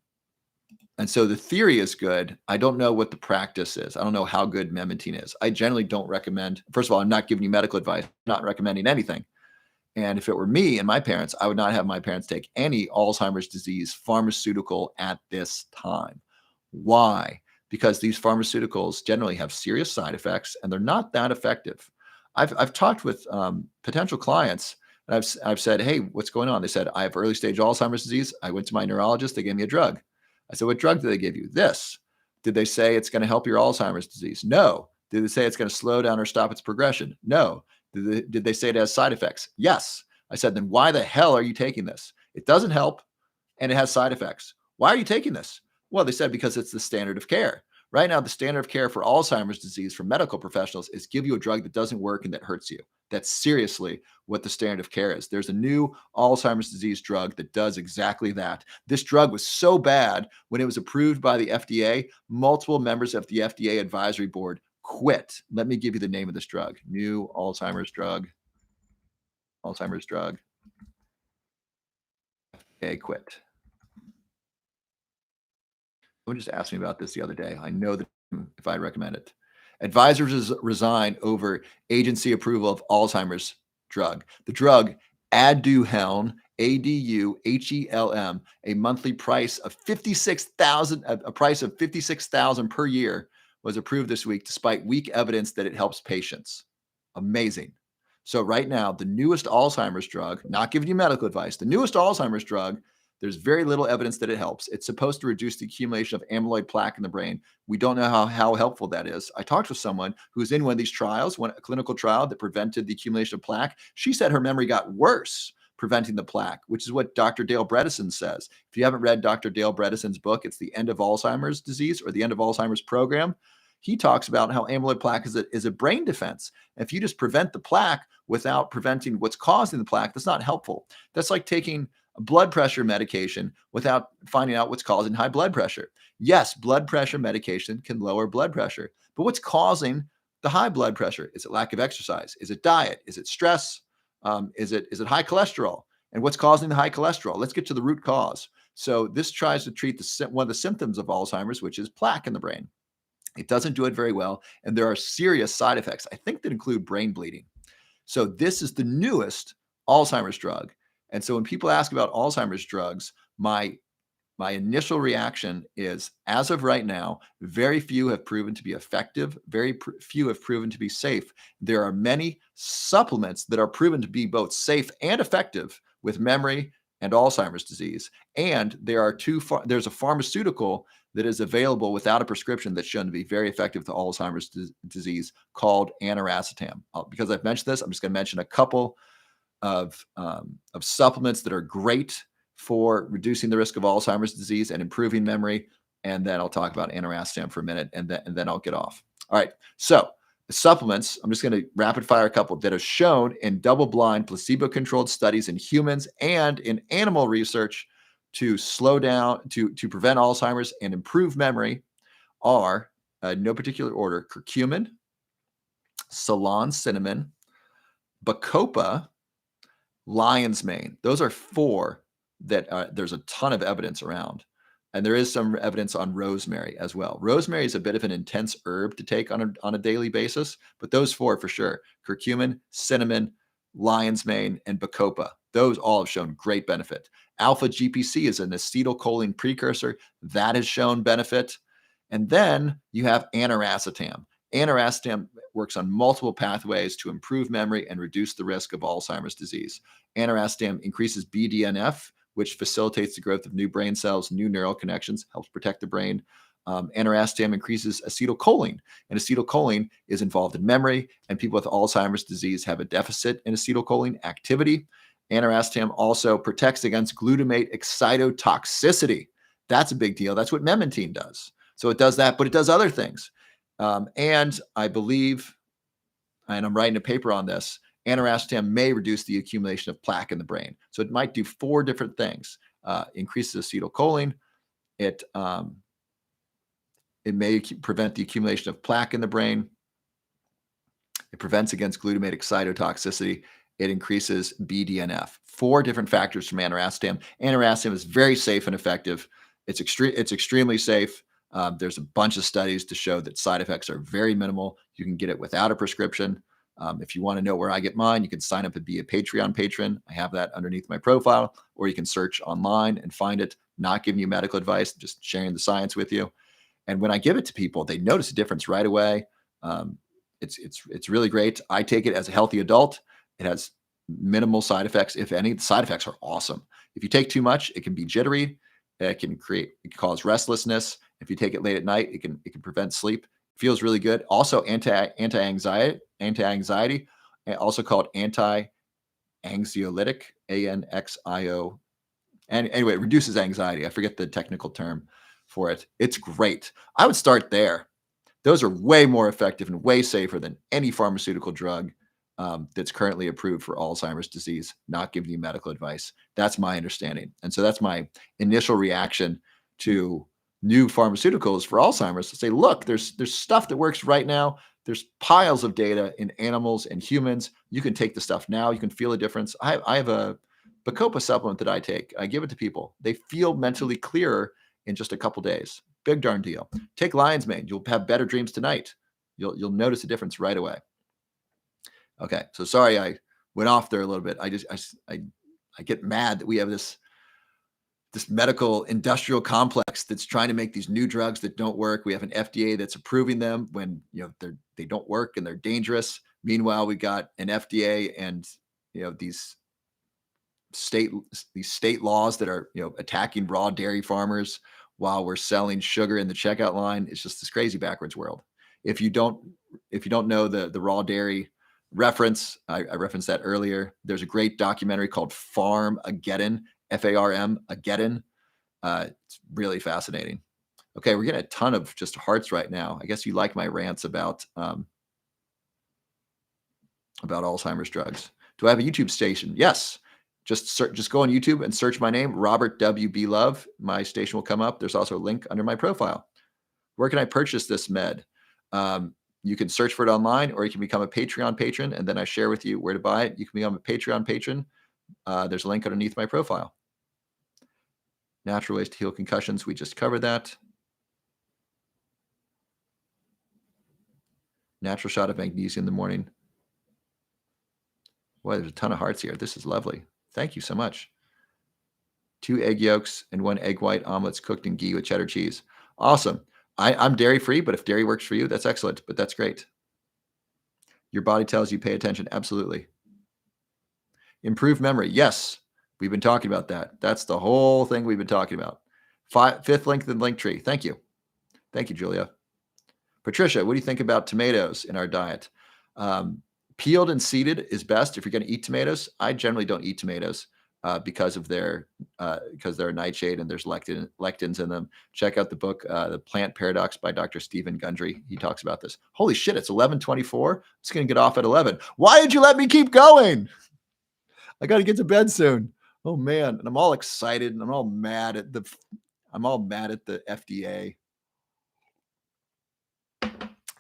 and so the theory is good. I don't know what the practice is. I don't know how good memantine is. I generally don't recommend, first of all, I'm not giving you medical advice, not recommending anything. And if it were me and my parents, I would not have my parents take any Alzheimer's disease pharmaceutical at this time. Why? Because these pharmaceuticals generally have serious side effects and they're not that effective. I've talked with potential clients and I've said, hey, what's going on? They said, I have early stage Alzheimer's disease. I went to my neurologist. They gave me a drug. I said, what drug did they give you? This. Did they say it's going to help your Alzheimer's disease? No. Did they say it's going to slow down or stop its progression? No. Did they say it has side effects? Yes. I said, then why the hell are you taking this? It doesn't help and it has side effects. Why are you taking this? Well, they said because it's the standard of care. Right now, the standard of care for Alzheimer's disease for medical professionals is give you a drug that doesn't work and that hurts you. That's seriously what the standard of care is. There's a new Alzheimer's disease drug that does exactly that. This drug was so bad when it was approved by the FDA, multiple members of the FDA advisory board quit. Let me give you the name of this drug. New Alzheimer's drug. Alzheimer's drug. Okay, quit. Someone just asked me about this the other day. I know that if I recommend it. Advisors resign over agency approval of Alzheimer's drug. The drug Aduhelm, Aduhelm, a monthly price of 56,000, a price of 56,000 per year, was approved this week despite weak evidence that it helps patients. Amazing. So right now, the newest Alzheimer's drug, not giving you medical advice, the newest Alzheimer's drug, there's very little evidence that it helps. It's supposed to reduce the accumulation of amyloid plaque in the brain. We don't know how helpful that is. I talked with someone who was in one of these trials, a clinical trial that prevented the accumulation of plaque. She said her memory got worse preventing the plaque, which is what Dr. Dale Bredesen says. If you haven't read Dr. Dale Bredesen's book, it's The End of Alzheimer's Disease or The End of Alzheimer's Program. He talks about how amyloid plaque is a brain defense. If you just prevent the plaque without preventing what's causing the plaque, that's not helpful. That's like taking blood pressure medication without finding out what's causing high blood pressure. Yes, blood pressure medication can lower blood pressure, but what's causing the high blood pressure? Is it lack of exercise? Is it diet? Is it stress? Is it high cholesterol? And what's causing the high cholesterol? Let's get to the root cause. So this tries to treat one of the symptoms of Alzheimer's, which is plaque in the brain. It doesn't do it very well, and there are serious side effects, I think, that include brain bleeding. So this is the newest Alzheimer's drug. And so when people ask about Alzheimer's drugs, my initial reaction is, as of right now, very few have proven to be effective. Few have proven to be safe. There are many supplements that are proven to be both safe and effective with memory and Alzheimer's disease. And there's a pharmaceutical that is available without a prescription that's shown to be very effective to Alzheimer's disease called aniracetam. Because I've mentioned this, I'm just going to mention a couple of supplements that are great for reducing the risk of Alzheimer's disease and improving memory. And then I'll talk about aniracetam for a minute, and then I'll get off. All right. So the supplements, I'm just going to rapid fire a couple that are shown in double-blind, placebo-controlled studies in humans and in animal research to slow down, to prevent Alzheimer's and improve memory are, no particular order, curcumin, Ceylon cinnamon, bacopa, lion's mane. Those are four that there's a ton of evidence around. And there is some evidence on rosemary as well. Rosemary is a bit of an intense herb to take on a daily basis, but those four for sure: curcumin, cinnamon, lion's mane, and bacopa. Those all have shown great benefit. Alpha GPC is an acetylcholine precursor that has shown benefit. And then you have aniracetam. Aniracetam works on multiple pathways to improve memory and reduce the risk of Alzheimer's disease. Aniracetam increases BDNF, which facilitates the growth of new brain cells, new neural connections, helps protect the brain. Aniracetam increases acetylcholine, and acetylcholine is involved in memory, and people with Alzheimer's disease have a deficit in acetylcholine activity. Aniracetam also protects against glutamate excitotoxicity. That's a big deal. That's what memantine does. So it does that, but it does other things. And I believe, and I'm writing a paper on this, aniracetam may reduce the accumulation of plaque in the brain. So it might do four different things. Increases acetylcholine. It may prevent the accumulation of plaque in the brain. It prevents against glutamatic cytotoxicity. It increases BDNF. Four different factors from aniracetam. Aniracetam is very safe and effective. It's extremely safe. There's a bunch of studies to show that side effects are very minimal. You can get it without a prescription. If you want to know where I get mine, you can sign up and be a Patreon patron. I have that underneath my profile, or you can search online and find it. Not giving you medical advice, just sharing the science with you. And when I give it to people, they notice a difference right away. Um, it's really great. I take it as a healthy adult. It has minimal side effects, if any. The side effects are awesome. If you take too much, it can be jittery. It can cause restlessness. If you take it late at night, it can prevent sleep. Feels really good. Also anti-anxiety, and also called anti-anxiolytic, ANXIO. And anyway, it reduces anxiety. I forget the technical term for it. It's great. I would start there. Those are way more effective and way safer than any pharmaceutical drug that's currently approved for Alzheimer's disease, not giving you medical advice. That's my understanding. And so that's my initial reaction to new pharmaceuticals for Alzheimer's, to say, look, there's stuff that works right now. There's piles of data in animals and humans. You can take the stuff now. You can feel a difference. I have a Bacopa supplement that I take. I give it to people. They feel mentally clearer in just a couple days. Big darn deal. Take lion's mane. You'll have better dreams tonight. You'll notice a difference right away. Okay, so sorry I went off there a little bit. I get mad that we have this medical industrial complex that's trying to make these new drugs that don't work. We have an FDA that's approving them when they don't work and they're dangerous. Meanwhile, we got an FDA and these state laws that are attacking raw dairy farmers while we're selling sugar in the checkout line. It's just this crazy backwards world. If you don't know the raw dairy reference, I referenced that earlier. There's a great documentary called Farm-ageddon, Farm-ageddon. It's really fascinating. Okay, we're getting a ton of just hearts right now. I guess you like my rants about Alzheimer's drugs. Do I have a YouTube station? Yes. Just go on YouTube and search my name, Robert W.B. Love. My station will come up. There's also a link under my profile. Where can I purchase this med? You can search for it online, or you can become a Patreon patron, and then I share with you where to buy it. You can become a Patreon patron. There's a link underneath my profile. Natural ways to heal concussions. We just covered that. Natural shot of magnesium in the morning. Boy, there's a ton of hearts here. This is lovely. Thank you so much. 2 egg yolks and 1 egg white omelets cooked in ghee with cheddar cheese. Awesome. I'm dairy free, but if dairy works for you, that's excellent. But that's great. Your body tells you pay attention. Absolutely. Improve memory. Yes, we've been talking about that. That's the whole thing we've been talking about. Fifth link in the link tree. Thank you. Thank you, Julia. Patricia, what do you think about tomatoes in our diet? Peeled and seeded is best if you're going to eat tomatoes. I generally don't eat tomatoes because they're a nightshade and there's lectins in them. Check out the book, The Plant Paradox by Dr. Stephen Gundry. He talks about this. Holy shit, it's 11:24. It's going to get off at 11. Why did you let me keep going? I got to get to bed soon. Oh man, and I'm all excited and I'm all mad at the FDA.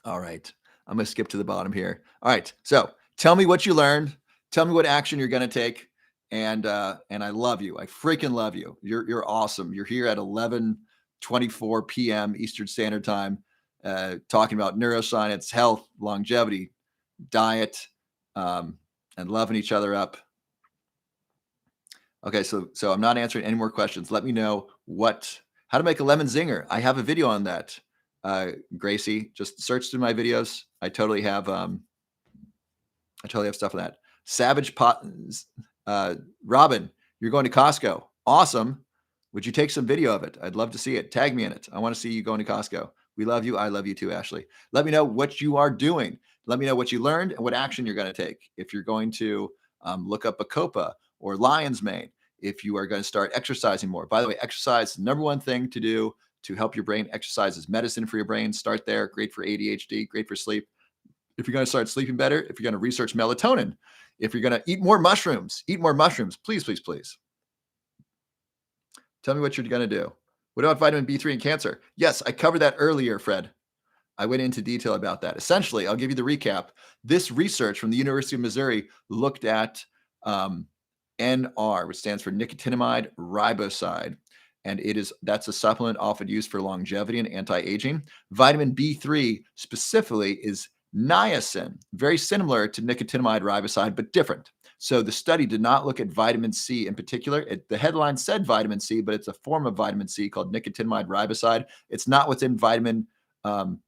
All right. I'm going to skip to the bottom here. All right. So tell me what you learned. Tell me what action you're going to take. And I love you. I freaking love you. You're awesome. You're here at 11:24 p.m. Eastern Standard Time, talking about neuroscience, health, longevity, diet, and loving each other up. Okay. So I'm not answering any more questions. Let me know how to make a lemon zinger. I have a video on that. Gracie, just search through my videos. I totally have stuff on that. Savage Pot, Robin, you're going to Costco. Awesome. Would you take some video of it? I'd love to see it. Tag me in it. I want to see you going to Costco. We love you. I love you too, Ashley. Let me know what you are doing. Let me know what you learned and what action you're going to take. If you're going to look up Bacopa or lion's mane, if you are going to start exercising more. By the way, exercise, number one thing to do to help your brain. Exercise is medicine for your brain. Start there. Great for ADHD, great for sleep. If you're going to start sleeping better, if you're going to research melatonin, if you're going to eat more mushrooms, please, please, please. Tell me what you're going to do. What about vitamin B3 and cancer? Yes, I covered that earlier, Fred. I went into detail about that. Essentially, I'll give you the recap. This research from the University of Missouri looked at um, NR, which stands for nicotinamide riboside. And that's a supplement often used for longevity and anti-aging. Vitamin B3 specifically is niacin, very similar to nicotinamide riboside, but different. So the study did not look at vitamin C in particular. The headline said vitamin C, but it's a form of vitamin C called nicotinamide riboside. It's not what's in vitamin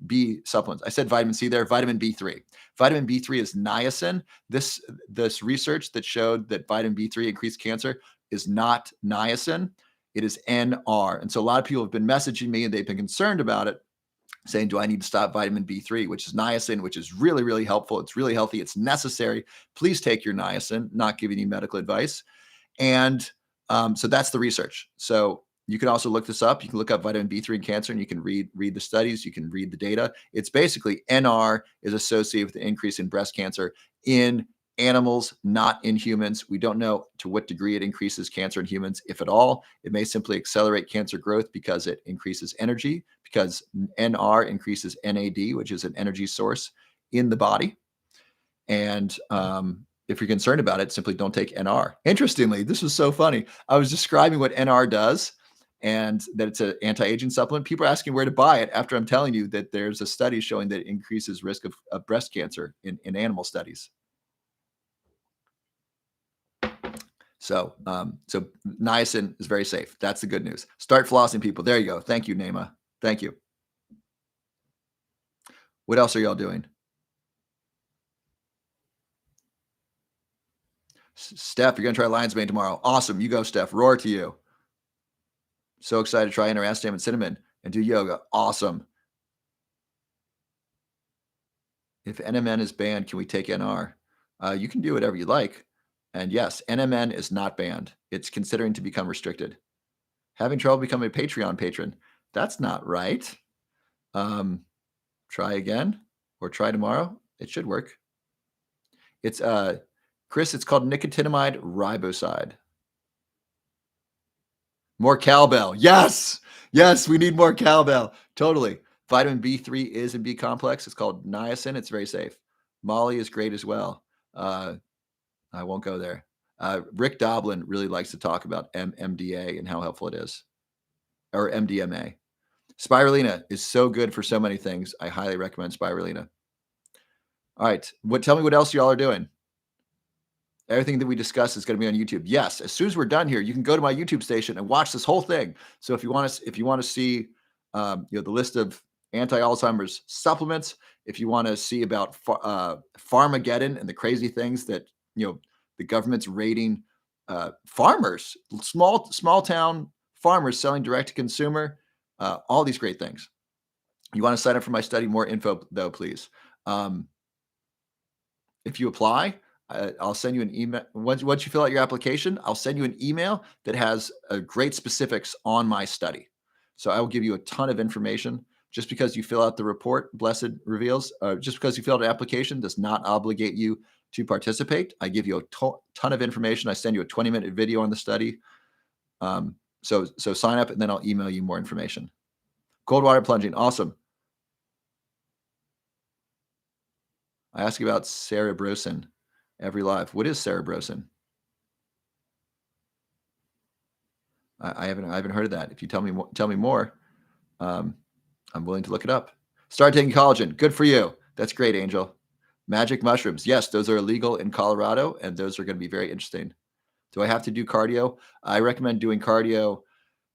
B supplements. I said vitamin C there, vitamin B3. Vitamin B3 is niacin. This research that showed that vitamin B3 increased cancer is not niacin. It is NR. And so a lot of people have been messaging me and they've been concerned about it, saying, do I need to stop vitamin B3, which is niacin, which is really, really helpful. It's really healthy. It's necessary. Please take your niacin, not giving you medical advice. And so that's the research. So you can also look this up. You can look up vitamin B3 in cancer and you can read the studies. You can read the data. It's basically NR is associated with an increase in breast cancer in animals, not in humans. We don't know to what degree it increases cancer in humans, if at all. It may simply accelerate cancer growth because it increases energy, because NR increases NAD, which is an energy source in the body. And if you're concerned about it, simply don't take NR. Interestingly, this was so funny. I was describing what NR does and that it's an anti-aging supplement. People are asking where to buy it after I'm telling you that there's a study showing that it increases risk of breast cancer in animal studies. So niacin is very safe. That's the good news. Start flossing, people. There you go. Thank you, Nema. Thank you. What else are y'all doing? Steph, you're going to try lion's mane tomorrow. Awesome. You go, Steph. Roar to you. So excited to try interastam and cinnamon and do yoga. Awesome. If NMN is banned, can we take NR? You can do whatever you like. And yes, NMN is not banned. It's considering to become restricted. Having trouble becoming a Patreon patron. That's not right. Try again or try tomorrow. It should work. It's Chris, it's called nicotinamide riboside. More cowbell. Yes. Yes, we need more cowbell. Totally. Vitamin B3 is in B complex. It's called niacin. It's very safe. Molly is great as well. I won't go there. Rick Doblin really likes to talk about MDA and how helpful it is, or MDMA. Spirulina is so good for so many things. I highly recommend spirulina. All right. Tell me what else y'all are doing. Everything that we discuss is going to be on YouTube. Yes, as soon as we're done here, you can go to my YouTube station and watch this whole thing. So if you want to see, the list of anti-Alzheimer's supplements, if you want to see about Pharmageddon and the crazy things that the government's raiding farmers, small town farmers selling direct to consumer, all these great things. You want to sign up for my study? More info though, please. If you apply, I'll send you an email. Once you fill out your application, I'll send you an email that has great specifics on my study. So I will give you a ton of information. Just because you fill out the report, Blessed reveals, just because you fill out an application does not obligate you to participate. I give you a ton of information. I send you a 20-minute video on the study. So sign up and then I'll email you more information. Cold water plunging. Awesome. I ask you about cerebrosin every live. What is cerebrosin? I haven't heard of that. If you tell me more, I'm willing to look it up. Start taking collagen. Good for you. That's great, Angel. Magic mushrooms. Yes, those are illegal in Colorado, and those are going to be very interesting. Do I have to do cardio? I recommend doing cardio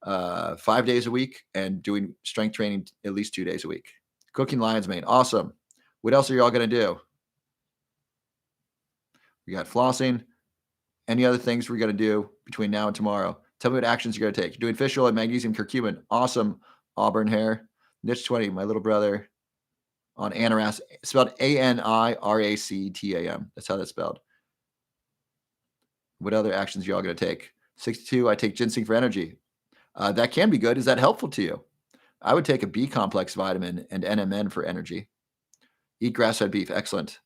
5 days a week and doing strength training at least 2 days a week. Cooking lion's mane. Awesome. What else are y'all going to do? We got flossing. Any other things we're going to do between now and tomorrow? Tell me what actions you're going to take. You're doing fish oil and magnesium curcumin. Awesome. Auburn hair. Niche 20, my little brother on Anoracetam, spelled ANIRACTAM. That's how that's spelled. What other actions are y'all going to take? 62, I take ginseng for energy. That can be good. Is that helpful to you? I would take a B complex vitamin and NMN for energy. Eat grass-fed beef. Excellent.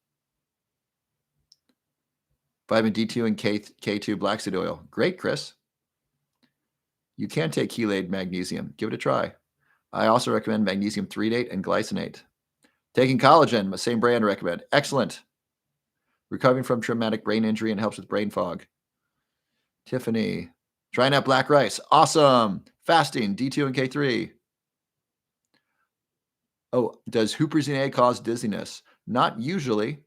Vitamin D2 and K2 black seed oil. Great, Chris. You can take chelate magnesium. Give it a try. I also recommend magnesium threonate and glycinate. Taking collagen, the same brand I recommend. Excellent. Recovering from traumatic brain injury and helps with brain fog. Tiffany. Trying out black rice. Awesome. Fasting, D2 and K3. Oh, does huperzine A cause dizziness? Not usually.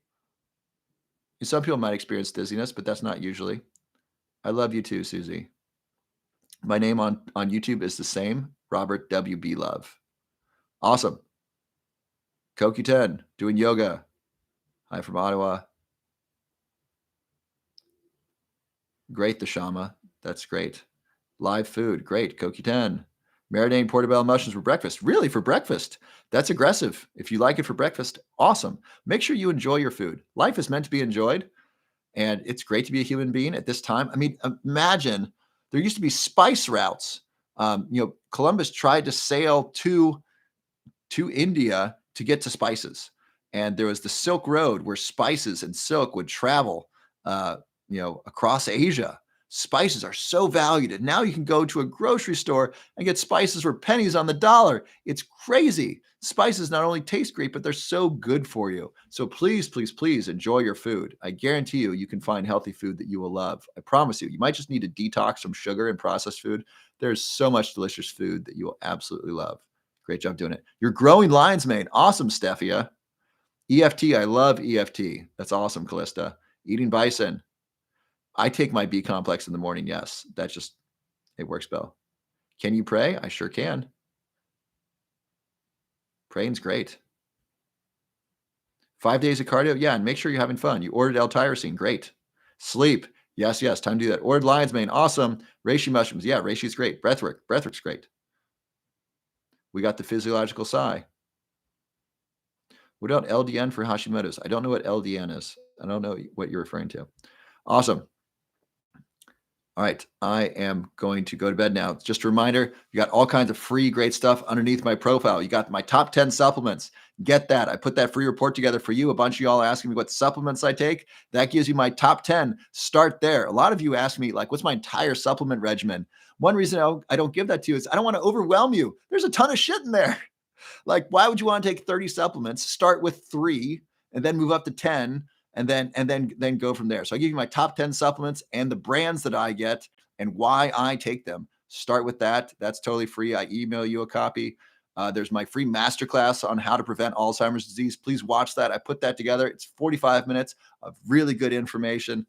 Some people might experience dizziness, but that's not usually. I love you too, Susie. My name on YouTube is the same, Robert WB Love. Awesome. CoQ10, doing yoga. Hi from Ottawa. Great, the Shama. That's great. Live food. Great. CoQ10. Marinating portobello mushrooms for breakfast. Really, for breakfast? That's aggressive. If you like it for breakfast, awesome. Make sure you enjoy your food. Life is meant to be enjoyed, and it's great to be a human being at this time. I mean, imagine there used to be spice routes. Columbus tried to sail to India to get to spices. And there was the Silk Road where spices and silk would travel, across Asia. Spices are so valued. And now you can go to a grocery store and get spices for pennies on the dollar. It's crazy. Spices not only taste great, but they're so good for you. So please, please, please enjoy your food. I guarantee you can find healthy food that you will love. I promise you. You might just need to detox from sugar and processed food. There's so much delicious food that you will absolutely love. Great job doing it. You're growing lion's mane. Awesome, Stefia. EFT. I love EFT. That's awesome, Callista. Eating bison. I take my B complex in the morning. Yes, it works well. Can you pray? I sure can. Praying's great. 5 days of cardio. Yeah. And make sure you're having fun. You ordered L-tyrosine. Great. Sleep. Yes. Yes. Time to do that. Ordered lion's mane. Awesome. Reishi mushrooms. Yeah. Reishi's great. Breathwork. Breathwork's great. We got the physiological sigh. What about LDN for Hashimoto's? I don't know what LDN is. I don't know what you're referring to. Awesome. All right, I am going to go to bed now. Just a reminder, you got all kinds of free great stuff underneath my profile. You got my top 10 supplements. Get that. I put that free report together for you. A bunch of y'all asking me what supplements I take. That gives you my top 10. Start there. A lot of you ask me, like, what's my entire supplement regimen? One reason I don't give that to you is I don't want to overwhelm you. There's a ton of shit in there. Like, why would you want to take 30 supplements? Start with 3 and then move up to 10 and then go from there. So I give you my top 10 supplements and the brands that I get and why I take them. Start with that. That's totally free. I email you a copy. There's my free masterclass on how to prevent Alzheimer's disease. Please watch that. I put that together. It's 45 minutes of really good information.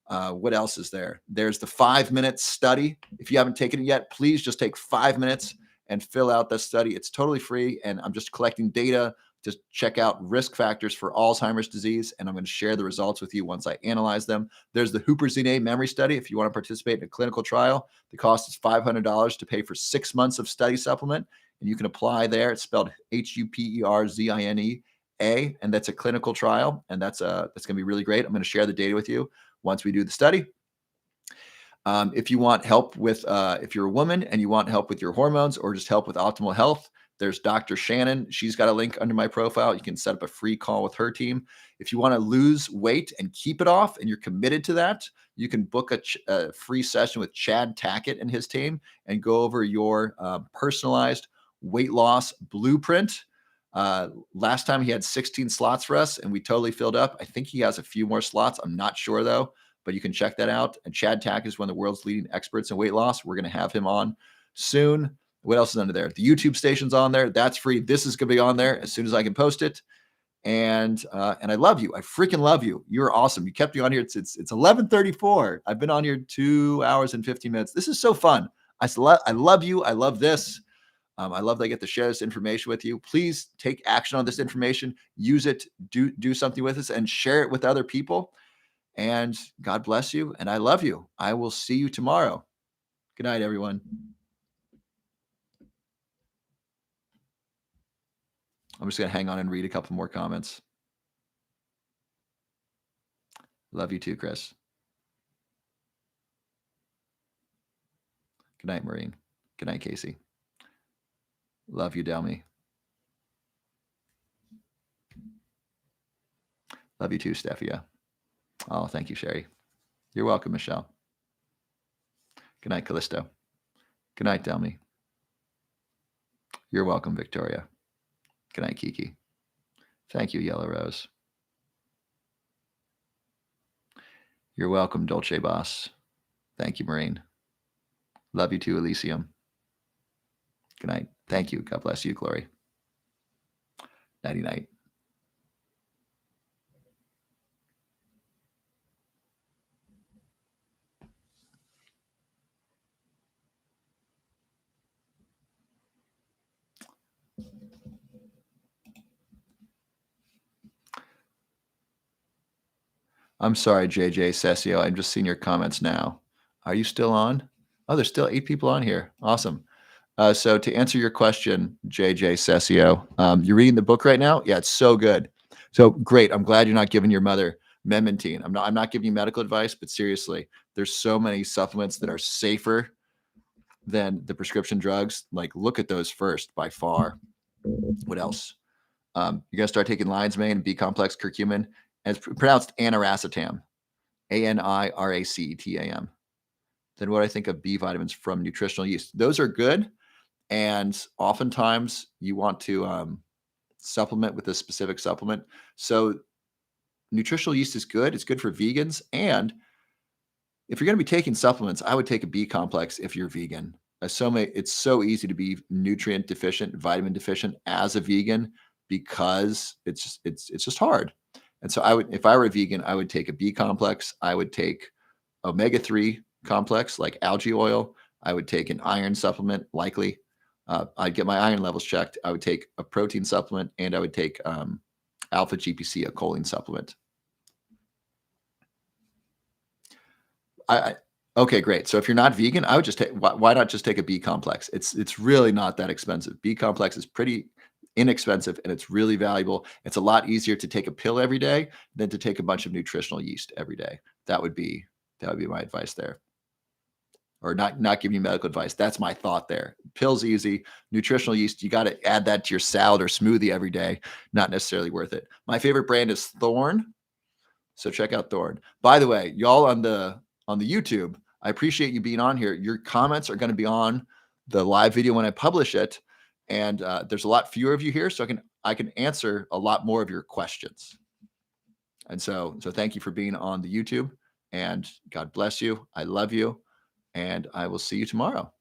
What else is there? There's the 5-minute study. If you haven't taken it yet, please just take 5 minutes and fill out the study. It's totally free. And I'm just collecting data to check out risk factors for Alzheimer's disease. And I'm going to share the results with you once I analyze them. There's the huperzine memory study. If you want to participate in a clinical trial, the cost is $500 to pay for 6 months of study supplement. And you can apply there. It's spelled HUPERZINEA. And that's a clinical trial. And that's going to be really great. I'm going to share the data with you once we do the study. If you want help with, if you're a woman and you want help with your hormones or just help with optimal health, there's Dr. Shannon. She's got a link under my profile. You can set up a free call with her team. If you want to lose weight and keep it off and you're committed to that, you can book a free session with Chad Tackett and his team and go over your personalized weight loss blueprint. Last time he had 16 slots for us and we totally filled up. I think he has a few more slots. I'm not sure though, but you can check that out. And Chad Tackett is one of the world's leading experts in weight loss. We're going to have him on soon. What else is under there? The YouTube station's on there. That's free. This is going to be on there as soon as I can post it. And I love you. I freaking love you. You're awesome. You kept me on here. It's 11:34. I've been on here 2 hours and 15 minutes. This is so fun. I love you. I love this. I love that I get to share this information with you. Please take action on this information. Use it. Do something with this and share it with other people. And God bless you. And I love you. I will see you tomorrow. Good night, everyone. I'm just going to hang on and read a couple more comments. Love you too, Chris. Good night, Maureen. Good night, Casey. Love you, Delmy. Love you too, Stefia. Oh, thank you, Sherry. You're welcome, Michelle. Good night, Callisto. Good night, Delmy. You're welcome, Victoria. Good night, Kiki. Thank you, Yellow Rose. You're welcome, Dolce Boss. Thank you, Marine. Love you too, Elysium. Good night. Thank you. God bless you, Glory. Nighty night. I'm sorry, JJ Sessio. I'm just seeing your comments now. Are you still on? Oh, there's still 8 people on here. Awesome. So to answer your question, JJ Sessio, you're reading the book right now? Yeah, it's so good. So great. I'm glad you're not giving your mother memantine. I'm not giving you medical advice, but seriously, there's so many supplements that are safer than the prescription drugs. Like, look at those first by far. What else? You're gonna start taking lion's mane, B complex curcumin, and it's pronounced aniracetam, ANIRACETAM. Then what I think of B vitamins from nutritional yeast. Those are good, and oftentimes you want to supplement with a specific supplement. So nutritional yeast is good. It's good for vegans, and if you're going to be taking supplements, I would take a B complex if you're vegan. It's so easy to be nutrient deficient, vitamin deficient as a vegan because it's just hard. And so if I were a vegan, I would take a B complex. I would take omega-3 complex like algae oil. I would take an iron supplement, likely. I'd get my iron levels checked. I would take a protein supplement, and I would take alpha GPC, a choline supplement. I okay, great. So if you're not vegan, I would just take why not just take a B complex? It's really not that expensive. B complex is pretty inexpensive and it's really valuable. It's a lot easier to take a pill every day than to take a bunch of nutritional yeast every day. That would be my advice there. Or not giving you medical advice. That's my thought there. Pills easy. Nutritional yeast, you got to add that to your salad or smoothie every day. Not necessarily worth it. My favorite brand is Thorn. So check out Thorn. By the way, y'all on the YouTube, I appreciate you being on here. Your comments are going to be on the live video when I publish it, and there's a lot fewer of you here, so I can answer a lot more of your questions. And so thank you for being on the YouTube, and God bless you. I love you, and I will see you tomorrow.